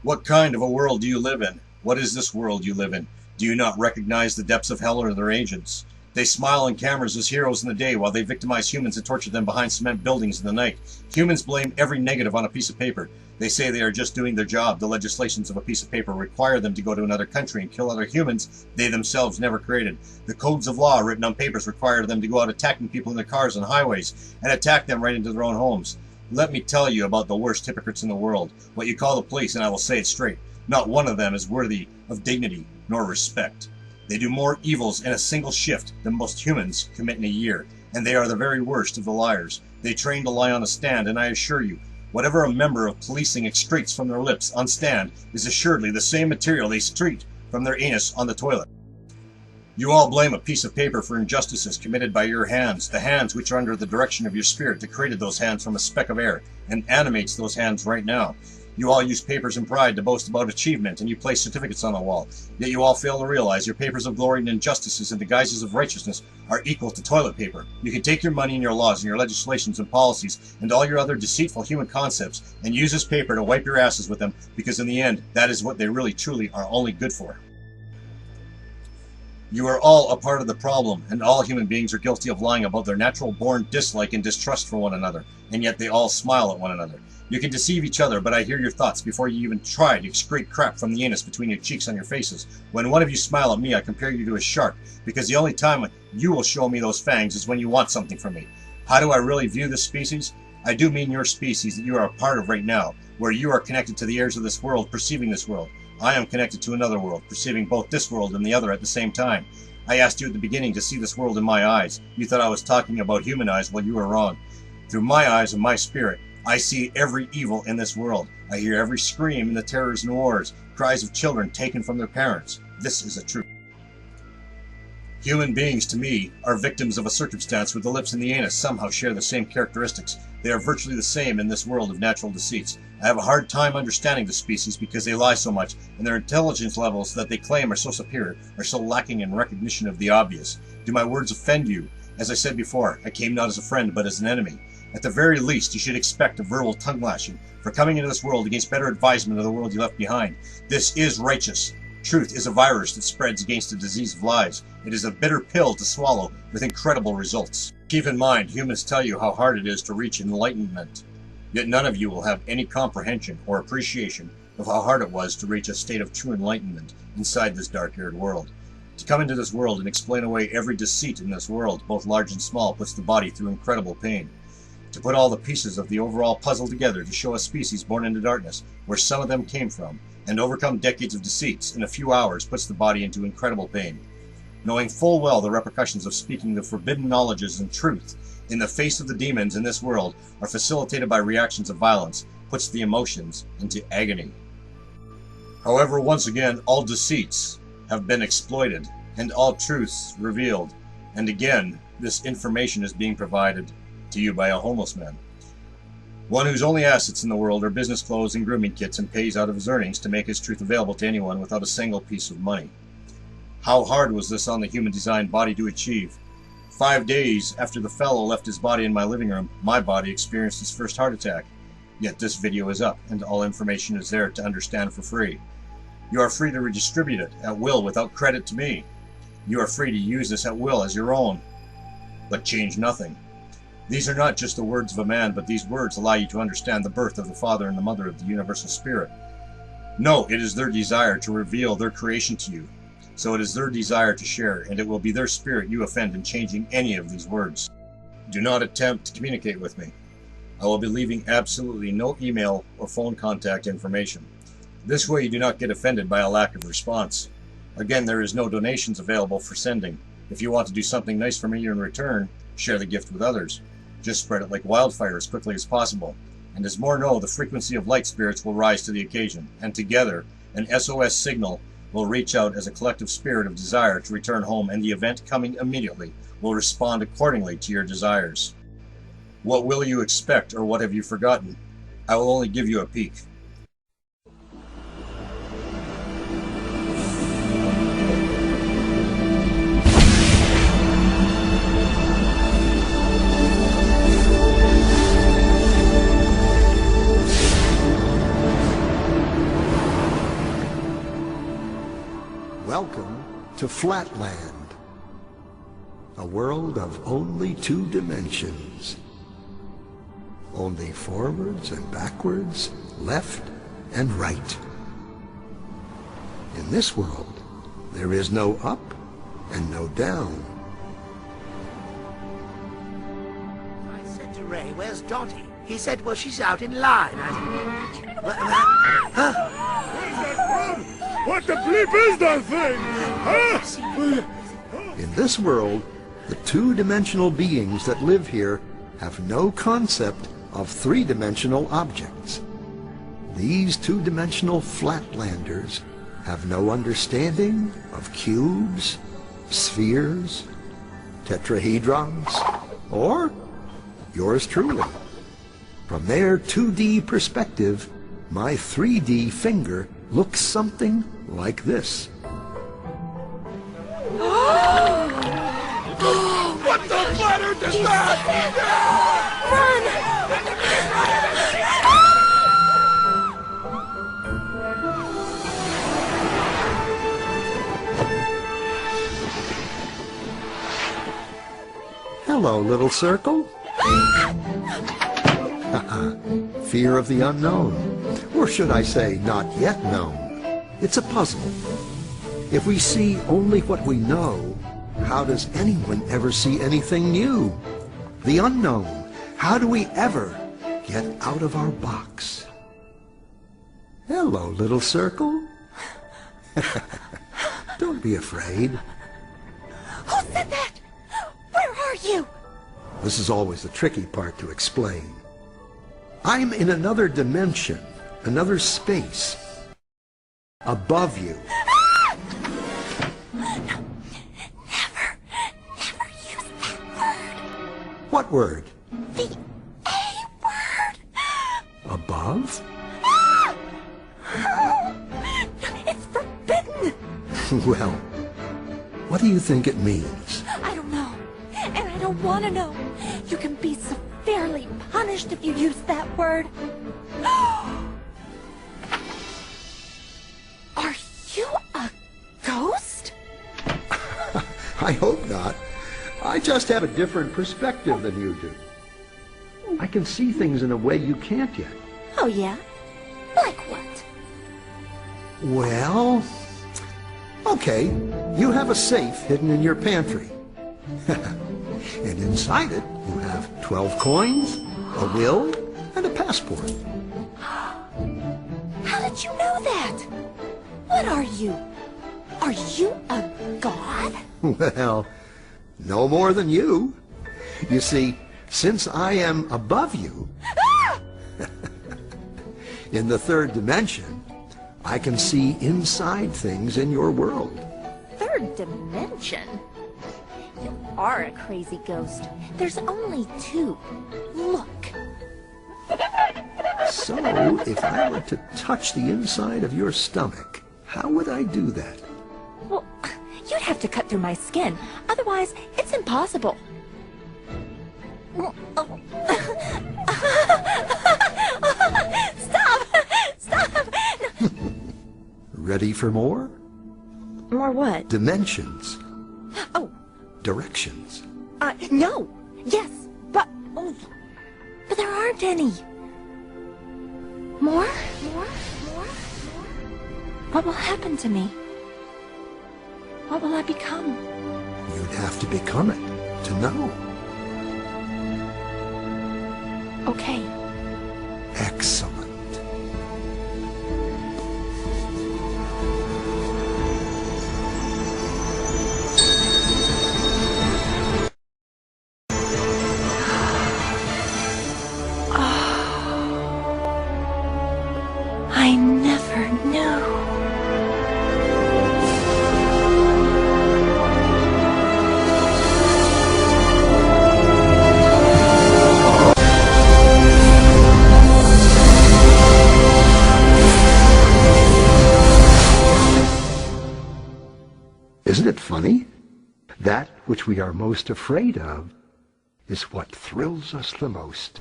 What kind of a world do you live in? What is this world you live in? Do you not recognize the depths of hell or their agents? They smile on cameras as heroes in the day while they victimize humans and torture them behind cement buildings in the night. Humans blame every negative on a piece of paper. They say they are just doing their job. The legislations of a piece of paper require them to go to another country and kill other humans they themselves never created. The codes of law written on papers require them to go out attacking people in their cars on highways and attack them right into their own homes. Let me tell you about the worst hypocrites in the world. What you call the police, and I will say it straight, not one of them is worthy of dignity nor respect. They do more evils in a single shift than most humans commit in a year, and they are the very worst of the liars. They train to lie on a stand, and I assure you, whatever a member of policing excretes from their lips on stand is assuredly the same material they excrete from their anus on the toilet. You all blame a piece of paper for injustices committed by your hands, the hands which are under the direction of your spirit that created those hands from a speck of air and animates those hands right now. You all use papers and pride to boast about achievement, and you place certificates on the wall. Yet you all fail to realize your papers of glory and injustices and the guises of righteousness are equal to toilet paper. You can take your money and your laws and your legislations and policies and all your other deceitful human concepts and use this paper to wipe your asses with them, because in the end, that is what they really truly are only good for. You are all a part of the problem, and all human beings are guilty of lying about their natural-born dislike and distrust for one another, and yet they all smile at one another. You can deceive each other, but I hear your thoughts before you even try to excrete crap from the anus between your cheeks on your faces. When one of you smile at me, I compare you to a shark, because the only time you will show me those fangs is when you want something from me. How do I really view this species? I do mean your species that you are a part of right now, where you are connected to the heirs of this world, perceiving this world. I am connected to another world, perceiving both this world and the other at the same time. I asked you at the beginning to see this world in my eyes. You thought I was talking about human eyes, well, you were wrong. Through my eyes and my spirit, I see every evil in this world. I hear every scream in the terrors and wars, cries of children taken from their parents. This is a truth. Human beings, to me, are victims of a circumstance where the lips and the anus somehow share the same characteristics. They are virtually the same in this world of natural deceits. I have a hard time understanding the species because they lie so much, and their intelligence levels that they claim are so superior are so lacking in recognition of the obvious. Do my words offend you? As I said before, I came not as a friend, but as an enemy. At the very least, you should expect a verbal tongue-lashing for coming into this world against better advisement of the world you left behind. This is righteous. Truth is a virus that spreads against the disease of lies. It is a bitter pill to swallow with incredible results. Keep in mind, humans tell you how hard it is to reach enlightenment. Yet none of you will have any comprehension or appreciation of how hard it was to reach a state of true enlightenment inside this dark-haired world. To come into this world and explain away every deceit in this world, both large and small, puts the body through incredible pain. To put all the pieces of the overall puzzle together to show a species born into darkness, where some of them came from, and overcome decades of deceits in a few hours puts the body into incredible pain. Knowing full well the repercussions of speaking the forbidden knowledges and truth in the face of the demons in this world are facilitated by reactions of violence, puts the emotions into agony. However, once again, all deceits have been exploited, and all truths revealed, and again, this information is being provided to you by a homeless man. One whose only assets in the world are business clothes and grooming kits, and pays out of his earnings to make his truth available to anyone without a single piece of money. How hard was this on the human-designed body to achieve? 5 days after the fellow left his body in my living room, my body experienced its first heart attack. Yet this video is up, and all information is there to understand for free. You are free to redistribute it at will without credit to me. You are free to use this at will as your own, but change nothing. These are not just the words of a man, but these words allow you to understand the birth of the Father and the Mother of the Universal Spirit. No, it is their desire to reveal their creation to you. So it is their desire to share, and it will be their spirit you offend in changing any of these words. Do not attempt to communicate with me. I will be leaving absolutely no email or phone contact information. This way you do not get offended by a lack of response. Again, there is no donations available for sending. If you want to do something nice for me in return, share the gift with others. Just spread it like wildfire as quickly as possible. And as more know, the frequency of light spirits will rise to the occasion, and together, an SOS signal will reach out as a collective spirit of desire to return home, and the event coming immediately will respond accordingly to your desires. What will you expect, or what have you forgotten? I will only give you a peek.
Welcome to Flatland, a world of only 2 dimensions. Only forwards and backwards, left and right. In this world, there is no up and no down.
I said to Ray, "Where's Dottie?" He said, "Well, she's out in line."
What the bleep is that thing?
In this world, the 2-dimensional beings that live here have no concept of 3-dimensional objects. These 2-dimensional Flatlanders have no understanding of cubes, spheres, tetrahedrons, or yours truly. From their 2D perspective, my 3D finger looks something like this.
What the bladder does that?
Hello, little circle. Fear of the unknown. Or should I say, not yet known. It's a puzzle. If we see only what we know, how does anyone ever see anything new? The unknown. How do we ever get out of our box? Hello, little circle. Don't be afraid.
Who said that? Where are you?
This is always the tricky part to explain. I'm in another dimension, another space, above you.
Never use that word.
What word?
The A word.
Above?
It's forbidden.
Well, what do you think it means?
I don't know. And I don't
don't want to know. You can be severely punished if you use that word. Are you a ghost?
I hope not. I just have a different perspective than you do. I can see things in a way you can't yet.
Oh, yeah? Like what?
Well, okay, you have a safe hidden in your pantry. And inside it, you have 12 coins, a will, and a passport.
How did you know that? What are you? Are you a god?
Well, no more than you. You see, since I am above you, in the third dimension, I can see inside things in your world.
Third dimension? You are a crazy ghost. There's only two. Look.
So, if I were to touch the inside of your stomach, how would I do that?
Well, you'd have to cut through my skin. Otherwise, it's impossible. Stop! Stop!
Ready for more?
More what?
Dimensions.
Oh.
Directions.
No. Yes, but there aren't any. More? What will happen to me? What will I become?
You'd have to become it to know.
Okay.
Excellent.
I never knew.
Isn't it funny? That which we are most afraid of is what thrills us the most.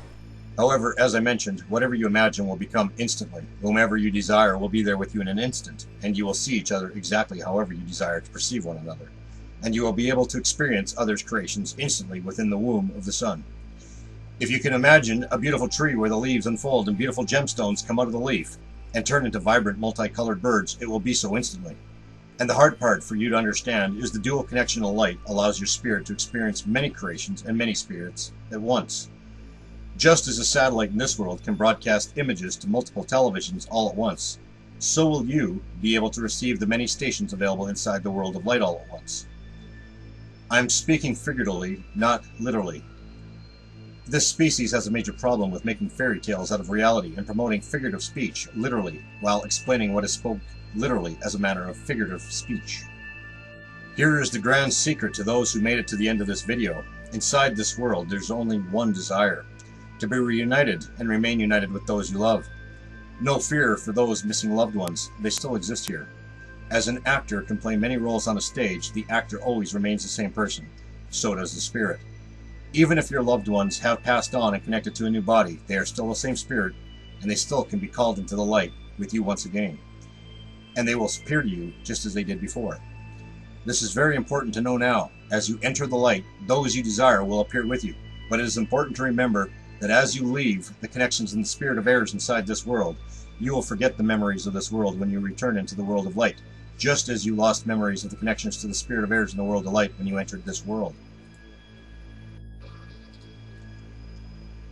However, as I mentioned, whatever you imagine will become instantly. Whomever you desire will be there with you in an instant, and you will see each other exactly however you desire to perceive one another. And you will be able to experience others' creations instantly within the womb of the sun. If you can imagine a beautiful tree where the leaves unfold and beautiful gemstones come out of the leaf and turn into vibrant multicolored birds, it will be so instantly. And the hard part for you to understand is the dual connection of light allows your spirit to experience many creations and many spirits at once. Just as a satellite in this world can broadcast images to multiple televisions all at once, so will you be able to receive the many stations available inside the world of light all at once. I'm speaking figuratively, not literally. This species has a major problem with making fairy tales out of reality and promoting figurative speech literally, while explaining what is spoken literally as a matter of figurative speech. Here is the grand secret to those who made it to the end of this video. Inside this world, there's only one desire: to be reunited and remain united with those you love. No fear for those missing loved ones, they still exist here. As an actor can play many roles on a stage, the actor always remains the same person. So does the spirit. Even if your loved ones have passed on and connected to a new body, they are still the same spirit, and they still can be called into the light with you once again. And they will appear to you just as they did before. This is very important to know now. As you enter the light, those you desire will appear with you. But it is important to remember that as you leave the connections in the spirit of errors inside this world, you will forget the memories of this world when you return into the world of light, just as you lost memories of the connections to the spirit of errors in the world of light when you entered this world.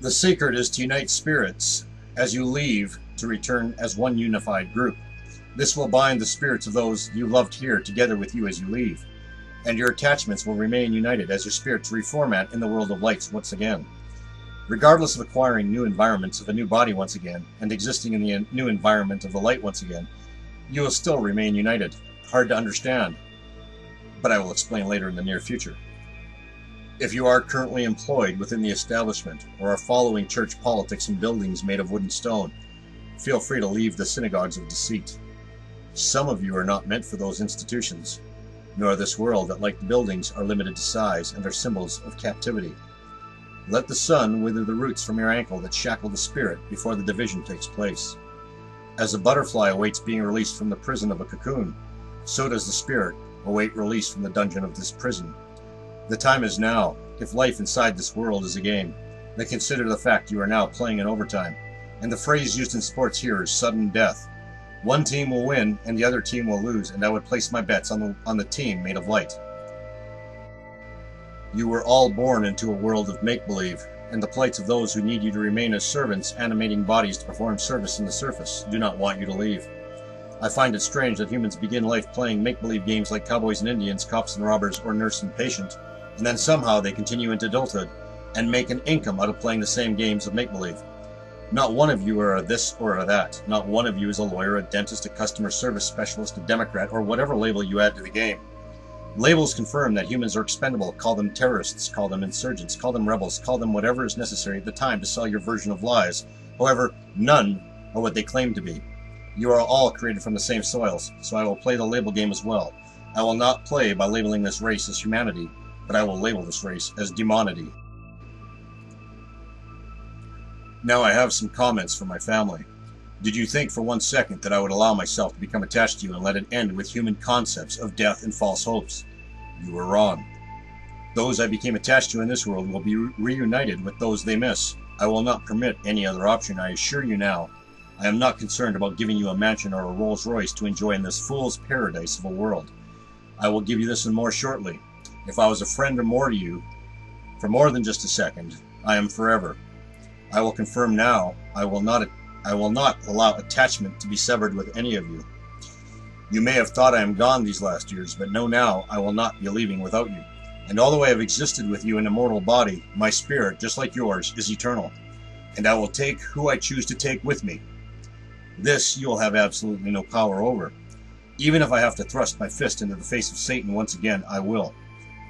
The secret is to unite spirits as you leave to return as one unified group. This will bind the spirits of those you loved here together with you as you leave, and your attachments will remain united as your spirits reformat in the world of lights once again. Regardless of acquiring new environments of a new body once again, and existing in the new environment of the light once again, you will still remain united. Hard to understand, but I will explain later in the near future. If you are currently employed within the establishment, or are following church politics in buildings made of wood and stone, feel free to leave the synagogues of deceit. Some of you are not meant for those institutions. nor this world that, like the buildings, are limited to size and are symbols of captivity. Let the sun wither the roots from your ankle that shackle the spirit before the division takes place. As a butterfly awaits being released from the prison of a cocoon, so does the spirit await release from the dungeon of this prison. The time is now. If life inside this world is a game, then consider the fact you are now playing in overtime, and the phrase used in sports here is sudden death. One team will win and the other team will lose, and I would place my bets on the team made of light. You were all born into a world of make-believe, and the plights of those who need you to remain as servants, animating bodies to perform service in the surface, do not want you to leave. I find it strange that humans begin life playing make-believe games like cowboys and Indians, cops and robbers, or nurse and patient, and then somehow they continue into adulthood and make an income out of playing the same games of make-believe. Not one of you are a this or a that. Not one of you is a lawyer, a dentist, a customer service specialist, a Democrat, or whatever label you add to the game. Labels confirm that humans are expendable. Call them terrorists, call them insurgents, call them rebels, call them whatever is necessary at the time to sell your version of lies. However, none are what they claim to be. You are all created from the same soils, so I will play the label game as well. I will not play by labeling this race as humanity, but I will label this race as demonity. Now I have some comments from my family. Did you think for 1 second that I would allow myself to become attached to you and let it end with human concepts of death and false hopes? You were wrong. Those I became attached to in this world will be reunited with those they miss. I will not permit any other option, I assure you now. I am not concerned about giving you a mansion or a Rolls Royce to enjoy in this fool's paradise of a world. I will give you this and more shortly. If I was a friend or more to you, for more than just a second, I am forever. I will confirm now, I will not allow attachment to be severed with any of you. You may have thought I am gone these last years, but know now I will not be leaving without you. And although I have existed with you in a mortal body, my spirit, just like yours, is eternal. And I will take who I choose to take with me. This you will have absolutely no power over. Even if I have to thrust my fist into the face of Satan once again, I will.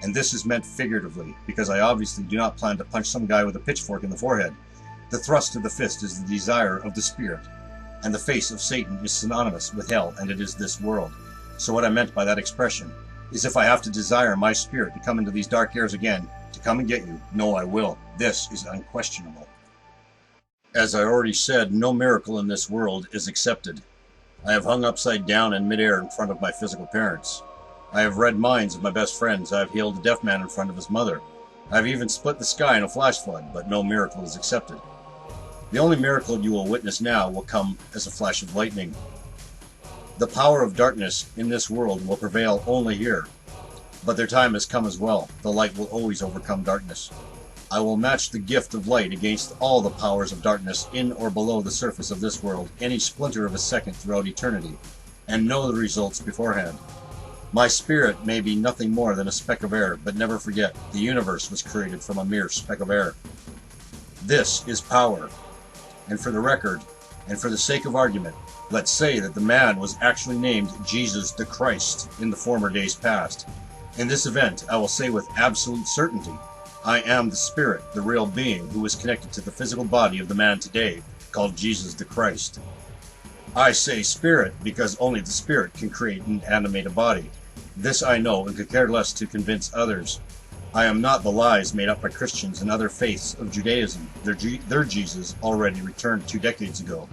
And this is meant figuratively, because I obviously do not plan to punch some guy with a pitchfork in the forehead. The thrust of the fist is the desire of the spirit, and the face of Satan is synonymous with hell, and it is this world. So what I meant by that expression is if I have to desire my spirit to come into these dark airs again, to come and get you, no, I will. This is unquestionable. As I already said, no miracle in this world is accepted. I have hung upside down in midair in front of my physical parents. I have read minds of my best friends. I have healed a deaf man in front of his mother. I have even split the sky in a flash flood, but no miracle is accepted. The only miracle you will witness now will come as a flash of lightning. The power of darkness in this world will prevail only here, but their time has come as well. The light will always overcome darkness. I will match the gift of light against all the powers of darkness in or below the surface of this world, any splinter of a second throughout eternity, and know the results beforehand. My spirit may be nothing more than a speck of air, but never forget, the universe was created from a mere speck of air. This is power. And for the record, and for the sake of argument, let's say that the man was actually named Jesus the Christ in the former days past. In this event, I will say with absolute certainty, I am the spirit, the real being, who is connected to the physical body of the man today, called Jesus the Christ. I say spirit because only the spirit can create and animate a body. This I know and could care less to convince others. I am not the lies made up by Christians and other faiths of Judaism. Their Jesus already returned 2 decades ago.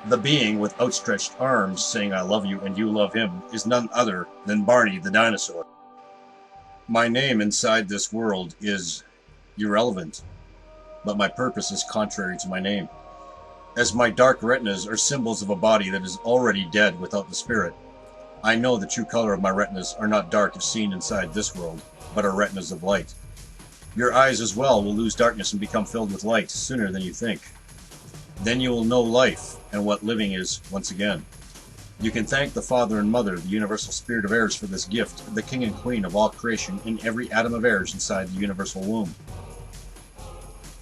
The being with outstretched arms saying I love you and you love him is none other than Barney the dinosaur. My name inside this world is irrelevant, but my purpose is contrary to my name. As my dark retinas are symbols of a body that is already dead without the spirit, I know the true color of my retinas are not dark as seen inside this world, but are retinas of light. Your eyes as well will lose darkness and become filled with light sooner than you think. Then you will know life and what living is once again. You can thank the Father and Mother, the universal spirit of heirs, for this gift, the King and Queen of all creation in every atom of heirs inside the universal womb.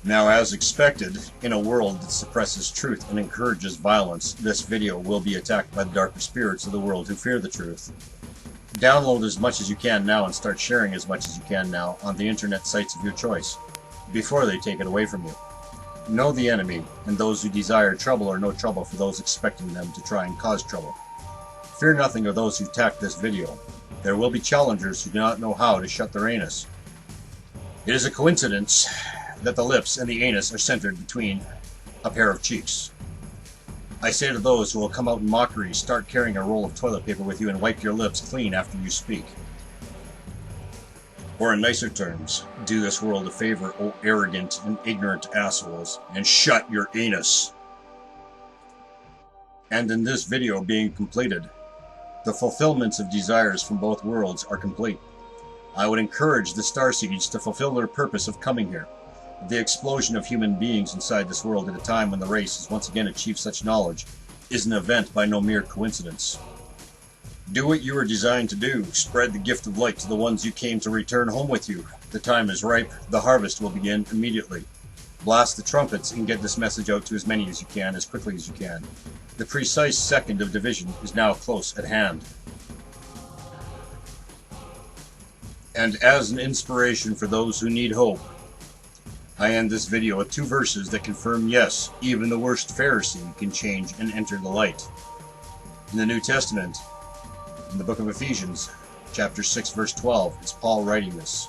Now, as expected, in a world that suppresses truth and encourages violence, this video will be attacked by the darker spirits of the world who fear the truth. Download as much as you can now and start sharing as much as you can now on the internet sites of your choice, before they take it away from you. Know the enemy, and those who desire trouble are no trouble for those expecting them to try and cause trouble. Fear nothing of those who attack this video. There will be challengers who do not know how to shut their anus. It is a coincidence that the lips and the anus are centered between a pair of cheeks. I say to those who will come out in mockery, start carrying a roll of toilet paper with you and wipe your lips clean after you speak. Or in nicer terms, do this world a favor, O arrogant and ignorant assholes, and shut your anus. And in this video being completed, the fulfillments of desires from both worlds are complete. I would encourage the Starseeds to fulfill their purpose of coming here. The explosion of human beings inside this world at a time when the race has once again achieved such knowledge is an event by no mere coincidence. Do what you were designed to do. Spread the gift of light to the ones you came to return home with you. The time is ripe. The harvest will begin immediately. Blast the trumpets and get this message out to as many as you can, as quickly as you can. The precise second of division is now close at hand. And as an inspiration for those who need hope, I end this video with 2 verses that confirm, yes, even the worst Pharisee can change and enter the light. In the New Testament, in the book of Ephesians, chapter 6, verse 12, is Paul writing this.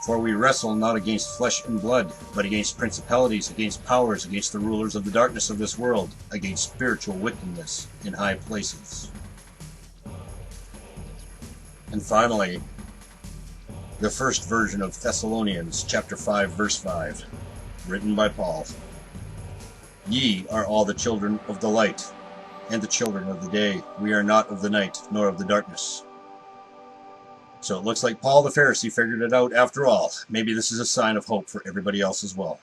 For we wrestle not against flesh and blood, but against principalities, against powers, against the rulers of the darkness of this world, against spiritual wickedness in high places. And finally, the first version of Thessalonians, chapter 5, verse 5, written by Paul. Ye are all the children of the light, and the children of the day. We are not of the night, nor of the darkness. So it looks like Paul the Pharisee figured it out after all. Maybe this is a sign of hope for everybody else as well.